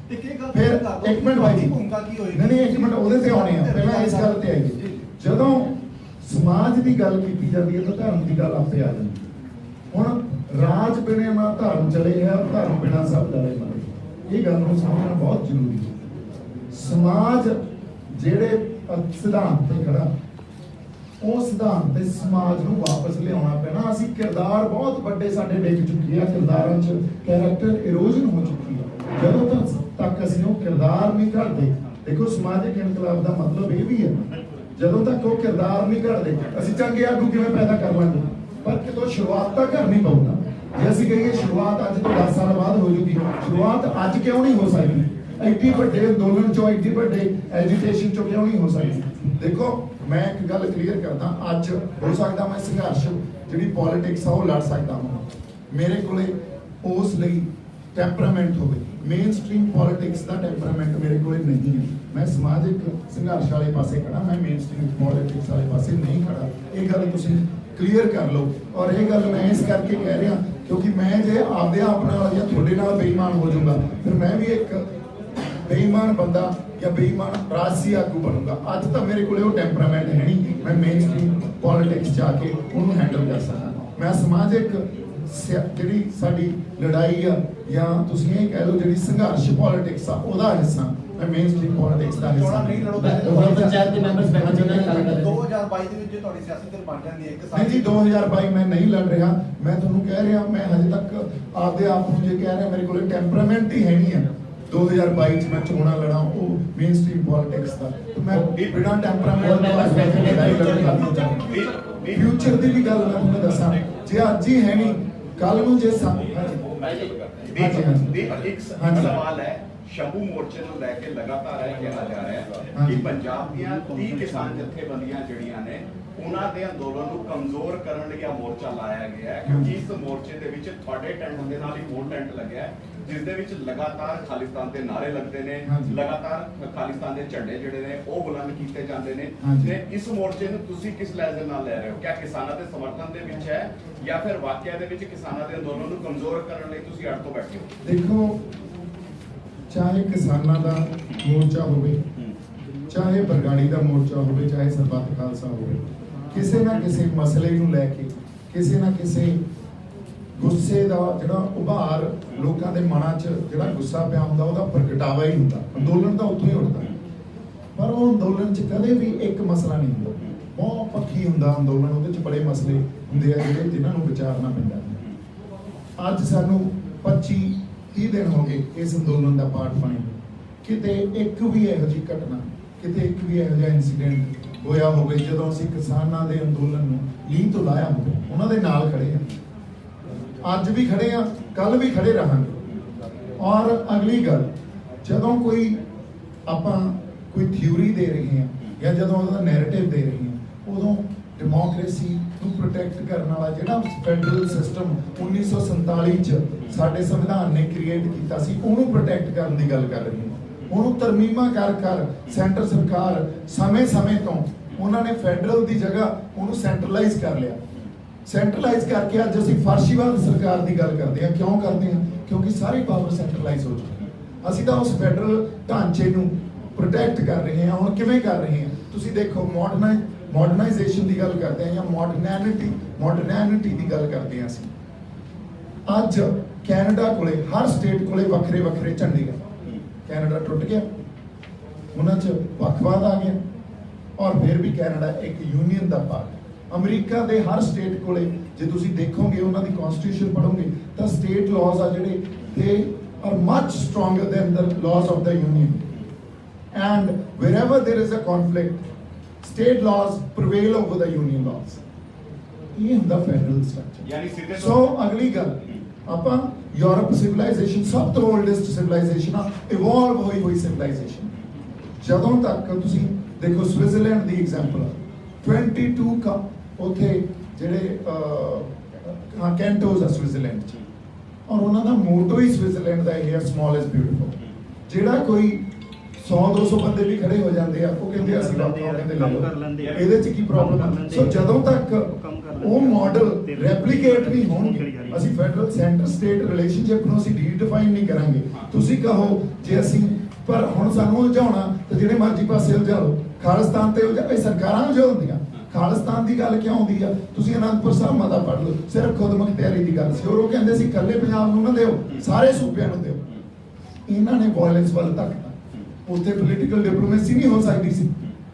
ਫਿਰ ਇੱਕ ਮਿੰਟ ਬਾਈ ਜੀ, ਭੂਮਿਕਾ ਕੀ ਹੋਏਗੀ? ਨਹੀਂ ਇੱਕ ਮਿੰਟ ਉਹਦੇ ਤੇ ਆਉਣੇ ਆ, ਪਹਿਲਾਂ ਇਸ ਗੱਲ ਤੇ ਆਈਏ। ਜਦੋਂ ਸਮਾਜ ਦੀ ਗੱਲ ਕੀਤੀ ਜਾਂਦੀ ਹੈ ਤਾਂ ਧਰਮ ਦੀ ਗੱਲ ਆਪੇ ਆ ਜਾਂਦੀ ਹੈ। ਹੁਣ ਰਾਜ ਬਿਨਾਂ ਨਾ ਧਰਮ ਚਲੇ ਹੈ, ਧਰਮ ਬਿਨਾਂ ਸਭ ਚਲੇ ਮਰੇ। ਇਹ ਗੱਲ ਨੂੰ ਸਮਝਣਾ ਬਹੁਤ ਜ਼ਰੂਰੀ ਹੈ। ਸਮਾਜ ਜਿਹੜੇ ਸਿਧਾਂਤ ਤੇ ਖੜਾ, ਉਹ ਸਿਧਾਂਤ ਤੇ ਸਮਾਜ ਨੂੰ ਵਾਪਸ ਲਿਆਉਣਾ ਪੈਣਾ। ਅਸੀਂ ਕਿਰਦਾਰ ਬਹੁਤ ਵੱਡੇ ਸਾਡੇ ਡਿੱਗ ਚੁੱਕੇ ਆ, ਕਿਰਦਾਰਾਂ 'ਚ ਕੈਰੈਕਟਰ ਇਰੋਜ਼ਨ ਹੋ ਚੁੱਕੀ ਹੈ। ਜਦੋਂ ਤੱਕ ਅਸੀਂ ਉਹ ਕਿਰਦਾਰ ਨਹੀਂ ਘੜਦੇ, ਦੇਖੋ ਸਮਾਜਿਕ ਇਨਕਲਾਬ ਦਾ ਮਤਲਬ ਇਹ ਵੀ ਹੈ, ਜਦੋਂ ਤੱਕ ਉਹ ਕਿਰਦਾਰ ਨਹੀਂ ਘੜਦੇ ਅਸੀਂ ਚੰਗੇ ਆਗੂ ਕਿਵੇਂ ਪੈਦਾ ਕਰ ਲਾਂਗੇ। ਪਰ ਕਿਤੋਂ ਸ਼ੁਰੂਆਤ ਤਾਂ ਕਰਨੀ ਪਊਗਾ। ਜੇ ਅਸੀਂ ਕਹੀਏ ਸ਼ੁਰੂਆਤ ਅੱਜ ਤੋਂ 10 ਸਾਲ ਬਾਅਦ ਹੋ ਜੂਗੀ, ਸ਼ੁਰੂਆਤ ਅੱਜ ਕਿਉਂ ਨਹੀਂ ਹੋ ਸਕਦੀ? ਐਡੀ ਵੱਡੇ ਅੰਦੋਲਨ ਚੋਂ, ਐਡੀ ਵੱਡੇ ਐਜੀਟੇਸ਼ਨ ਚੋਂ ਕਿਉਂ ਨਹੀਂ ਹੋ ਸਕਦੀ? ਦੇਖੋ ਮੈਂ ਇੱਕ ਗੱਲ ਕਲੀਅਰ ਕਰਦਾ, ਅੱਜ ਹੋ ਸਕਦਾ ਮੈਂ ਸੰਘਰਸ਼ ਜਿਹੜੀ ਪੋਲਿਟਿਕਸ ਆ ਉਹ ਲੜ ਸਕਦਾ ਹਾਂ, ਮੇਰੇ ਕੋਲੇ ਉਸ ਲਈ ਟੈਂਪਰਾਮੈਂਟ ਹੋਵੇ। ਮੇਨ ਸਟ੍ਰੀਮ ਪੋਲਿਟਿਕਸ ਦਾ ਟੈਂਪਰਾਮੈਂਟ ਮੇਰੇ ਕੋਲੇ ਨਹੀਂ ਹੈ। ਮੈਂ ਸਮਾਜਿਕ ਸੰਘਰਸ਼ ਵਾਲੇ ਪਾਸੇ ਖੜਾ, ਮੈਂ ਮੇਨ ਸਟ੍ਰੀਮ ਪੋਲਿਟਿਕਸ ਵਾਲੇ ਪਾਸੇ ਨਹੀਂ ਖੜਾ। ਇਹ ਗੱਲ ਤੁਸੀਂ ਕਲੀਅਰ ਕਰ ਲਓ। ਔਰ ਇਹ ਗੱਲ ਮੈਂ ਇਸ ਕਰਕੇ ਕਹਿ ਰਿਹਾ ਕਿਉਂਕਿ ਮੈਂ ਜੇ ਆਪਦੇ ਆਪ ਨਾਲ ਜਾਂ ਤੁਹਾਡੇ ਨਾਲ ਬੇਈਮਾਨ ਹੋ ਜਾਊਂਗਾ, ਫਿਰ ਮੈਂ ਵੀ ਇੱਕ ਬੇਈਮਾਨ ਬੰਦਾ ਜਾਂ ਬੇਈਮਾਨ ਰਾਜਸੀ ਆਗੂ ਬਣੂੰਗਾ। ਅੱਜ ਤਾਂ ਮੇਰੇ ਕੋਲੇ ਉਹ ਟੈਂਪਰਾਮੈਂਟ ਹੈ ਨਹੀਂ, ਮੈਂ ਮੇਨ ਸਟ੍ਰੀਮ ਪੋਲਿਟਿਕਸ ਜਾ ਕੇ ਉਹਨੂੰ ਹੈਂਡਲ ਕਰ ਸਕਦਾ। ਮੈਂ ਸਮਾਜਿਕ ਜਿਹੜੀ ਸਾਡੀ ਲੜਾਈ ਆ ਜਾਂ ਤੁਸੀਂ ਇਹ ਕਹਿ ਲਓ ਜਿਹੜੀ ਸੰਘਰਸ਼ ਪੋਲਿਟਿਕਸ ਆ ਉਹਦਾ ਹਿੱਸਾ, ਮੈਂ ਮੇਨ ਸਟ੍ਰੀਮ ਪੋਲਿਟਿਕਸ ਦਾ ਹਿੱਸਾ ਨਹੀਂ ਲੜੋ। ਪੰਚਾਇਤ ਦੇ ਮੈਂਬਰਸ ਬੈਠੇ ਜਿਹਨਾਂ ਨਾਲ ਗੱਲ 2022 ਦੇ ਵਿੱਚ ਜੇ ਤੁਹਾਡੀ ਸਿਆਸਤ ਤੇ ਬਣ ਜਾਂਦੀ ਹੈ ਇੱਕ ਨਹੀਂ ਜੀ, 2022 ਮੈਂ ਨਹੀਂ ਲੜ ਰਿਹਾ। ਮੈਂ ਤੁਹਾਨੂੰ ਕਹਿ ਰਿਹਾ, ਮੈਂ ਹਜੇ ਤੱਕ ਆਪਦੇ ਆਪ ਨੂੰ ਜੇ ਕਹਿ ਰਿਹਾ ਮੇਰੇ ਕੋਲੇ ਟੈਂਪਰਾਮੈਂਟ ਹੀ ਹੈ ਨਹੀਂ ਹੈ 2022 ਚ ਮੈਂ ਚੋਣਾਂ ਲੜਾਂ ਉਹ ਮੇਨ ਸਟ੍ਰੀਮ ਪੋਲਿਟਿਕਸ ਦਾ। ਮੈਂ ਬਿਨਾਂ ਟੈਂਪਰਾਮੈਂਟ ਤੋਂ ਲੜਾਈ ਲੜਦਾ। ਫਿਊਚਰ ਦੀ ਵੀ ਗੱਲ ਮੈਂ ਤੁਹਾਨੂੰ ਦੱਸਾਂ, ਜੇ ਅੱਜ ਹੀ ਹੈ ਨਹੀਂ ਕੱਲ ਨੂੰ ਜੇ ਇੱਕ ਸਵਾਲ ਹੈ, ਸ਼ੰਭੂ ਮੋਰਚੇ ਨੂੰ ਲੈ ਕੇ ਲਗਾਤਾਰ ਇਹ ਕਿਹਾ ਜਾ ਰਿਹਾ ਹੈ ਕਿ ਪੰਜਾਬ ਦੀਆਂ 30 ਕਿਸਾਨ ਜਥੇਬੰਦੀਆਂ ਜਿਹੜੀਆਂ ਨੇ ਉਹਨਾਂ ਦੇ ਅੰਦੋਲਨ ਨੂੰ ਕਮਜ਼ੋਰ ਕਰਨ ਲਈ ਇਹ ਮੋਰਚਾ ਲਾਇਆ ਗਿਆ ਹੈ, ਕਿਉਂਕਿ ਇਸ ਮੋਰਚੇ ਦੇ ਵਿੱਚ ਤੁਹਾਡੇ ਟੈਂਟ ਦੇ ਨਾਲ ਹੀ ਹੋਰ ਟੈਂਟ ਲੱਗਿਆ ਹੈ ਜਿਸ ਦੇ ਵਿੱਚ ਲਗਾਤਾਰ ਖਾਲਿਸਤਾਨ ਦੇ ਨਾਰੇ ਲੱਗਦੇ ਨੇ, ਲਗਾਤਾਰ ਖਾਲਿਸਤਾਨ ਦੇ ਝੰਡੇ ਜਿਹੜੇ ਨੇ ਉਹ ਬੁਲੰਦ ਕੀਤੇ ਜਾਂਦੇ ਨੇ। ਤੇ ਇਸ ਮੋਰਚੇ ਨੂੰ ਤੁਸੀਂ ਕਿਸ ਲਹਿਜ਼ੇ ਨਾਲ ਲੈ ਰਹੇ ਹੋ? ਕਿਆ ਕਿਸਾਨਾਂ ਦੇ ਸਮਰਥਨ ਦੇ ਵਿੱਚ ਹੈ ਜਾਂ ਫਿਰ ਵਾਕਿਆ ਦੇ ਵਿੱਚ ਕਿਸਾਨਾਂ ਦੇ ਅੰਦੋਲਨ ਨੂੰ ਕਮਜ਼ੋਰ ਕਰਨ ਲਈ ਤੁਸੀਂ ਅੜ ਤੋਂ ਬੈਠੇ ਹੋ? ਦੇਖੋ, ਚਾਹੇ ਕਿਸਾਨਾਂ ਦਾ ਮੋਰਚਾ ਹੋਵੇ, ਚਾਹੇ ਬਰਗਾੜੀ ਦਾ ਮੋਰਚਾ ਹੋਵੇ, ਚਾਹੇ ਸਰਬੱਤ ਖਾਲਸਾ ਹੋਵੇ, ਕਿਸੇ ਨਾ ਕਿਸੇ ਮਸਲੇ ਨੂੰ ਲੈ ਕੇ ਕਿਸੇ ਨਾ ਕਿਸੇ ਗੁੱਸੇ ਦਾ ਜਿਹੜਾ ਉਭਾਰ ਲੋਕਾਂ ਦੇ ਮਨਾਂ 'ਚ ਜਿਹੜਾ ਗੁੱਸਾ ਪਿਆ ਹੁੰਦਾ ਉਹਦਾ ਪ੍ਰਗਟਾਵਾ ਹੀ ਹੁੰਦਾ। ਅੰਦੋਲਨ ਤਾਂ ਉੱਥੋਂ ਹੀ ਉੱਠਦਾ, ਪਰ ਉਹ ਅੰਦੋਲਨ 'ਚ ਕਦੇ ਵੀ ਇੱਕ ਮਸਲਾ ਨਹੀਂ ਹੁੰਦਾ, ਬਹੁਤ ਪੱਖੀ ਹੁੰਦਾ ਅੰਦੋਲਨ। ਉਹਦੇ 'ਚ ਬੜੇ ਮਸਲੇ ਹੁੰਦੇ ਆ ਜਿਹੜੇ ਜਿਨ੍ਹਾਂ ਨੂੰ ਵਿਚਾਰਨਾ ਪੈਂਦਾ। ਅੱਜ ਸਾਨੂੰ 25-30 ਦਿਨ ਹੋ ਗਏ ਇਸ ਅੰਦੋਲਨ ਦਾ ਪਾਰਟ ਬਣੇ, ਕਿਤੇ ਇੱਕ ਵੀ ਇਹੋ ਜਿਹੀ ਘਟਨਾ, ਕਿਤੇ ਇੱਕ ਵੀ ਇਹੋ ਜਿਹਾ ਇਨਸੀਡੈਂਟ ਹੋਇਆ ਹੋਵੇ ਜਦੋਂ ਅਸੀਂ ਕਿਸਾਨਾਂ ਦੇ ਅੰਦੋਲਨ ਨੂੰ ਲੀਹ ਤੋਂ ਲਾਇਆ ਹੋਵੇ। ਉਹਨਾਂ ਦੇ ਨਾਲ ਖੜੇ ਆ, ਅੱਜ ਵੀ ਖੜੇ ਆ, ਕੱਲ ਵੀ ਖੜੇ ਰਹਾਂਗੇ। ਔਰ ਅਗਲੀ ਗੱਲ, ਜਦੋਂ ਕੋਈ ਆਪਾਂ ਕੋਈ ਥਿਊਰੀ ਦੇ ਰਹੇ ਹਾਂ ਜਾਂ ਜਦੋਂ ਉਹਦਾ ਨੈਰੇਟਿਵ ਦੇ ਰਹੇ ਹਾਂ, ਉਦੋਂ ਡੈਮੋਕ੍ਰੇਸੀ ਨੂੰ ਪ੍ਰੋਟੈਕਟ ਕਰਨ ਵਾਲਾ ਜਿਹੜਾ ਫੈਡਰਲ ਸਿਸਟਮ 1947 ਚ ਸਾਡੇ ਸੰਵਿਧਾਨ ਨੇ ਕ੍ਰੀਏਟ ਕੀਤਾ ਸੀ, ਉਹਨੂੰ ਪ੍ਰੋਟੈਕਟ ਕਰਨ ਦੀ ਗੱਲ ਕਰ ਰਹੇ ਹਾਂ। ਉਹਨੂੰ ਤਰਮੀਮਾਂ ਕਰ ਸੈਂਟਰ ਸਰਕਾਰ ਸਮੇਂ ਤੋਂ ਉਹਨਾਂ ਨੇ ਫੈਡਰਲ ਦੀ ਜਗ੍ਹਾ ਉਹਨੂੰ ਸੈਂਟਰਲਾਈਜ਼ ਕਰ ਲਿਆ। ਸੈਂਟਰਲਾਈਜ਼ ਕਰਕੇ ਅੱਜ ਅਸੀਂ ਫਾਰਸ਼ੀਵਾਦ ਸਰਕਾਰ ਦੀ ਗੱਲ ਕਰਦੇ ਹਾਂ। ਕਿਉਂ ਕਰਦੇ ਹਾਂ? ਕਿਉਂਕਿ ਸਾਰੀ ਪਾਵਰ ਸੈਂਟਰਲਾਈਜ਼ ਹੋ ਚੁੱਕੀ ਹੈ। ਅਸੀਂ ਤਾਂ ਉਸ ਫੈਡਰਲ ਢਾਂਚੇ ਨੂੰ ਪ੍ਰੋਟੈਕਟ ਕਰ ਰਹੇ ਹਾਂ। ਹੁਣ ਕਿਵੇਂ ਕਰ ਰਹੇ ਹਾਂ? ਤੁਸੀਂ ਦੇਖੋ, ਮਾਡਰਨਾਈਜੇਸ਼ਨ ਦੀ ਗੱਲ ਕਰਦੇ ਹਾਂ ਜਾਂ ਮਾਡਰਨਿਟੀ ਦੀ ਗੱਲ ਕਰਦੇ ਹਾਂ। ਅਸੀਂ ਅੱਜ ਕੈਨੇਡਾ ਕੋਲੇ ਹਰ ਸਟੇਟ ਕੋਲੇ ਵੱਖਰੇ ਝੰਡੇ ਆ। ਕੈਨੇਡਾ ਟੁੱਟ ਗਿਆ, ਉਹਨਾਂ 'ਚ ਵੱਖਵਾਦ ਆ ਗਿਆ, ਔਰ ਫਿਰ ਵੀ ਕੈਨੇਡਾ ਇੱਕ ਯੂਨੀਅਨ ਦਾ ਪਾਰਟ। ਅਮਰੀਕਾ ਦੇ ਹਰ ਸਟੇਟ ਕੋਲੇ ਜੇ ਤੁਸੀਂ ਦੇਖੋਗੇ, ਉਹਨਾਂ ਦੀ ਕਨਸਟੀਟਿਊਸ਼ਨ ਪੜ੍ਹੋਗੇ ਤਾਂ ਸਟੇਟ ਲਾਜ਼ ਆ ਜਿਹੜੇ they are much stronger than the laws of the union. And wherever there is a conflict, state laws prevail over the union laws. ਇਹ ਹੁੰਦਾ ਫੈਡਰਲ ਸਟਰਕਚਰ। ਯਾਨੀ ਸਿੱਧੇ ਸੋ ਅਗਲੀ ਗੱਲ, ਆਪਾਂ ਯੂਰਪ ਸਿਵਲਾਈਜੇਸ਼ਨ ਸਭ ਤੋਂ ਓਲਡੈਸਟ ਸਿਵਲਾਈਜੇਸ਼ਨ ਆ, ਇਵੋਲਵ ਹੋਈ ਸਿਵਲਾਈਜੇਸ਼ਨ। ਜਦੋਂ ਤੱਕ ਤੁਸੀਂ ਦੇਖੋ ਸਵਿਟਜ਼ਰਲੈਂਡ ਦੀ ਐਗਜ਼ਾਮਪਲ 22 ਉੱਥੇ ਜਿਹੜੇ ਕੈਂਟੋਸ ਆ ਸਵਿਟਜ਼ਰਲੈਂਡ 'ਚ, ਔਰ ਉਹਨਾਂ ਦਾ ਮੋਟੋ ਹੀ ਸਵਿਟਜ਼ਰਲੈਂਡ ਦਾ ਇਹ ਹੈ ਸਮਾਲ ਇਜ਼ ਬਿਊਟੀਫੁਲ। ਜਿਹੜਾ ਕੋਈ 100-200 ਬੰਦੇ ਵੀ ਖੜੇ ਹੋ ਜਾਂਦੇ ਆ, ਉਹ ਕਹਿੰਦੇ ਅਸੀਂ ਕਹਿੰਦੇ ਲੈ ਲਓ, ਇਹਦੇ 'ਚ ਕੀ ਪ੍ਰੋਬਲਮ ਹੈ? ਸੋ ਜਦੋਂ ਤੱਕ ਉਹ ਮਾਡਲ ਰੈਪਲੀਕੇਟ ਨਹੀਂ ਹੋਣਗੇ, ਅਸੀਂ ਫੈਡਰਲ ਸੈਂਟਰ ਸਟੇਟ ਰਿਲੇਸ਼ਨਸ਼ਿਪ ਨੂੰ ਅਸੀਂ ਰੀਡਿਫਾਈਨ ਨਹੀਂ ਕਰਾਂਗੇ। ਤੁਸੀਂ ਕਹੋ ਜੇ ਅਸੀਂ, ਪਰ ਹੁਣ ਸਾਨੂੰ ਉਲਝਾਉਣਾ ਤੇ ਜਿਹੜੇ ਮਰਜ਼ੀ ਪਾਸੇ ਉਲਝਾ ਲਓ, ਖਾਲਿਸਤਾਨ ਤੇ ਇਹ ਸਰਕਾਰਾਂ ਉਲਝਾਉਂਦੀਆਂ। ਖਾਲਿਸਤਾਨ ਦੀ ਗੱਲ ਕਿਉਂ ਆਉਂਦੀ ਆ? ਤੁਸੀਂ ਅਨੰਦਪੁਰ ਸਾਹਿਬ ਮਤਾ ਪੜ੍ਹ ਲਓ, ਸਿਰਫ ਖੁਦ ਮੁਖਤਿਆਰੀ ਦੀ ਗੱਲ ਸੀ, ਔਰ ਉਹ ਕਹਿੰਦੇ ਸੀ ਇਕੱਲੇ ਪੰਜਾਬ ਨੂੰ ਨਾ ਦਿਓ, ਸਾਰੇ ਸੂਬਿਆਂ ਨੂੰ ਦਿਓ। ਇਹਨਾਂ ਨੇ ਵਾਇਲੈਂਸ ਵੱਲ ਧੱਕਤਾ, ਉੱਥੇ ਪੋਲੀਟੀਕਲ ਡਿਪਲੋਮੇਸੀ ਨਹੀਂ ਹੋ ਸਕਦੀ ਸੀ।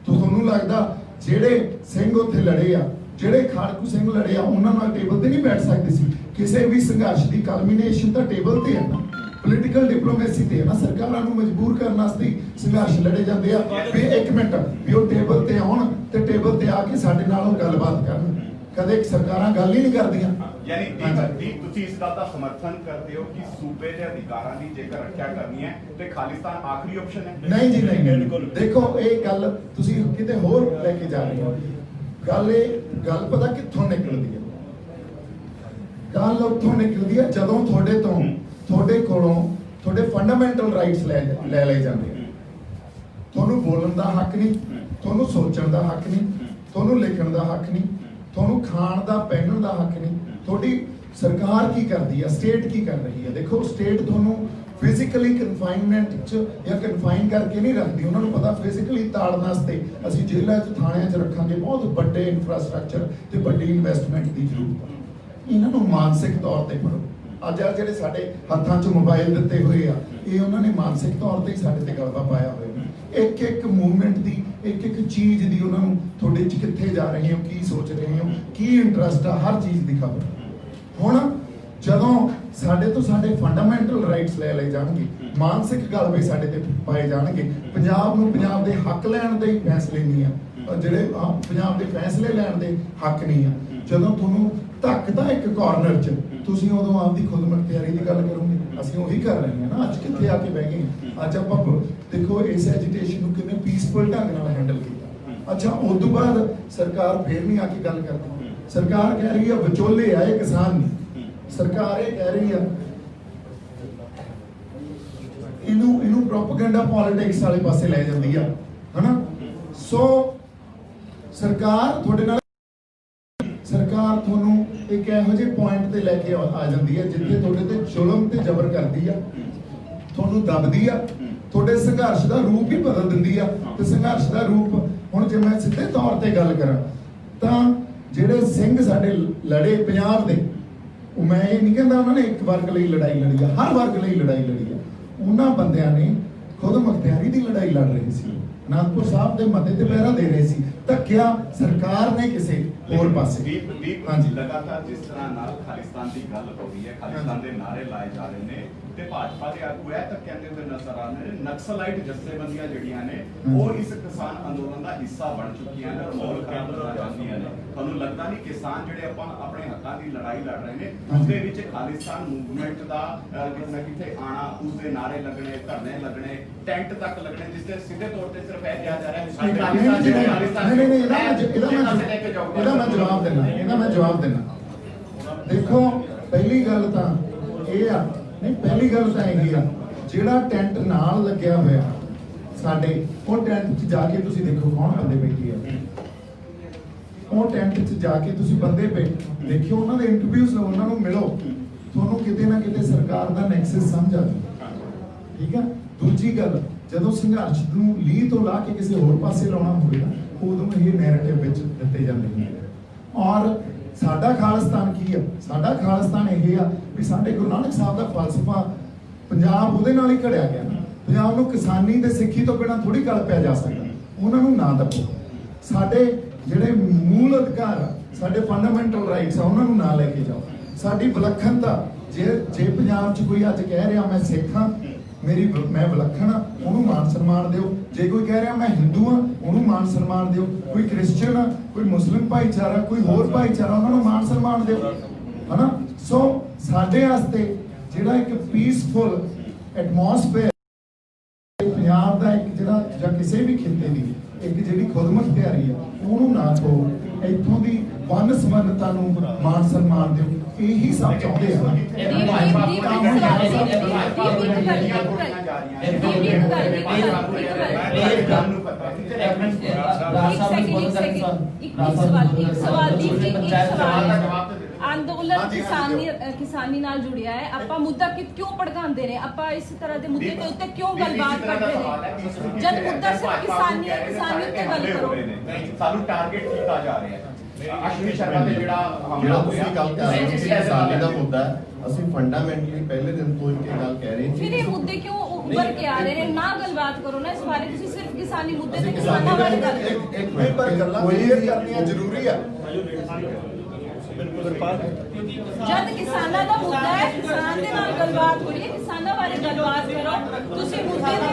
ਤੁਹਾਨੂੰ ਲੱਗਦਾ ਜਿਹੜੇ ਸਿੰਘ ਉੱਥੇ ਲੜੇ ਆ, ਜਿਹੜੇ ਖਾੜਕੂ ਸਿੰਘ ਲੜੇ ਆ, ਉਹਨਾਂ ਨਾਲ ਟੇਬਲ ਤੇ ਨਹੀਂ ਬੈਠ ਸਕਦੇ ਸੀ? ਕਿਸੇ ਵੀ ਸੰਘਰਸ਼ ਦੀ ਕਲਮੀਨੇਸ਼ਨ ਤਾਂ ਟੇਬਲ ਤੇ ਹੈ ਨਾ, ਪੋਲੀਟੀਕਲ ਡਿਪਲੋਮੇਸੀ ਤੇ ਹੈ ਨਾ। ਸਰਕਾਰਾਂ ਨੂੰ ਮਜਬੂਰ ਕਰਨ ਵਾਸਤੇ ਸੰਘਰਸ਼ ਲੜੇ ਜਾਂਦੇ ਆ ਵੀ ਇੱਕ ਮਿੰਟ ਵੀ ਉਹ ਟੇਬਲ ਤੇ ਆਉਣ ਤੇ ਟੇਬਲ ਤੇ ਆ ਕੇ ਸਾਡੇ ਨਾਲ ਉਹ ਗੱਲਬਾਤ ਕਰਨ। ਕਦੇ ਸਰਕਾਰਾਂ ਗੱਲ ਹੀ ਨਹੀਂ ਕਰਦੀਆਂ। ਯਾਨੀ ਤੁਸੀਂ ਇਸ ਗੱਲ ਦਾ ਸਮਰਥਨ ਕਰਦੇ ਹੋ ਕਿ ਸੂਬੇ ਦੇ ਅਧਿਕਾਰਾਂ ਦੀ ਜੇਕਰ ਰੱਖਿਆ ਕਰਨੀ ਹੈ ਤੇ ਖਾਲਿਸਤਾਨ ਆਖਰੀ ਆਪਸ਼ਨ ਹੈ? ਨਹੀਂ ਜੀ, ਨਹੀਂ। ਦੇਖੋ ਇਹ ਗੱਲ ਤੁਸੀਂ ਕਿਤੇ ਹੋਰ ਲੈ ਕੇ ਜਾ ਰਹੇ ਹੋ। ਗੱਲ ਪਤਾ ਕਿੱਥੋਂ ਨਿਕਲਦੀ ਹੈ? ਗੱਲ ਉੱਥੋਂ ਨਿਕਲਦੀ ਹੈ ਜਦੋਂ ਤੁਹਾਡੇ ਕੋਲੋਂ ਤੁਹਾਡੇ ਫੰਡਾਮੈਂਟਲ ਰਾਈਟਸ ਲੈ ਲਏ ਜਾਂਦੇ ਆ। ਤੁਹਾਨੂੰ ਬੋਲਣ ਦਾ ਹੱਕ ਨਹੀਂ, ਤੁਹਾਨੂੰ ਸੋਚਣ ਦਾ ਹੱਕ ਨਹੀਂ, ਤੁਹਾਨੂੰ ਲਿਖਣ ਦਾ ਹੱਕ ਨਹੀਂ, ਤੁਹਾਨੂੰ ਖਾਣ ਦਾ ਪਹਿਨਣ ਦਾ ਹੱਕ ਨਹੀਂ। ਤੁਹਾਡੀ ਸਰਕਾਰ ਕੀ ਕਰਦੀ ਹੈ? ਸਟੇਟ ਕੀ ਕਰ ਰਹੀ ਹੈ? ਦੇਖੋ ਸਟੇਟ ਤੁਹਾਨੂੰ ਫਿਜ਼ੀਕਲੀ ਕਨਫਾਈਨਮੈਂਟ 'ਚ ਜਾਂ ਕਨਫਾਈਨ ਕਰਕੇ ਨਹੀਂ ਰੱਖਦੀ। ਉਹਨਾਂ ਨੂੰ ਪਤਾ ਫਿਜ਼ੀਕਲੀ ਤਾੜਨ ਵਾਸਤੇ ਅਸੀਂ ਜੇਲ੍ਹਾਂ 'ਚ ਥਾਣਿਆਂ 'ਚ ਰੱਖਾਂਗੇ, ਬਹੁਤ ਵੱਡੇ ਇਨਫਰਾਸਟ੍ਰਕਚਰ ਤੇ ਵੱਡੀ ਇਨਵੈਸਟਮੈਂਟ ਦੀ ਜ਼ਰੂਰਤ ਹੈ। ਇਹਨਾਂ ਨੂੰ ਮਾਨਸਿਕ ਤੌਰ ਤੇ ਪੜੋ। ਅੱਜ ਜਿਹੜੇ ਸਾਡੇ ਹੱਥਾਂ 'ਚ ਮੋਬਾਈਲ ਦਿੱਤੇ ਹੋਏ ਆ, ਇਹ ਉਹਨਾਂ ਨੇ ਮਾਨਸਿਕ ਤੌਰ ਤੇ ਹੀ ਸਾਡੇ ਤੇ ਗਲਬਾ ਪਾਇਆ ਹੋਇਆ। ਇੱਕ ਮੂਵਮੈਂਟ ਦੀ, ਇੱਕ ਚੀਜ਼ ਦੀ ਉਹਨਾਂ ਨੂੰ ਤੁਹਾਡੇ 'ਚ ਕਿੱਥੇ ਜਾ ਰਹੇ ਹੋ, ਕੀ ਸੋਚ ਰਹੇ ਹੋ, ਕੀ ਇੰਟਰਸਟ ਆ, ਹਰ ਚੀਜ਼ ਦੀ ਖਬਰ। ਹੁਣ ਜਦੋਂ ਸਾਡੇ ਤੋਂ ਸਾਡੇ ਫੰਡਾਮੈਂਟਲ ਰਾਈਟਸ ਲੈ ਲਏ ਜਾਣਗੇ, ਮਾਨਸਿਕ ਗਲਬੇ ਸਾਡੇ ਤੇ ਪਾਏ ਜਾਣਗੇ, ਪੰਜਾਬ ਨੂੰ ਪੰਜਾਬ ਦੇ ਹੱਕ ਲੈਣ ਦੇ ਫੈਸਲੇ ਨਹੀਂ ਆ, ਜਿਹੜੇ ਪੰਜਾਬ ਦੇ ਫੈਸਲੇ ਲੈਣ ਦੇ ਹੱਕ ਨਹੀਂ ਆ। ਜਦੋਂ ਤੁਹਾਨੂੰ ਧੱਕਦਾ ਇੱਕ ਕਾਰਨਰ 'ਚ, ਤੁਸੀਂ ਉਦੋਂ ਆਪਦੀ ਖੁਦ ਮੁਖਤਿਆਰੀ ਦੀ ਗੱਲ ਕਰੋਗੇ। ਅਸੀਂ ਉਹੀ ਕਰ ਰਹੇ ਹਾਂ ਨਾ। ਅੱਜ ਕਿੱਥੇ ਆ ਕੇ ਬਹਿ ਗਏ? ਅੱਜ ਆਪਾਂ ਦੇਖੋ ਇਸ ਐਜੀਟੇਸ਼ਨ ਨੂੰ ਕਿਵੇਂ ਪੀਸਫੁਲ ਢੰਗ ਨਾਲ ਹੈਂਡਲ ਕੀਤਾ। ਅੱਛਾ, ਉਸ ਤੋਂ ਬਾਅਦ ਸਰਕਾਰ ਫੇਰ ਨਹੀਂ ਆ ਕੇ ਗੱਲ ਕਰਦੀ। ਸਰਕਾਰ ਕਹਿ ਰਹੀ ਆ ਵਿਚੋਲੇ ਆਏ ਕਿਸਾਨ ਨਹੀਂ। ਸਰਕਾਰ ਇਹ ਕਹਿ ਰਹੀ ਆ ਇਹਨੂੰ ਪ੍ਰੋਪਗੈਂਡਾ ਪੋਲਿਟਿਕਸ ਵਾਲੇ ਪਾਸੇ ਲੈ ਜਾਂਦੀ ਆ, ਹਨਾ। ਸੋ ਸਰਕਾਰ ਤੁਹਾਨੂੰ ਇੱਕ ਇਹੋ ਜਿਹੇ ਪੁਆਇੰਟ ਤੇ ਲੈ ਕੇ ਆ ਜਾਂਦੀ ਹੈ ਜਿੱਥੇ ਤੁਹਾਡੇ ਤੇ ਜ਼ੁਲਮ ਤੇ ਜ਼ਬਰ ਕਰਦੀ ਆ, ਤੁਹਾਨੂੰ ਦਬਦੀ ਆ, ਤੁਹਾਡੇ ਸੰਘਰਸ਼ ਦਾ ਰੂਪ ਹੀ ਬਦਲ ਦਿੰਦੀ ਆ। ਤੇ ਸੰਘਰਸ਼ ਦਾ ਰੂਪ ਹੁਣ ਜੇ ਮੈਂ ਸਿੱਧੇ ਤੌਰ ਤੇ ਗੱਲ ਕਰਾਂ ਤਾਂ ਜਿਹੜੇ ਸਿੰਘ ਸਾਡੇ ਲੜੇ ਪੰਜਾਬ ਦੇ, ਉਹ ਮੈਂ ਇਹ ਨਹੀਂ ਕਹਿੰਦਾ ਉਹਨਾਂ ਨੇ ਇੱਕ ਵਰਗ ਲਈ ਲੜਾਈ ਲੜੀ ਆ, ਹਰ ਵਰਗ ਲਈ ਲੜਾਈ ਲੜੀ ਆ। ਉਹਨਾਂ ਬੰਦਿਆਂ ਨੇ ਖੁਦ ਮੁਖਤਿਆਰੀ ਦੀ ਲੜਾਈ ਲੜ ਰਹੇ ਸੀ, ਅਨੰਦਪੁਰ ਸਾਹਿਬ ਦੇ ਮਤੇ ਤੇ ਪਹਿਰਾ ਦੇ ਰਹੇ ਸੀ। ਧੱਕਿਆ ਸਰਕਾਰ ਨੇ ਕਿਸੇ ਹੋਰ ਪਾਸੇ। ਹਾਂਜੀ, ਲਗਾਤਾਰ ਜਿਸ ਤਰ੍ਹਾਂ ਨਾਲ ਖਾਲਿਸਤਾਨ ਦੀ ਗੱਲ ਹੋ ਰਹੀ ਹੈ, ਖਾਲਿਸਤਾਨ ਦੇ ਨਾਰੇ ਲਾਏ ਜਾ ਰਹੇ ਨੇ ਤੇ ਭਾਜਪਾ ਦੇ ਆਗੂ ਇਹ ਤੱਕ ਕਹਿੰਦੇ ਹੋਏ ਨਜ਼ਰ ਆ ਰਹੇ ਨੇ ਨਕਸਲਾਈਟ ਜਥੇਬੰਦੀਆਂ ਜਿਹੜੀਆਂ ਨੇ ਉਹ ਇਸ ਕਿਸਾਨ ਅੰਦੋਲਨ ਦਾ ਹਿੱਸਾ ਬਣ ਚੁੱਕੀਆਂ ਨੇ, ਮਾਹੌਲ ਖਰਾਬ ਕਰਨਾ ਚਾਹੁੰਦੀਆਂ ਨੇ। ਤੁਹਾਨੂੰ ਲੱਗਦਾ ਨਹੀਂ ਕਿਸਾਨ ਜਿਹੜੇ ਆਪਾਂ ਆਪਣੇ ਹੱਕਾਂ ਦੀ ਲੜਾਈ ਲੜ ਰਹੇ ਨੇ, ਉਸਦੇ ਵਿੱਚ ਖਾਲਿਸਤਾਨ ਮੂਵਮੈਂਟ ਦਾ ਕਿਤੇ ਨਾ ਕਿਤੇ ਆਣਾ, ਉਸਦੇ ਨਾਰੇ ਲੱਗਣੇ, ਧਰਨੇ ਲੱਗਣੇ, ਟੈਂਟ ਤੱਕ ਲੱਗਣੇ, ਜਿਸ ਤੇ ਸਿੱਧੇ ਤੌਰ ਤੇ ਸਿਰਫ ਇਹ ਕਿਹਾ ਜਾ ਰਿਹਾ ਹੈ ਇਹਦਾ ਮੈਂ ਜਵਾਬ ਦੇਣਾ। ਦੇਖੋ ਪਹਿਲੀ ਗੱਲ ਤਾਂ ਇਹ ਆ, ਨਹੀਂ ਪਹਿਲੀ ਗੱਲ ਤਾਂ ਇਹ ਆ, ਜਿਹੜਾ ਟੈਂਟ ਨਾਲ ਲੱਗਿਆ ਹੋਇਆ ਸਾਡੇ, ਉਹ ਟੈਂਟ 'ਚ ਜਾ ਕੇ ਤੁਸੀਂ ਦੇਖੋ ਕੌਣ ਬੰਦੇ ਬੈਠੇ ਆ। ਉਹ ਟੈਂਟ 'ਚ ਜਾ ਕੇ ਤੁਸੀਂ ਬੰਦੇ ਦੇਖਿਓ, ਉਹਨਾਂ ਦੇ ਇੰਟਰਵਿਊਜ਼ ਲਓ, ਉਹਨਾਂ ਨੂੰ ਮਿਲੋ, ਤੁਹਾਨੂੰ ਕਿਤੇ ਨਾ ਕਿਤੇ ਸਰਕਾਰ ਦਾ ਨੈਕਸਸ ਸਮਝ ਆ ਜਾਊ। ਠੀਕ ਆ। ਦੂਜੀ ਗੱਲ, ਜਦੋਂ ਸੰਘਰਸ਼ ਨੂੰ ਲੀਹ ਤੋਂ ਲਾ ਕੇ ਕਿਸੇ ਹੋਰ ਪਾਸੇ ਲਾਉਣਾ ਹੋਵੇਗਾ, ਉਦੋਂ ਇਹ ਨੈਰੇਟਿਵ ਵਿੱਚ ਦਿੱਤੇ ਜਾਂਦੇ ਨੇ। ਔਰ ਸਾਡਾ ਖਾਲਿਸਤਾਨ ਕੀ ਆ? ਸਾਡਾ ਖਾਲਿਸਤਾਨ ਇਹ ਆ ਵੀ ਸਾਡੇ ਗੁਰੂ ਨਾਨਕ ਸਾਹਿਬ ਦਾ ਫਲਸਫਾ, ਪੰਜਾਬ ਉਹਦੇ ਨਾਲ ਹੀ ਘੜਿਆ ਗਿਆ। ਪੰਜਾਬ ਨੂੰ ਕਿਸਾਨੀ ਤੇ ਸਿੱਖੀ ਤੋਂ ਬਿਨਾਂ ਥੋੜੀ ਗੱਲ ਪਿਆ ਜਾ ਸਕਦਾ। ਉਹਨਾਂ ਨੂੰ ਨਾ ਦੱਬੋ। ਸਾਡੇ ਜਿਹੜੇ ਮੂਲ ਅਧਿਕਾਰ ਆ, ਸਾਡੇ ਫੰਡਾਮੈਂਟਲ ਰਾਈਟਸ ਆ, ਉਹਨਾਂ ਨੂੰ ਨਾ ਲੈ ਕੇ ਜਾਓ। ਸਾਡੀ ਵਿਲੱਖਣਤਾ, ਜੇ ਪੰਜਾਬ 'ਚ ਕੋਈ ਅੱਜ ਕਹਿ ਰਿਹਾ ਮੈਂ ਸਿੱਖ ਹਾਂ, ਮੈਂ ਵਿਲੱਖਣ ਆ, ਉਹਨੂੰ ਮਾਣ ਸਨਮਾਨ ਦਿਓ। ਜੇ ਕੋਈ ਕਹਿ ਰਿਹਾ ਮੈਂ ਹਿੰਦੂ ਆ, ਉਹਨੂੰ ਮਾਣ ਸਨਮਾਨ ਦਿਓ। ਕੋਈ ਕ੍ਰਿਸਚੀਅਨ ਆ, ਕੋਈ ਮੁਸਲਿਮ ਭਾਈਚਾਰਾ, ਕੋਈ ਹੋਰ ਭਾਈਚਾਰਾ, ਉਹਨਾਂ ਨੂੰ ਮਾਣ ਸਨਮਾਨ ਦਿਓ। ਹਨਾ। ਸੋ ਸਾਡੇ ਵਾਸਤੇ ਜਿਹੜਾ ਇੱਕ ਪੀਸਫੁਲ ਐਟਮੋਸਫੇਅਰ ਪੰਜਾਬ ਦਾ ਇੱਕ ਜਿਹੜਾ ਜਾਂ ਕਿਸੇ ਵੀ ਖਿੱਤੇ ਦੀ ਇੱਕ ਜਿਹੜੀ ਖੁਦਮੁਖਤਿਆਰੀ ਆ ਉਹਨੂੰ ਨਾ ਖੋ, ਇੱਥੋਂ ਦੀ ਵੰਨ ਸੁਵੰਨਤਾ ਨੂੰ ਮਾਣ ਸਨਮਾਨ ਦਿਓ, ਇਹੀ ਸਭ ਚਾਹੁੰਦੇ ਆ। ਅੰਦੋਲਨ ਕਿਸਾਨੀ ਨਾਲ ਜੁੜਿਆ ਹੈ, ਆਪਾਂ ਮੁੱਦਾ ਕਿਉਂ ਭੜਕਾਉਂਦੇ ਨੇ, ਆਪਾਂ ਇਸ ਤਰ੍ਹਾਂ ਦੇ ਮੁੱਦੇ ਦੇ ਉੱਤੇ ਕਿਉਂ ਗੱਲਬਾਤ ਕਰਦੇ ਨੇ, ਜਦ ਮੁੱਦਾ ਸਿਰਫ ਕਿਸਾਨੀ ਹੈ, ਕਿਸਾਨੀ ਉੱਤੇ ਗੱਲ ਕਰੋ। ਸਾਨੂੰ ਟਾਰਗੇਟ ਕੀਤਾ ਜਾ ਰਿਹਾ ਹੈ। ਅਸ਼ਵਨੀ ਸ਼ਰਮਾ ਤੇ ਜਿਹੜਾ ਜਿਹੜਾ ਤੁਸੀਂ ਗੱਲ ਕਰ ਰਹੇ ਹੋ ਕਿ ਕਿਸਾਨੀ ਦਾ ਮੁੱਦਾ ਹੈ, ਅਸੀਂ ਫੰਡਾਮੈਂਟਲੀ ਪਹਿਲੇ ਦਿਨ ਤੋਂ ਇਹ ਗੱਲ ਕਹਿ ਰਹੇ ਹਾਂ। ਫਿਰ ਇਹ ਮੁੱਦੇ ਕਿਉਂ ਉੱਭਰ ਕੇ ਆ ਰਹੇ ਨੇ? ਨਾ ਗੱਲਬਾਤ ਕਰੋ ਨਾ ਇਸ ਬਾਰੇ, ਤੁਸੀਂ ਸਿਰਫ ਕਿਸਾਨੀ ਮੁੱਦੇ ਤੇ ਕਿਸਾਨਾਂ ਬਾਰੇ ਗੱਲ ਕਰੋ। ਇੱਕ ਮਿੰਟ ਪਰ ਗੱਲਾਂ ਕਲੀਅਰ ਕਰਨੀਆਂ ਜ਼ਰੂਰੀ ਆ। ਜਦ ਕਿਸਾਨਾਂ ਦਾ ਮੁੱਦਾ ਹੈ, ਕਿਸਾਨ ਦੇ ਨਾਲ ਗੱਲਬਾਤ ਕਰੀਏ, ਕਿਸਾਨਾਂ ਬਾਰੇ ਗੱਲਬਾਤ ਕਰੋ। ਤੁਸੀਂ ਮੁੱਦੇ ਦੇ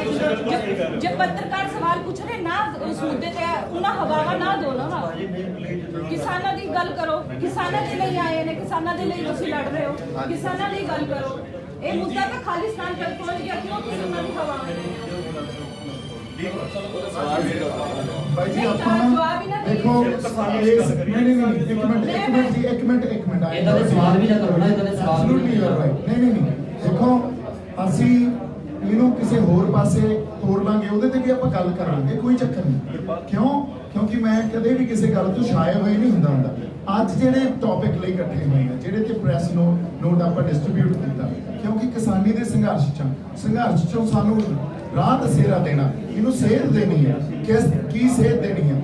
ਜੇ ਪੱਤਰਕਾਰ ਸਵਾਲ ਪੁੱਛ ਰਹੇ ਨਾ ਉਸ ਮੁੱਦੇ ਤੇ ਉਹਨਾਂ ਹਵਾਵਾ ਨਾ ਦੋ ਨਾ, ਕਿਸਾਨਾਂ ਦੀ ਗੱਲ ਕਰੋ। ਕਿਸਾਨਾਂ ਦੇ ਲਈ ਆਏ ਨੇ, ਕਿਸਾਨਾਂ ਦੇ ਲਈ ਤੁਸੀਂ ਲੜ ਰਹੇ ਹੋ, ਕਿਸਾਨਾਂ ਦੀ ਗੱਲ ਕਰੋ। ਇਹ ਮੁੱਦਾ ਤਾਂ ਖਾਲਿਸਤਾਨ ਤੱਕ ਪਹੁੰਚ ਗਿਆ, ਕਿਉਂ ਤੁਸੀਂ ਉਹਨਾਂ ਦੀ ਹਵਾ ਦੇ ਰਹੇ ਹੋ? ਭਾਈ ਜੀ ਆਪਾਂ ਦੇਖੋ ਇੱਕ ਮਿੰਟ ਇਹਦਾ ਦੇ ਸਵਾਲ ਵੀ ਨਾ ਕਰੋ ਨਾ, ਇਹਦਾ ਦੇ ਸਵਾਲ ਨਹੀਂ ਦੇਖੋ ਅਸੀਂ ਇਹਨੂੰ ਕਿਸੇ ਹੋਰ ਪਾਸੇ ਤੋੜ ਲਾਂਗੇ, ਉਹਦੇ ਤੇ ਵੀ ਆਪਾਂ ਗੱਲ ਕਰਾਂਗੇ, ਕੋਈ ਚੱਕਰ ਨਹੀਂ। ਕਿਉਂਕਿ ਮੈਂ ਕਦੇ ਵੀ ਕਿਸੇ ਗੱਲ ਤੋਂ ਸ਼ਾਇਰ ਹੋਏ ਨਹੀਂ ਹੁੰਦਾ। ਅੱਜ ਜਿਹੜੇ ਟੌਪਿਕ ਲਈ ਇਕੱਠੇ ਹੋਏ ਆ, ਜਿਹੜੇ ਤੇ ਪ੍ਰੈਸ ਨੋਟ ਆਪਾਂ ਡਿਸਟ੍ਰੀਬਿਊਟ ਕੀਤਾ, ਕਿਉਂਕਿ ਕਿਸਾਨੀ ਦੇ ਸੰਘਰਸ਼ ਚੋਂ ਸਾਨੂੰ ਰਾਹ ਦਸੇਰਾ ਦੇਣਾ, ਇਹਨੂੰ ਸੇਧ ਦੇਣੀ ਹੈ, ਕੀ ਸੇਧ ਦੇਣੀ ਹੈ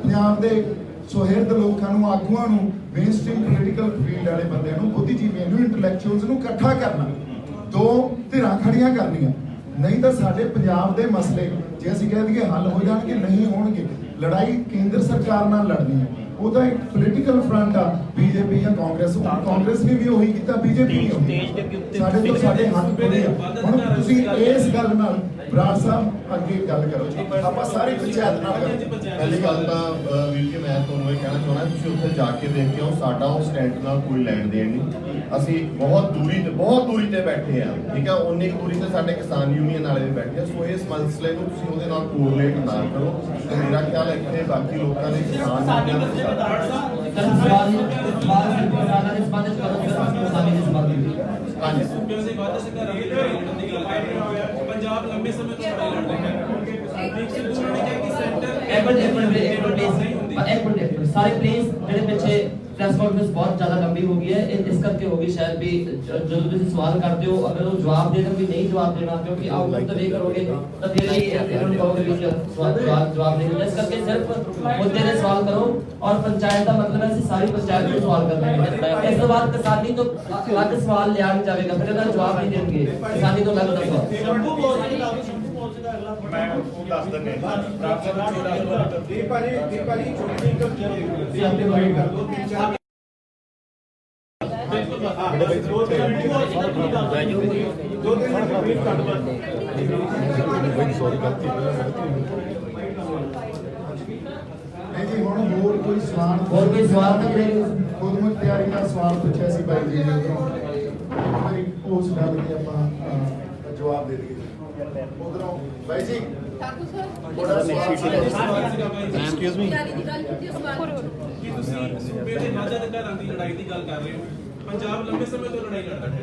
ਪੰਜਾਬ ਦੇ ਸੁਹਿਰਦ ਲੋਕਾਂ ਨੂੰ, ਆਗੂਆਂ ਨੂੰ, ਮੇਨਸਟ੍ਰੀਮ ਪੋਲੀਟੀਕਲ ਫੀਲਡ ਵਾਲੇ ਬੰਦਿਆਂ ਨੂੰ, ਬੁੱਧੀਜੀਵੀਆਂ ਨੂੰ, ਇੰਟੈਲੈਕਚੁਅਲਸ ਨੂੰ ਇਕੱਠਾ ਕਰਨਾ, ਦੋ ਧਿਰਾਂ ਖੜੀਆਂ ਕਰਨੀਆਂ। ਨਹੀਂ ਤਾਂ ਸਾਡੇ ਪੰਜਾਬ ਦੇ ਮਸਲੇ ਜੇ ਅਸੀਂ ਕਹਿ ਦਈਏ ਹੱਲ ਹੋ ਜਾਣਗੇ, ਨਹੀਂ ਹੋਣਗੇ। ਲੜਾਈ ਕੇਂਦਰ ਸਰਕਾਰ ਨਾਲ ਲੜਨੀ ਹੈ, ਉਹਦਾ ਇੱਕ ਪੋਲੀਟੀਕਲ ਫਰੰਟ ਆ, ਬੀਜੇਪੀ ਜਾਂ ਕਾਂਗਰਸ ਨੇ ਵੀ ਉਹੀ ਕੀਤਾ, ਬੀਜੇਪੀ ਨੇ ਸਾਡੇ ਹੱਥ ਖੋਲੇ ਆ। ਹੁਣ ਤੁਸੀਂ ਇਸ ਗੱਲ ਨਾਲ ਬਰਾੜ ਸਾਹਿਬ ਅੱਗੇ ਗੱਲ ਕਰੋ ਜੀ, ਆਪਾਂ ਸਾਰੀ ਪੰਚਾਇਤ ਨਾਲ ਕਰੋ। ਪਹਿਲੀ ਗੱਲ ਤਾਂ ਵੀਰ ਜੀ ਮੈਂ ਤੁਹਾਨੂੰ ਇਹ ਕਹਿਣਾ ਚਾਹੁੰਦਾ, ਤੁਸੀਂ ਉੱਥੇ ਜਾ ਕੇ ਦੇਖ ਕੇ ਆਓ, ਸਾਡਾ ਉਸ ਸਟੈਂਡ ਨਾਲ ਕੋਈ ਲੈਣ ਦੇਣ ਨਹੀਂ। ਅਸੀਂ ਬਹੁਤ ਦੂਰੀ ਤੇ ਬੈਠੇ ਆ, ਠੀਕ ਹੈ, ਉਨੀ ਦੂਰੀ ਤੇ ਸਾਡੇ ਕਿਸਾਨ ਯੂਨੀਅਨ ਵਾਲੇ ਵੀ ਬੈਠੇ ਆ। ਸੋ ਇਸ ਮਸਲੇ ਨੂੰ ਤੁਸੀਂ ਉਹਦੇ ਨਾਲ ਕੋਰਿਲੇਟ ਨਾ ਕਰੋ, ਤੇ ਮੇਰਾ ਖਿਆਲ ਹੈ ਕਿ ਬਾਕੀ ਲੋਕਾਂ ਦੇ ਕਿਸਾਨ ਯੂਨੀਅਨ ਹਾਂਜੀ ਸੂਬਿਆਂ ਦੇ ਵਾਅਦੇ ਸਰਕਾਰਾਂ ਦੀ ਪੰਜਾਬ ਲੰਬੇ ਸਮੇਂ ਤੋਂ ਲੜਾਈ ਲੜ ਰਿਹਾ ਹੈ। ਉਹਨਾਂ ਨੇ ਕਿਹਾ ਕਿ ਸੈਂਟਰ ਸਾਰੇ ਪਲੀਜ਼ ਜਿਹੜੇ ਪਿੱਛੇ ਪ੍ਰੈਸ ਕਾਨਫਰੰਸ ਬਹੁਤ ਜ਼ਿਆਦਾ ਲੰਬੀ ਹੋ ਗਈ ਹੈ, ਇਸ ਕਰਕੇ ਹੋ ਗਈ ਸ਼ਾਇਦ ਵੀ ਜਦੋਂ ਤੁਸੀਂ ਸਵਾਲ ਕਰਦੇ ਹੋ ਅਗਰ ਉਹ ਜਵਾਬ ਦੇ ਦੇਣ ਵੀ ਨਹੀਂ ਜਵਾਬ ਦੇਣਾ, ਕਿਉਂਕਿ ਆਊਟਪੁੱਟ ਤਾਂ ਵੇ ਕਰੋਗੇ ਤਾਂ ਫਿਰ ਹੀ ਇਹਨਾਂ ਨੂੰ ਕਹੋਗੇ ਵੀ ਜਵਾਬ ਨਹੀਂ ਦੇਣਾ। ਇਸ ਕਰਕੇ ਸਿਰਫ ਮੁੱਦੇ ਦੇ ਸਵਾਲ ਕਰੋ, ਔਰ ਪੰਚਾਇਤ ਦਾ ਮਤਲਬ ਹੈ ਅਸੀਂ ਸਾਰੀ ਪੰਚਾਇਤ ਨੂੰ ਸਵਾਲ ਕਰਨਾ ਹੈ। ਇਸ ਤੋਂ ਬਾਅਦ ਕਿਸਾਨੀ ਤੋਂ ਅਲੱਗ ਸਵਾਲ ਲਿਆ ਨਹੀਂ ਜਾਵੇਗਾ, ਫਿਰ ਇਹਦਾ ਜਵਾਬ ਨਹੀਂ ਦੇਣਗੇ ਕਿਸਾਨੀ ਤੋਂ ਅਲੱਗ ਸਵਾਲ। ਮੈਂ ਉਹ ਦੱਸ ਦਿੰਦੇ ਦੀਪਾਲੀ ਛੋਟੀ ਤੁਸੀਂ ਆਪਣੇ ਵਾਈਟ ਕਰ ਦੋ 3-4 ਜੀ ਹੁਣ ਹੋਰ ਕੋਈ ਸਵਾਲ ਖੁਦਮੁਖਤਿਆਰੀ ਦਾ ਸਵਾਲ ਪੁੱਛਿਆ ਸੀ ਬਾਈ ਜੀ ਨੇ, ਉਸ ਗੱਲ ਤੇ ਆਪਾਂ ਜਵਾਬ ਦੇ ਦਈਏ। ਉਧਰੋਂ ਬਾਈ ਜੀ ਠਾਕੁਰ ਸਰ ਐਕਸਕਿਊਜ਼ ਮੀ ਦੀ ਗੱਲ ਕੀਤੀ ਉਸ ਬਾਰੇ ਕਿ ਤੁਸੀਂ ਸੂਬੇ ਦੇ ਮਾਝਾ ਅਧਿਕਾਰਾਂ ਦੀ ਲੜਾਈ ਦੀ ਗੱਲ ਕਰ ਰਹੇ ਹੋ। ਪੰਜਾਬ ਲੰਬੇ ਸਮੇਂ ਤੋਂ ਲੜਾਈ ਲੜਦਾ ਹੈ,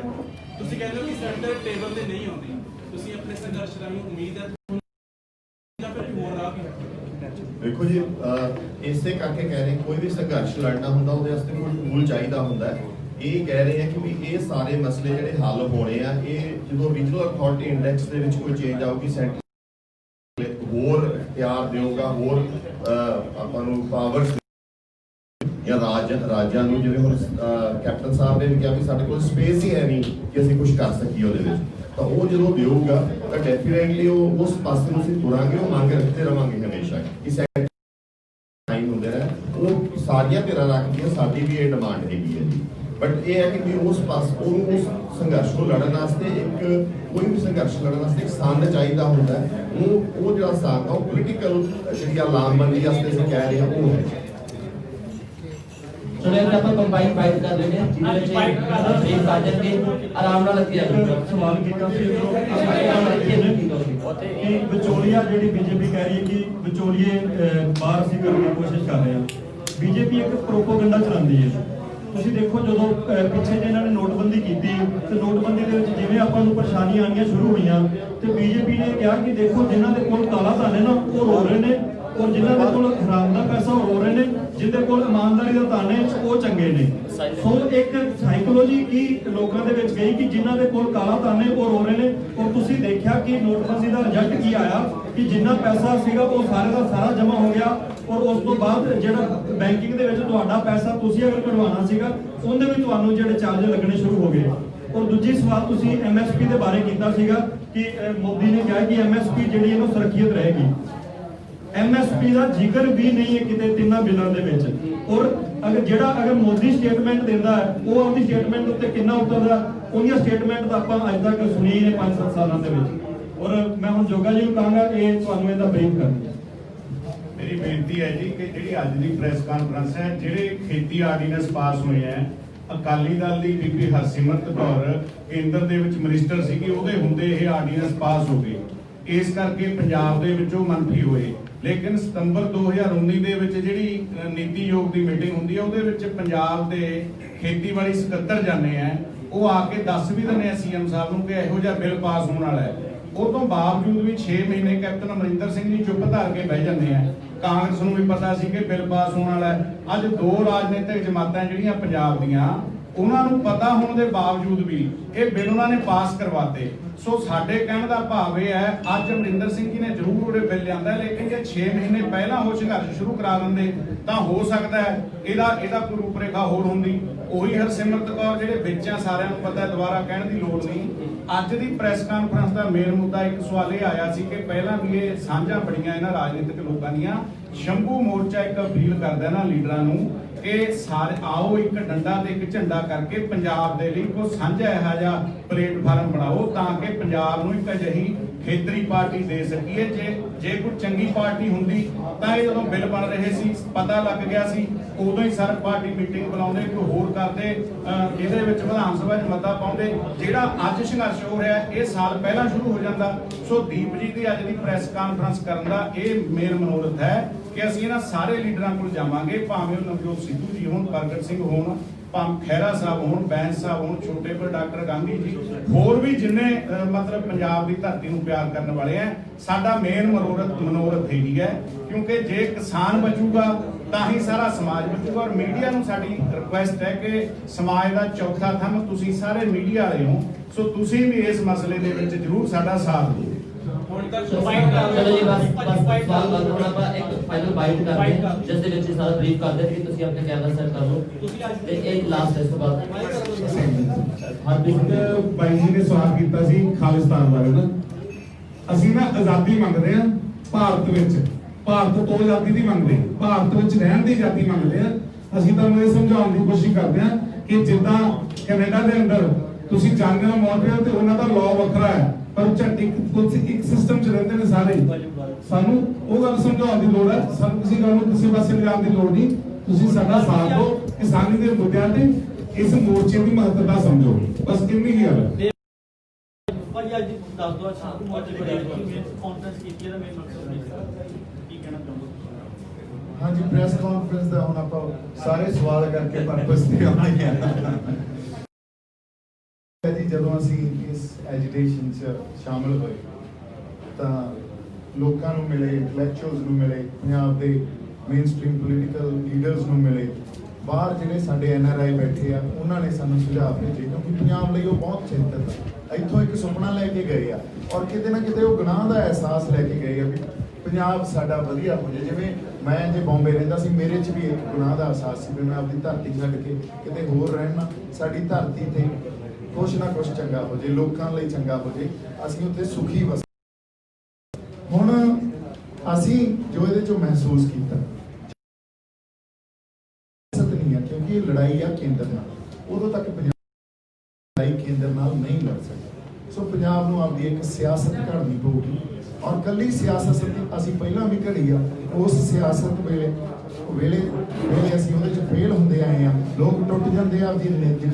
ਤੁਸੀਂ ਕਹਿੰਦੇ ਹੋ ਕਿ ਸੈਂਟਰ ਟੇਬਲ ਤੇ ਨਹੀਂ ਆਉਂਦੀ, ਤੁਸੀਂ ਆਪਣੇ ਸੰਘਰਸ਼ ਰਾਹੀਂ ਉਮੀਦ ਹੈ ਜਾਂ ਫਿਰ ਹੋਰ ਰਾਹ ਵੀ ਹੈ? ਦੇਖੋ ਜੀ, ਇਸੇ ਕਰਕੇ ਕਹਿ ਰਹੇ ਕੋਈ ਵੀ ਸੰਘਰਸ਼ ਲੜਨਾ ਹੁੰਦਾ ਉਹਦੇ ਵਾਸਤੇ ਕੋਈ ਟੂਲ ਚਾਹੀਦਾ ਹੁੰਦਾ ਹੈ। ਇਹ ਕਹਿ ਰਹੇ ਆ ਕਿ ਵੀ ਇਹ ਸਾਰੇ ਮਸਲੇ ਜਿਹੜੇ ਹੱਲ ਹੋਣੇ ਆ, ਇਹ ਜਦੋਂ ਰੀਜਨਲ ਅਥਾਰਟੀ ਇੰਡੈਕਸ ਦੇ ਵਿੱਚ ਕੋਈ ਚੇਂਜ ਆਊਗੀ, ਸੈਂਟਰ ਹੋਰ ਤਿਆਰ ਦੇਊਗਾ, ਹੋਰ ਆਪਾਂ ਨੂੰ ਪਾਵਰਸ ਜਾਂ ਰਾਜਾਂ ਨੂੰ, ਜਿਵੇਂ ਹੁਣ ਕੈਪਟਨ ਸਾਹਿਬ ਨੇ ਵੀ ਕਿਹਾ ਵੀ ਸਾਡੇ ਕੋਲ ਸਪੇਸ ਹੀ ਹੈ ਨਹੀਂ ਕਿ ਅਸੀਂ ਕੁਝ ਕਰ ਸਕੀਏ ਉਹਦੇ ਵਿੱਚ, ਤਾਂ ਉਹ ਜਦੋਂ ਦੇਊਗਾ ਤਾਂ ਡੈਫੀਨੇਟਲੀ ਉਹ ਉਸ ਪਾਸੇ ਨੂੰ ਅਸੀਂ ਤੁਰਾਂਗੇ, ਉਹ ਮੰਗ ਰੱਖਦੇ ਰਵਾਂਗੇ ਹਮੇਸ਼ਾ ਕਿ ਸੈਂਟਰ ਟਾਈਮ ਹੁੰਦੇ ਨੇ, ਉਹ ਸਾਰੀਆਂ ਧਿਰਾਂ ਰੱਖਦੀਆਂ, ਸਾਡੀ ਵੀ ਇਹ ਡਿਮਾਂਡ ਹੈਗੀ ਹੈ ਜੀ। ਬਟ ਇਹ ਹੈ ਕਿ ਉਸ ਉਹਨੂੰ ਉਸ ਸੰਘਰਸ਼ ਨੂੰ ਲੜਨ ਵਾਸਤੇ ਕੋਈ ਵੀ ਸੰਘਰਸ਼ ਲੜਨ ਵਾਸਤੇ ਇੱਕ ਸੰਦ ਚਾਹੀਦਾ ਹੁੰਦਾ ਹੈ। ਉਹ ਜਿਹੜਾ ਸੰਦ ਆ ਉਹ ਪੋਲੀਟੀਕਲ ਜਿਹੜੀ ਲਾਮਬੰਦੀ ਵਾਸਤੇ ਅਸੀਂ ਕਹਿ ਰਹੇ ਹਾਂ ਉਹ ਹੈ। ਚਲੋ ਇਹ ਆਪਾਂ ਕੰਬਾਈਨ ਬਾਈਟ ਕਰ ਲੈਂਦੇ ਹਾਂ ਜਿਹਦੇ ਵਿੱਚ ਬਰੀਫ ਕਰ ਦੇਣਗੇ ਆਰਾਮ ਨਾਲ ਅੱਗੇ ਆ ਜਾਓ। ਸਵਾਲ ਕੀਤਾ ਸੀ ਕਿ ਵਿਚੋਲੀਆ ਜਿਹੜੀ ਬੀਜੇਪੀ ਕਹਿ ਰਹੀ ਹੈ ਕਿ ਵਿਚੋਲੀਏ ਬਾਹਰ ਅਸੀਂ ਕਰਨ ਦੀ ਕੋਸ਼ਿਸ਼ ਕਰ ਰਹੇ ਹਾਂ। ਬੀਜੇਪੀ ਇੱਕ ਪ੍ਰੋਪੋਗੈਂਡਾ ਚਲਾਉਂਦੀ ਹੈ। ਤੁਸੀਂ ਦੇਖੋ ਜਦੋਂ ਪਿੱਛੇ ਜੇ ਇਹਨਾਂ ਨੇ ਨੋਟਬੰਦੀ ਕੀਤੀ ਤੇ ਨੋਟਬੰਦੀ ਦੇ ਵਿੱਚ ਜਿਵੇਂ ਆਪਾਂ ਨੂੰ ਪਰੇਸ਼ਾਨੀਆਂ ਆਉਣੀਆਂ ਸ਼ੁਰੂ ਹੋਈਆਂ ਤੇ ਬੀਜੇਪੀ ਨੇ ਕਿਹਾ ਕਿ ਦੇਖੋ ਜਿਨ੍ਹਾਂ ਦੇ ਕੋਲ ਕਾਲਾ ਧਨ ਹੈ ਨਾ ਉਹ ਰੋ ਰਹੇ ਨੇ, ਔਰ ਜਿਨ੍ਹਾਂ ਦੇ ਕੋਲ ਹਰਾਮ ਦਾ ਪੈਸਾ ਉਹ ਰੋ ਰਹੇ ਨੇ, ਜਿਹਦੇ ਕੋਲ ਇਮਾਨਦਾਰੀ ਦਾ ਧਨ ਹੈ ਉਹ ਚੰਗੇ ਨੇ। ਸੋ ਇੱਕ ਸਾਈਕੋਲੋਜੀ ਕੀ ਲੋਕਾਂ ਦੇ ਵਿੱਚ ਗਈ ਕਿ ਜਿਨ੍ਹਾਂ ਦੇ ਕੋਲ ਕਾਲਾ ਧਨ ਹੈ ਉਹ ਰੋ ਰਹੇ ਨੇ। ਔਰ ਤੁਸੀਂ ਦੇਖਿਆ ਕਿ ਨੋਟਬੰਦੀ ਦਾ ਰਿਜ਼ਲਟ ਕੀ ਆਇਆ ਕਿ ਜਿੰਨਾ ਪੈਸਾ ਸੀਗਾ ਉਹ ਸਾਰੇ ਦਾ ਸਾਰਾ ਜਮ੍ਹਾਂ ਹੋ ਗਿਆ, ਔਰ ਉਸ ਤੋਂ ਬਾਅਦ ਜਿਹੜਾ ਬੈਂਕਿੰਗ ਦੇ ਵਿੱਚ ਤੁਹਾਡਾ ਪੈਸਾ ਤੁਸੀਂ ਅਗਰ ਕਢਵਾਉਣਾ ਸੀਗਾ ਉਹਦੇ ਵੀ ਤੁਹਾਨੂੰ ਜਿਹੜੇ ਚਾਰਜ ਲੱਗਣੇ ਸ਼ੁਰੂ ਹੋ ਗਏ। ਔਰ ਦੂਜੀ ਸਵਾਲ ਤੁਸੀਂ ਐਮਐਸਪੀ ਦੇ ਬਾਰੇ ਕੀਤਾ ਸੀਗਾ ਕਿ ਮੋਦੀ ਨੇ ਕਿਹਾ ਕਿ ਐਮਐਸਪੀ ਜਿਹੜੀ ਹੈ ਉਹ ਸੁਰੱਖਿਅਤ ਰਹੇਗੀ। ਐਮਐਸਪੀ ਦਾ ਜ਼ਿਕਰ ਵੀ ਨਹੀਂ ਹੈ ਕਿਤੇ ਤਿੰਨਾਂ ਬਿੱਲਾਂ ਦੇ ਵਿੱਚ। ਔਰ ਅਗਰ ਮੋਦੀ ਸਟੇਟਮੈਂਟ ਦਿੰਦਾ ਹੈ ਉਹ ਆਪਣੀ ਸਟੇਟਮੈਂਟ ਉੱਤੇ ਕਿੰਨਾ ਉਤਰਦਾ, ਉਹਦੀਆਂ ਸਟੇਟਮੈਂਟ ਤਾਂ ਆਪਾਂ ਅੱਜ ਤੱਕ ਸੁਣੀ ਹੀ ਨਹੀਂ 5-7 ਸਾਲਾਂ ਦੇ ਵਿੱਚ। ਔਰ ਮੈਂ ਹੁਣ ਜੋਗਾ ਜੀ ਨੂੰ ਕਹਾਂਗਾ ਇਹ ਤੁਹਾਨੂੰ ਇਹਦਾ ਬਰੀਫ ਕਰਨੀ ਹੈ। ਮੇਰੀ ਬੇਨਤੀ ਹੈ ਜੀ ਕਿ ਜਿਹੜੀ ਅੱਜ ਦੀ ਪ੍ਰੈਸ ਕਾਨਫਰੰਸ ਹੈ, ਜਿਹੜੇ ਖੇਤੀ ਆਰਡੀਨੈਂਸ ਪਾਸ ਹੋਏ ਹੈ, ਅਕਾਲੀ ਦਲ ਦੀ ਬੀਬੀ ਹਰਸਿਮਰਤ ਕੌਰ ਕੇਂਦਰ ਦੇ ਵਿੱਚ ਮਿਨਿਸਟਰ ਸੀਗੀ, ਉਹਦੇ ਹੁੰਦੇ ਇਹ ਆਰਡੀਨੈਂਸ ਪਾਸ ਹੋ ਗਏ। ਇਸ ਕਰਕੇ ਪੰਜਾਬ ਦੇ ਵਿੱਚੋਂ ਮੰਤਰੀ ਹੋਏ। ਲੇਕਿਨ ਸਤੰਬਰ 2019 ਦੇ ਵਿੱਚ ਜਿਹੜੀ ਨੀਤੀ ਆਯੋਗ ਦੀ ਮੀਟਿੰਗ ਹੁੰਦੀ ਹੈ ਉਹਦੇ ਵਿੱਚ ਪੰਜਾਬ ਦੇ ਖੇਤੀਬਾੜੀ ਸਕੱਤਰ ਜਾਂਦੇ ਆ, ਉਹ ਆ ਕੇ ਦੱਸ ਵੀ ਦਿੰਦੇ ਆ ਸੀਐਮ ਸਾਹਿਬ ਨੂੰ ਕਿ ਇਹੋ ਜਿਹਾ ਬਿੱਲ ਪਾਸ ਹੋਣ ਵਾਲਾ ਹੈ। ਉਹ ਤੋਂ ਬਾਵਜੂਦ ਵੀ 6 ਮਹੀਨੇ ਕੈਪਟਨ ਅਮਰਿੰਦਰ ਸਿੰਘ ਜੀ ਚੁੱਪ ਧਾਰ ਕੇ ਬਹਿ ਜਾਂਦੇ ਆ। ਕਾਂਗਰਸ ਨੂੰ ਵੀ ਪਤਾ ਸੀ ਕਿ ਬਿੱਲ ਪਾਸ ਹੋਣ ਵਾਲਾ ਹੈ। ਅੱਜ ਦੋ ਰਾਜਨੀਤਿਕ ਜਮਾਤਾਂ ਜਿਹੜੀਆਂ ਪੰਜਾਬ ਦੀਆਂ, ਉਹਨਾਂ ਨੂੰ ਪਤਾ ਹੋਣ ਦੇ ਬਾਵਜੂਦ ਵੀ ਇਹ ਬਿੱਲ ਉਹਨਾਂ ਨੇ ਪਾਸ ਕਰਵਾਤੇ। ਸੋ ਸਾਡੇ ਕਹਿਣ ਦਾ ਭਾਵ ਇਹ ਹੈ, ਅੱਜ ਅਮਰਿੰਦਰ ਸਿੰਘ ਜੀ ਨੇ ਜ਼ਰੂਰ ਉਹਦੇ ਬਿੱਲ ਲਿਆਂਦਾ, ਲੇਕਿਨ ਜੇ 6 ਮਹੀਨੇ ਪਹਿਲਾਂ ਉਹ ਸੰਘਰਸ਼ ਸ਼ੁਰੂ ਕਰਾ ਦਿੰਦੇ ਤਾਂ ਹੋ ਸਕਦਾ ਹੈ ਇਹਦਾ ਕੋਈ ਰੂਪਰੇਖਾ ਹੋਰ ਹੁੰਦੀ। ਉਹੀ ਹਰਸਿਮਰਤ ਕੌਰ ਜਿਹੜੇ ਵਿੱਚ ਆ, ਸਾਰਿਆਂ ਨੂੰ ਪਤਾ, ਦੁਬਾਰਾ ਕਹਿਣ ਦੀ ਲੋੜ ਨਹੀਂ। ਅੱਜ ਦੀ ਪ੍ਰੈਸ ਕਾਨਫਰੰਸ ਦਾ ਮੇਨ ਮੁੱਦਾ ਇੱਕ ਸਵਾਲ ਇਹ ਆਇਆ ਸੀ ਕਿ ਪਹਿਲਾਂ ਵੀ ਇਹ ਸਾਂਝਾਂ ਬੜੀਆਂ ਇਹਨਾਂ ਰਾਜਨੀਤਿਕ ਲੋਕਾਂ ਦੀਆਂ। ਸ਼ੰਭੂ ਮੋਰਚਾ ਇੱਕ ਅਪੀਲ ਕਰਦਾ ਨਾ ਲੀਡਰਾਂ ਨੂੰ ਕਿ ਸਾਰੇ ਆਓ ਇੱਕ ਡੰਡਾ ਤੇ ਇੱਕ ਝੰਡਾ ਕਰਕੇ ਪੰਜਾਬ ਦੇ ਲਈ ਕੋਈ ਸਾਂਝਾ ਇਹੋ ਜਿਹਾ ਪਲੇਟਫਾਰਮ ਬਣਾਓ ਤਾਂ ਕਿ ਪੰਜਾਬ ਨੂੰ ਇੱਕ ਅਜਿਹੀ ਖੇਤਰੀ ਪਾਰਟੀ ਦੇ ਸਕੀਏ। ਜੇ ਕੋਈ ਚੰਗੀ ਪਾਰਟੀ ਹੁੰਦੀ ਤਾਂ ਇਹ ਜਦੋਂ ਬਿੱਲ ਬਣ ਰਹੇ ਸੀ ਪਤਾ ਲੱਗ ਗਿਆ ਸੀ, ਉਦੋਂ ਹੀ ਸਰਬ ਪਾਰਟੀ ਮੀਟਿੰਗ ਬੁਲਾਉਂਦੇ, ਕੋਈ ਹੋਰ ਕਰਦੇ, ਇਹਦੇ ਵਿੱਚ ਵਿਧਾਨ ਸਭਾ 'ਚ ਮਤਾ ਪਾਉਂਦੇ। ਜਿਹੜਾ ਅੱਜ ਸੰਘਰਸ਼ ਹੋ ਰਿਹਾ ਇਹ ਸਾਲ ਪਹਿਲਾਂ ਸ਼ੁਰੂ ਹੋ ਜਾਂਦਾ। ਸੋ ਦੀਪ ਜੀ ਦੀ ਅੱਜ ਦੀ ਪ੍ਰੈਸ ਕਾਨਫਰੰਸ ਕਰਨ ਦਾ ਇਹ ਮੇਨ ਮਨੋਰਥ ਹੈ ਕਿ ਅਸੀਂ ਇਹਨਾਂ ਸਾਰੇ ਲੀਡਰਾਂ ਕੋਲ ਜਾਵਾਂਗੇ, ਭਾਵੇਂ ਉਹ ਨਵਜੋਤ ਸਿੱਧੂ ਜੀ ਹੋਣ, ਪ੍ਰਗਟ ਸਿੰਘ ਹੋਣ, ਭਾਵੇਂ ਖਹਿਰਾ ਸਾਹਿਬ ਹੋਣ, ਬੈਂਸ ਸਾਹਿਬ ਹੋਣ, ਛੋਟੇ ਪਰ ਡਾਕਟਰ ਗਾਂਧੀ ਜੀ, ਹੋਰ ਵੀ ਜਿੰਨੇ ਮਤਲਬ ਪੰਜਾਬ ਦੀ ਧਰਤੀ ਨੂੰ ਪਿਆਰ ਕਰਨ ਵਾਲੇ ਆ। ਸਾਡਾ ਮੇਨ ਮਨੋਰਥ ਇਹੀ ਹੈ, ਕਿਉਂਕਿ ਜੇ ਕਿਸਾਨ ਬਚੂਗਾ ਤਾਂ ਹੀ ਸਾਰਾ ਸਮਾਜ ਬਚੂਗਾ। ਔਰ ਮੀਡੀਆ ਨੂੰ ਸਾਡੀ ਰਿਕੁਐਸਟ ਹੈ ਕਿ ਸਮਾਜ ਦਾ ਚੌਥਾ ਥੰਮ ਤੁਸੀਂ ਸਾਰੇ ਮੀਡੀਆ ਵਾਲੇ ਹੋ, ਸੋ ਤੁਸੀਂ ਵੀ ਇਸ ਮਸਲੇ ਦੇ ਵਿੱਚ ਜ਼ਰੂਰ ਸਾਡਾ ਸਾਥ ਦਿਓ। ਚਲੋ ਜੀ ਬਸ ਸਵਾਲ ਬੰਦ ਹੋਣਾ, ਆਪਾਂ ਇੱਕ ਫਾਈਨਲ ਬਾਈਟ ਕਰਦੇ ਹਾਂ ਜਿਸ ਦੇ ਵਿੱਚ ਸਾਰਾ ਬਰੀਫ ਕਰਦੇ ਹਾਂ ਕਿ ਤੁਸੀਂ ਆਪਣੇ ਕੈਮਰਾ ਸੈੱਟ ਕਰ ਲਓ ਤੇ ਇੱਕ ਲਾਸਟ ਇਸ ਤੋਂ ਬਾਅਦ ਹਰਪ੍ਰੀਤ ਬਾਈ ਜੀ ਨੇ ਸਵਾਲ ਕੀਤਾ ਸੀ ਖਾਲਿਸਤਾਨ ਬਾਰੇ ਨਾ। ਅਸੀਂ ਨਾ ਆਜ਼ਾਦੀ ਮੰਗਦੇ ਆ ਭਾਰਤ ਵਿੱਚ, ਭਾਰਤ ਤੋਂ ਆਜ਼ਾਦੀ ਦੀ ਮੰਗਦੇ, ਭਾਰਤ ਵਿੱਚ ਰਹਿਣ ਦੀ ਆਜ਼ਾਦੀ ਮੰਗਦੇ ਆ। ਅਸੀਂ ਤੁਹਾਨੂੰ ਇਹ ਸਮਝਾਉਣ ਦੀ ਕੋਸ਼ਿਸ਼ ਕਰਦੇ ਆ ਕਿ ਜਿੱਦਾਂ ਕੈਨੇਡਾ ਦੇ ਅੰਦਰ ਤੁਸੀਂ ਜਾਂਦੇ ਹੋ ਮੌਂਟਰੀਅਲ ਤੇ ਉਹਨਾਂ ਦਾ ਲਾਅ ਵੱਖਰਾ ਹੈ, ਪਰ ਇੱਕ ਸਿਸਟਮ ਚ ਰਹਿੰਦੇ ਨੇ ਸਾਰੇ। ਸਾਨੂੰ ਉਹ ਗੱਲ ਸਮਝਾਉਣ ਦੀ ਲੋੜ ਹੈ, ਸਾਨੂੰ ਕਿਸੇ ਗੱਲ ਨੂੰ ਕਿਸੇ ਪਾਸੇ ਲਿਜਾਣ ਦੀ ਲੋੜ ਨਹੀਂ। ਤੁਸੀਂ ਸਾਡਾ ਸਾਥ ਦਿਓ, ਕਿਸਾਨੀ ਦੇ ਮੁੱਦਿਆਂ ਤੇ ਇਸ ਮੋਰਚੇ ਦੀ ਮਹੱਤਤਾ ਸਮਝੋ, ਬਸ ਇੰਨੀ ਹੀ ਗੱਲ ਹੈ। ਭਾਈ ਅੱਜ ਦੱਸ ਦੋ ਸ਼ਾਮ ਨੂੰ ਮੋਰਚੇ ਕਾਨਫਰੰਸ ਕੀਤੀ ਹੈ, ਮੇਨ ਮਕਸਦ ਕੀ ਕਹਿਣਾ ਚਾਹੁੰਦੇ? ਹਾਂਜੀ, ਪ੍ਰੈਸ ਕਾਨਫਰੰਸ ਦਾ ਹੁਣ ਆਪਾਂ ਸਾਰੇ ਸਵਾਲ ਕਰਕੇ ਪਰਪਸ ਤੇ ਆਉਣੇ ਆ ਜੀ। ਜਦੋਂ ਅਸੀਂ ਇਸ ਐਜੀਟੇਸ਼ਨ 'ਚ ਸ਼ਾਮਲ ਹੋਏ ਤਾਂ ਲੋਕਾਂ ਨੂੰ ਮਿਲੇ, ਇੰਟੈਲੈਕਚੁਅਲਸ ਨੂੰ ਮਿਲੇ, ਪੰਜਾਬ ਦੇ ਮੇਨ ਸਟ੍ਰੀਮ ਪੋਲੀਟੀਕਲ ਲੀਡਰਸ ਨੂੰ ਮਿਲੇ, ਬਾਹਰ ਜਿਹੜੇ ਸਾਡੇ ਐਨਆਰਆਈ ਬੈਠੇ ਆ ਉਹਨਾਂ ਨੇ ਸਾਨੂੰ ਸੁਝਾਅ ਭੇਜੇ, ਕਿਉਂਕਿ ਪੰਜਾਬ ਲਈ ਉਹ ਬਹੁਤ ਚਿੰਤਤ ਆ। ਇੱਥੋਂ ਇੱਕ ਸੁਪਨਾ ਲੈ ਕੇ ਗਏ ਆ ਔਰ ਕਿਤੇ ਨਾ ਕਿਤੇ ਉਹ ਗੁਨਾਹ ਦਾ ਅਹਿਸਾਸ ਲੈ ਕੇ ਗਏ ਆ ਵੀ ਪੰਜਾਬ ਸਾਡਾ ਵਧੀਆ ਹੋ ਜਾਏ। ਜਿਵੇਂ ਮੈਂ ਜੇ ਬੰਬੇ ਰਹਿੰਦਾ ਸੀ, ਮੇਰੇ 'ਚ ਵੀ ਇੱਕ ਗੁਨਾਹ ਦਾ ਅਹਿਸਾਸ ਸੀ ਵੀ ਮੈਂ ਆਪਣੀ ਧਰਤੀ ਛੱਡ ਕੇ ਕਿਤੇ ਹੋਰ ਰਹਿਣਾ। ਸਾਡੀ ਧਰਤੀ ਤੇ ਕੁਛ ਨਾ ਕੁਛ ਚੰਗਾ ਹੋ ਜੇ, ਲੋਕਾਂ ਲਈ ਚੰਗਾ ਹੋ ਜੇ, ਅਸੀਂ ਉੱਥੇ ਸੁਖੀ ਵਸ। ਹੁਣ ਅਸੀਂ ਜੋ ਇਹਦੇ 'ਚੋਂ ਮਹਿਸੂਸ ਕੀਤਾ ਨਹੀਂ ਹੈ, ਕਿਉਂਕਿ ਇਹ ਲੜਾਈ ਆ ਕੇਂਦਰ ਨਾਲ। ਉਦੋਂ ਤੱਕ ਪੰਜਾਬ ਲੜਾਈ ਕੇਂਦਰ ਨਾਲ ਨਹੀਂ ਲੜ ਸਕਦੀ। ਸੋ ਪੰਜਾਬ ਨੂੰ ਆਪਦੀ ਇੱਕ ਸਿਆਸਤ ਘੜਨੀ ਪਊਗੀ ਔਰ ਕੱਲੀ ਸਿਆਸਤ ਅਸੀਂ ਪਹਿਲਾਂ ਵੀ ਘੜੀ ਆ। ਉਸ ਸਿਆਸਤ ਵੇਲੇ ਅਸੀਂ ਉਹਦੇ 'ਚ ਫੇਲ ਹੁੰਦੇ ਆਏ ਆ। ਲੋਕ ਟੁੱਟ ਜਾਂਦੇ ਆ ਆਪਦੀ ਨੈਤਿਕ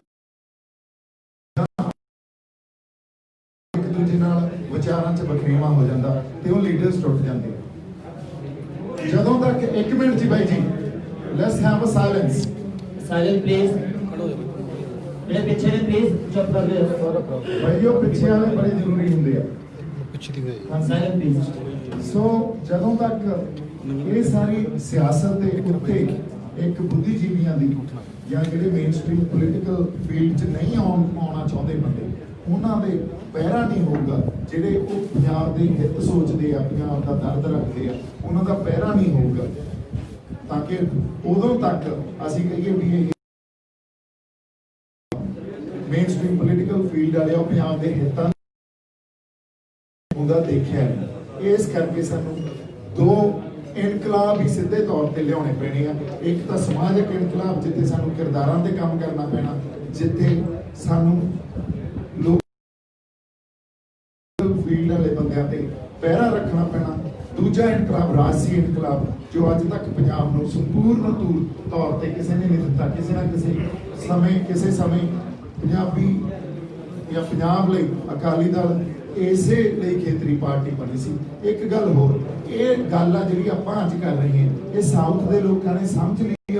ਇੱਕ ਦੂਜੇ ਨਾਲ ਵਿਚਾਰਾਂ 'ਚ ਵਖਰੇਵਾਂ ਹੋ ਜਾਂਦਾ ਤੇ ਉਹ ਲੀਡਰਸ ਟੁੱਟ ਜਾਂਦੇ ਆ। ਜਦੋਂ ਤੱਕ 1 ਮਿੰਟ ਜੀ ਬਾਈ ਜੀ, let's have a silence. Silent please. ਜਿਹੜੇ ਪਿੱਛੇ ਨੇ ਪਲੀਜ਼ ਚੁੱਪ ਕਰ ਜਾਓ। ਭਾਈਓ ਪਿੱਛੇ ਵਾਲੇ ਬੜੇ ਜ਼ਰੂਰੀ ਹੁੰਦੇ ਆ। Silent please. ਸੋ ਜਦੋਂ ਤੱਕ ਇਹ ਸਾਰੀ ਸਿਆਸਤ ਦੇ ਉੱਤੇ ਇੱਕ ਬੁੱਧੀਜੀਵੀਆਂ ਦੀ ਜਾਂ ਜਿਹੜੇ ਮੇਨ ਸਟ੍ਰੀਮ ਪੋਲੀਟੀਕਲ ਫੀਲਡ 'ਚ ਨਹੀਂ ਆਉਣਾ ਚਾਹੁੰਦੇ ਬੰਦੇ, ਉਹਨਾਂ ਦੇ ਪਹਿਰਾ ਨਹੀਂ ਹੋਊਗਾ, ਜਿਹੜੇ ਉਹ ਪੰਜਾਬ ਦੇ ਹਿੱਤ ਸੋਚਦੇ ਆ, ਪੰਜਾਬ ਦਾ ਦਰਦ ਰੱਖਦੇ ਆ, ਉਹਨਾਂ ਦਾ ਪਹਿਰਾ ਨਹੀਂ ਹੋਊਗਾ, ਤਾਂ ਕਿ ਉਦੋਂ ਤੱਕ ਅਸੀਂ ਕਹੀਏ ਵੀ ਇਹ ਮੇਨ ਸਟ੍ਰੀਮ ਪੋਲੀਟੀਕਲ ਫੀਲਡ ਵਾਲੇ ਉਹ ਪੰਜਾਬ ਦੇ ਹਿੱਤਾਂ ਉਹਦਾ ਦੇਖਿਆ ਨਹੀਂ। ਇਸ ਕਰਕੇ ਸਾਨੂੰ ਦੋ ਇਨਕਲਾਬ ਹੀ ਸਿੱਧੇ ਤੌਰ ਤੇ ਲਿਆਉਣੇ ਪੈਣੇ ਆ। ਇੱਕ ਤਾਂ ਸਮਾਜਿਕ ਇਨਕਲਾਬ, ਜਿੱਥੇ ਸਾਨੂੰ ਕਿਰਦਾਰਾਂ ਤੇ ਕੰਮ ਕਰਨਾ ਪੈਣਾ, ਜਿੱਥੇ ਸਾਨੂੰ ਲੋਕ ਫੀਲਡ ਵਾਲੇ ਬੰਦਿਆਂ ਤੇ ਪਹਿਰਾ ਰੱਖਣਾ ਪੈਣਾ। ਦੂਜਾ ਇਨਕਲਾਬ ਰਾਜਸੀ ਇਨਕਲਾਬ, ਜੋ ਅੱਜ ਤੱਕ ਪੰਜਾਬ ਨੂੰ ਸੰਪੂਰਨ ਤੌਰ ਤੇ ਕਿਸੇ ਨੇ ਨਹੀਂ ਦਿੱਤਾ। ਕਿਸੇ ਨਾ ਕਿਸੇ ਸਮੇਂ ਪੰਜਾਬੀ ਜਾਂ ਪੰਜਾਬ ਲਈ ਅਕਾਲੀ ਦਲ ਇਸੇ ਲਈ ਖੇਤਰੀ ਪਾਰਟੀ ਬਣੀ ਸੀ। ਇੱਕ ਗੱਲ ਹੋਰ, ਇਹ ਗੱਲ ਆ ਜਿਹੜੀ ਆਪਾਂ ਅੱਜ ਕਰ ਰਹੇ ਹਾਂ, ਇਹ ਸਾਊਥ ਦੇ ਲੋਕਾਂ ਨੇ ਸਮਝ ਲਈ।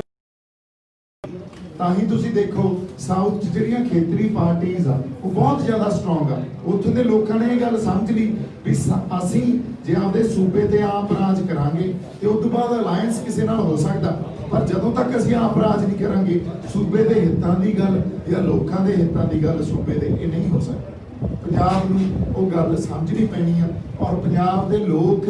ਤਾਂ ਹੀ ਤੁਸੀਂ ਦੇਖੋ ਸਾਊਥ 'ਚ ਜਿਹੜੀਆਂ ਖੇਤਰੀ ਪਾਰਟੀਆਂ ਆ ਉਹ ਬਹੁਤ ਜ਼ਿਆਦਾ ਸਟਰੋਂਗ ਆ। ਉੱਥੋਂ ਦੇ ਲੋਕਾਂ ਨੇ ਇਹ ਗੱਲ ਸਮਝ ਲਈ ਵੀ ਅਸੀਂ ਜੇ ਆਪਦੇ ਸੂਬੇ ਤੇ ਆਪ ਰਾਜ ਕਰਾਂਗੇ ਤੇ ਉਸ ਤੋਂ ਬਾਅਦ ਅਲਾਈਅੰਸ ਕਿਸੇ ਨਾਲ ਹੋ ਸਕਦਾ, ਪਰ ਜਦੋਂ ਤੱਕ ਅਸੀਂ ਆਪ ਰਾਜ ਨਹੀਂ ਕਰਾਂਗੇ, ਸੂਬੇ ਦੇ ਹਿੱਤਾਂ ਦੀ ਗੱਲ ਜਾਂ ਲੋਕਾਂ ਦੇ ਹਿੱਤਾਂ ਦੀ ਗੱਲ ਸੂਬੇ ਦੇ, ਇਹ ਨਹੀਂ ਹੋ ਸਕਦਾ। ਪੰਜਾਬ ਨੂੰ ਉਹ ਗੱਲ ਸਮਝਣੀ ਪੈਣੀ ਆ। ਔਰ ਪੰਜਾਬ ਦੇ ਲੋਕ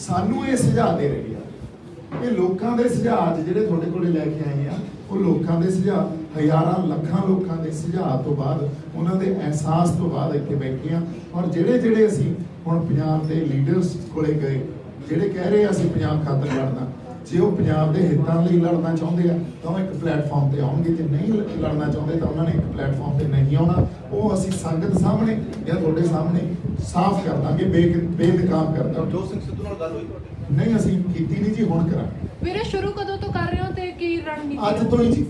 ਸਾਨੂੰ ਇਹ ਸੁਝਾਅ ਦੇ ਰਹੇ ਆ। ਇਹ ਲੋਕਾਂ ਦੇ ਸੁਝਾਅ ਜਿਹੜੇ ਤੁਹਾਡੇ ਕੋਲੇ ਲੈ ਕੇ ਆਏ ਆ, ਉਹ ਲੋਕਾਂ ਦੇ ਸੁਝਾਅ, ਹਜ਼ਾਰਾਂ ਲੱਖਾਂ ਲੋਕਾਂ ਦੇ ਸੁਝਾਅ ਤੋਂ ਬਾਅਦ, ਉਹਨਾਂ ਦੇ ਅਹਿਸਾਸ ਤੋਂ ਬਾਅਦ ਇੱਥੇ ਬੈਠੇ ਆ। ਔਰ ਜਿਹੜੇ ਅਸੀਂ ਹੁਣ ਪੰਜਾਬ ਦੇ ਲੀਡਰਸ ਕੋਲੇ ਗਏ, ਜਿਹੜੇ ਕਹਿ ਰਹੇ ਆ ਅਸੀਂ ਪੰਜਾਬ ਖਾਤਰ ਲੜਨਾ, ਜੇ ਉਹ ਪੰਜਾਬ ਦੇ ਹਿੱਤਾਂ ਲਈ ਲੜਨਾ ਚਾਹੁੰਦੇ ਆ ਤਾਂ ਉਹ ਇੱਕ ਪਲੇਟਫਾਰਮ ਤੇ ਆਉਣਗੇ, ਜੇ ਨਹੀਂ ਲੜਨਾ ਚਾਹੁੰਦੇ ਤਾਂ ਉਹਨਾਂ ਨੇ ਇੱਕ ਪਲੇਟਫਾਰਮ ਤੇ ਨਹੀਂ ਆਉਣਾ। ਉਹ ਅਸੀਂ ਸੰਗਤ ਸਾਹਮਣੇ ਜਾਂ ਤੁਹਾਡੇ ਸਾਹਮਣੇ ਸਾਫ਼ ਕਰ ਦਾਂਗੇ, ਬੇਨਕਾਬ ਕਰ ਦਾਂਗੇ। ਜੋ ਸਿੰਘ ਸਿੱਧੂ ਨਾਲ ਗੱਲ ਹੋਈ ਤੁਹਾਡੀ? ਨਹੀਂ, ਅਸੀਂ ਕੀਤੀ ਨਹੀਂ ਜੀ, ਹੁਣ ਕਰਾਂਗੇ। ਵੀਰੇ ਸ਼ੁਰੂ ਕਦੋਂ ਤੋਂ ਕਰ ਰਹੇ ਹੋ ਤੇ ਕੀ ਰਣਨੀਤੀ? ਅੱਜ ਤੋਂ ਹੀ ਜੀ,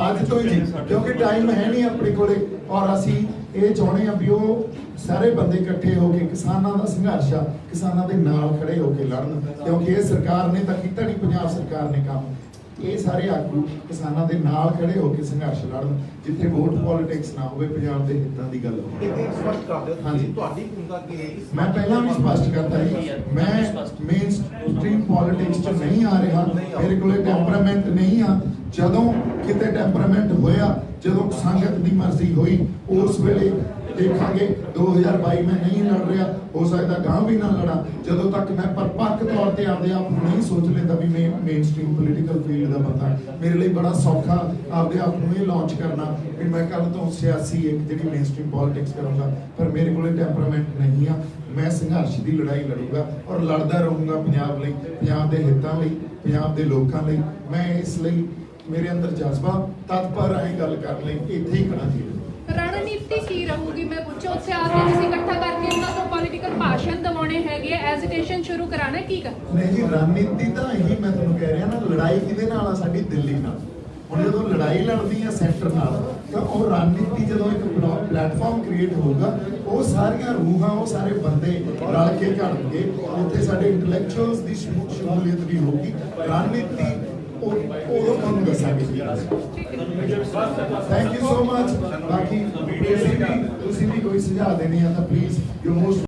ਅੱਜ ਤੋਂ ਹੀ ਜੀ, ਕਿਉਂਕਿ ਟਾਈਮ ਹੈ ਨਹੀਂ ਆਪਣੇ ਕੋਲੇ। ਔਰ ਅਸੀਂ ਇਹ ਚਾਹੁੰਦੇ ਆ ਵੀ ਉਹ ਸਾਰੇ ਬੰਦੇ ਇਕੱਠੇ ਹੋ ਕੇ ਕਿਸਾਨਾਂ ਦਾ ਸੰਘਰਸ਼ ਆ, ਕਿਸਾਨਾਂ ਦੇ ਨਾਲ ਖੜੇ ਹੋ ਕੇ ਲੜਨ, ਕਿਉਂਕਿ ਇਹ ਸਰਕਾਰ ਨੇ ਤਾਂ ਕੀਤਾ ਨਹੀਂ, ਪੰਜਾਬ ਸਰਕਾਰ ਨੇ ਕੰਮ। ਇਹ ਸਾਰੇ ਆਗੂ ਕਿਸਾਨਾਂ ਦੇ ਨਾਲ ਖੜੇ ਹੋ ਕੇ ਸੰਘਰਸ਼ ਲੜਨ, ਜਿੱਥੇ ਵੋਟ ਪੋਲਿਟਿਕਸ ਨਾ ਹੋਵੇ, ਪੰਜਾਬ ਦੇ ਹਿੱਤਾਂ ਦੀ ਗੱਲ ਹੋਵੇ। ਇਹ ਸਪਸ਼ਟ ਕਰ ਦਿਓ ਹਾਂਜੀ, ਤੁਹਾਡੀ ਭੂਮਿਕਾ ਕੀ ਹੈ? ਮੈਂ ਪਹਿਲਾਂ ਵੀ ਸਪਸ਼ਟ ਕਰਤਾ ਜੀ, ਮੈਂ ਮੇਨ ਸਟ੍ਰੀਮ ਪੋਲਿਟਿਕਸ 'ਚ ਨਹੀਂ ਆ ਰਿਹਾ। ਮੇਰੇ ਕੋਲੇ ਟੈਂਪਰਾਮੈਂਟ ਨਹੀਂ ਆ। ਜਦੋਂ ਕਿਤੇ ਟੈਂਪਰਾਮੈਂਟ ਹੋਇਆ, ਜਦੋਂ ਸੰਗਤ ਦੀ ਮਰਜ਼ੀ ਹੋਈ, ਉਸ ਵੇਲੇ ਦੇਖਾਂਗੇ। 2022 ਮੈਂ ਨਹੀਂ ਲੜ ਰਿਹਾ, ਹੋ ਸਕਦਾ ਗਾਂ ਵੀ ਨਾ ਲੜਾਂ, ਜਦੋਂ ਤੱਕ ਮੈਂ ਪਰਪੱਕ ਤੌਰ ਤੇ ਆਪਦੇ ਆਪ ਨੂੰ ਨਹੀਂ ਸੋਚ ਲੈਂਦਾ ਵੀ ਮੈਂ ਮੇਨ ਸਟ੍ਰੀਮ ਪੋਲੀਟੀਕਲ ਫੀਲਡ ਦਾ ਬੰਦਾ। ਮੇਰੇ ਲਈ ਬੜਾ ਸੌਖਾ ਆਪਦੇ ਆਪ ਨੂੰ ਇਹ ਲਾਂਚ ਕਰਨਾ ਵੀ ਮੈਂ ਕੱਲ ਤੋਂ ਸਿਆਸੀ ਇੱਕ ਜਿਹੜੀ ਮੇਨ ਸਟ੍ਰੀਮ ਪੋਲਿਟਿਕਸ ਕਰੂੰਗਾ, ਪਰ ਮੇਰੇ ਕੋਲੇ ਟੈਂਪਰਾਮੈਂਟ ਨਹੀਂ ਆ। ਮੈਂ ਸੰਘਰਸ਼ ਦੀ ਲੜਾਈ ਲੜੂੰਗਾ ਔਰ ਲੜਦਾ ਰਹੂੰਗਾ ਪੰਜਾਬ ਲਈ, ਪੰਜਾਬ ਦੇ ਹਿੱਤਾਂ ਲਈ, ਪੰਜਾਬ ਦੇ ਲੋਕਾਂ ਲਈ। ਮੈਂ ਇਸ ਲਈ ਮੇਰੇ ਅੰਦਰ ਜਜ਼ਬਾ ਤਤਪਰ ਹੈ ਗੱਲ ਕਰਨ ਲਈ, ਇੱਥੇ ਹੀ ਖੜਾ ਜੀ। ਰਣਨੀਤੀ ਕੀ ਰਹੂਗੀ? ਮੈਂ ਪੁੱਛਿਆ ਉੱਥੇ ਆ ਕੇ ਤੁਸੀਂ ਇਕੱਠਾ ਕਰਕੇ ਇਹਨਾਂ ਤੋਂ ਪੋਲੀਟੀਕਲ ਭਾਸ਼ਣ ਦਿਵਾਉਣੇ ਹੈਗੇ, ਐਜੀਟੇਸ਼ਨ ਸ਼ੁਰੂ ਕਰਾਣਾ, ਕੀ ਕਰ? ਨਹੀਂ ਜੀ, ਰਣਨੀਤੀ ਤਾਂ ਇਹੀ ਮੈਂ ਤੁਹਾਨੂੰ ਕਹਿ ਰਿਹਾ ਨਾ, ਲੜਾਈ ਕਿਹਦੇ ਨਾਲ ਆ? ਸਾਡੀ ਦਿੱਲੀ ਨਾਲ। ਹੁਣ ਜਦੋਂ ਲੜਾਈ ਲੜਦੀ ਆ ਸੈਂਟਰ ਨਾਲ, ਤਾਂ ਉਹ ਰਣਨੀਤੀ ਜਦੋਂ ਇੱਕ ਪਲੇਟਫਾਰਮ ਕ੍ਰੀਏਟ ਹੋਊਗਾ, ਉਹ ਸਾਰੀਆਂ ਰੂਹਾਂ, ਉਹ ਸਾਰੇ ਬੰਦੇ ਰਲ ਕੇ ਘੜਨਗੇ। ਉੱਥੇ ਸਾਡੇ ਇੰਟੈਲੈਕਚੁਅਲਸ ਦੀ ਸ਼ਮੂਲੀਅਤ ਵੀ ਹੋਊਗੀ। ਰਣਨੀਤੀ ਉਦੋਂ ਤੁਹਾਨੂੰ ਦੱਸਾਂਗੇ। Thank you so much. ਬਾਕੀ ਤੁਸੀਂ ਵੀ ਕੋਈ ਸੁਝਾਅ ਦੇਣੇ ਆ ਤਾਂ ਪਲੀਜ਼ ਯੂ ਮੋਸਟ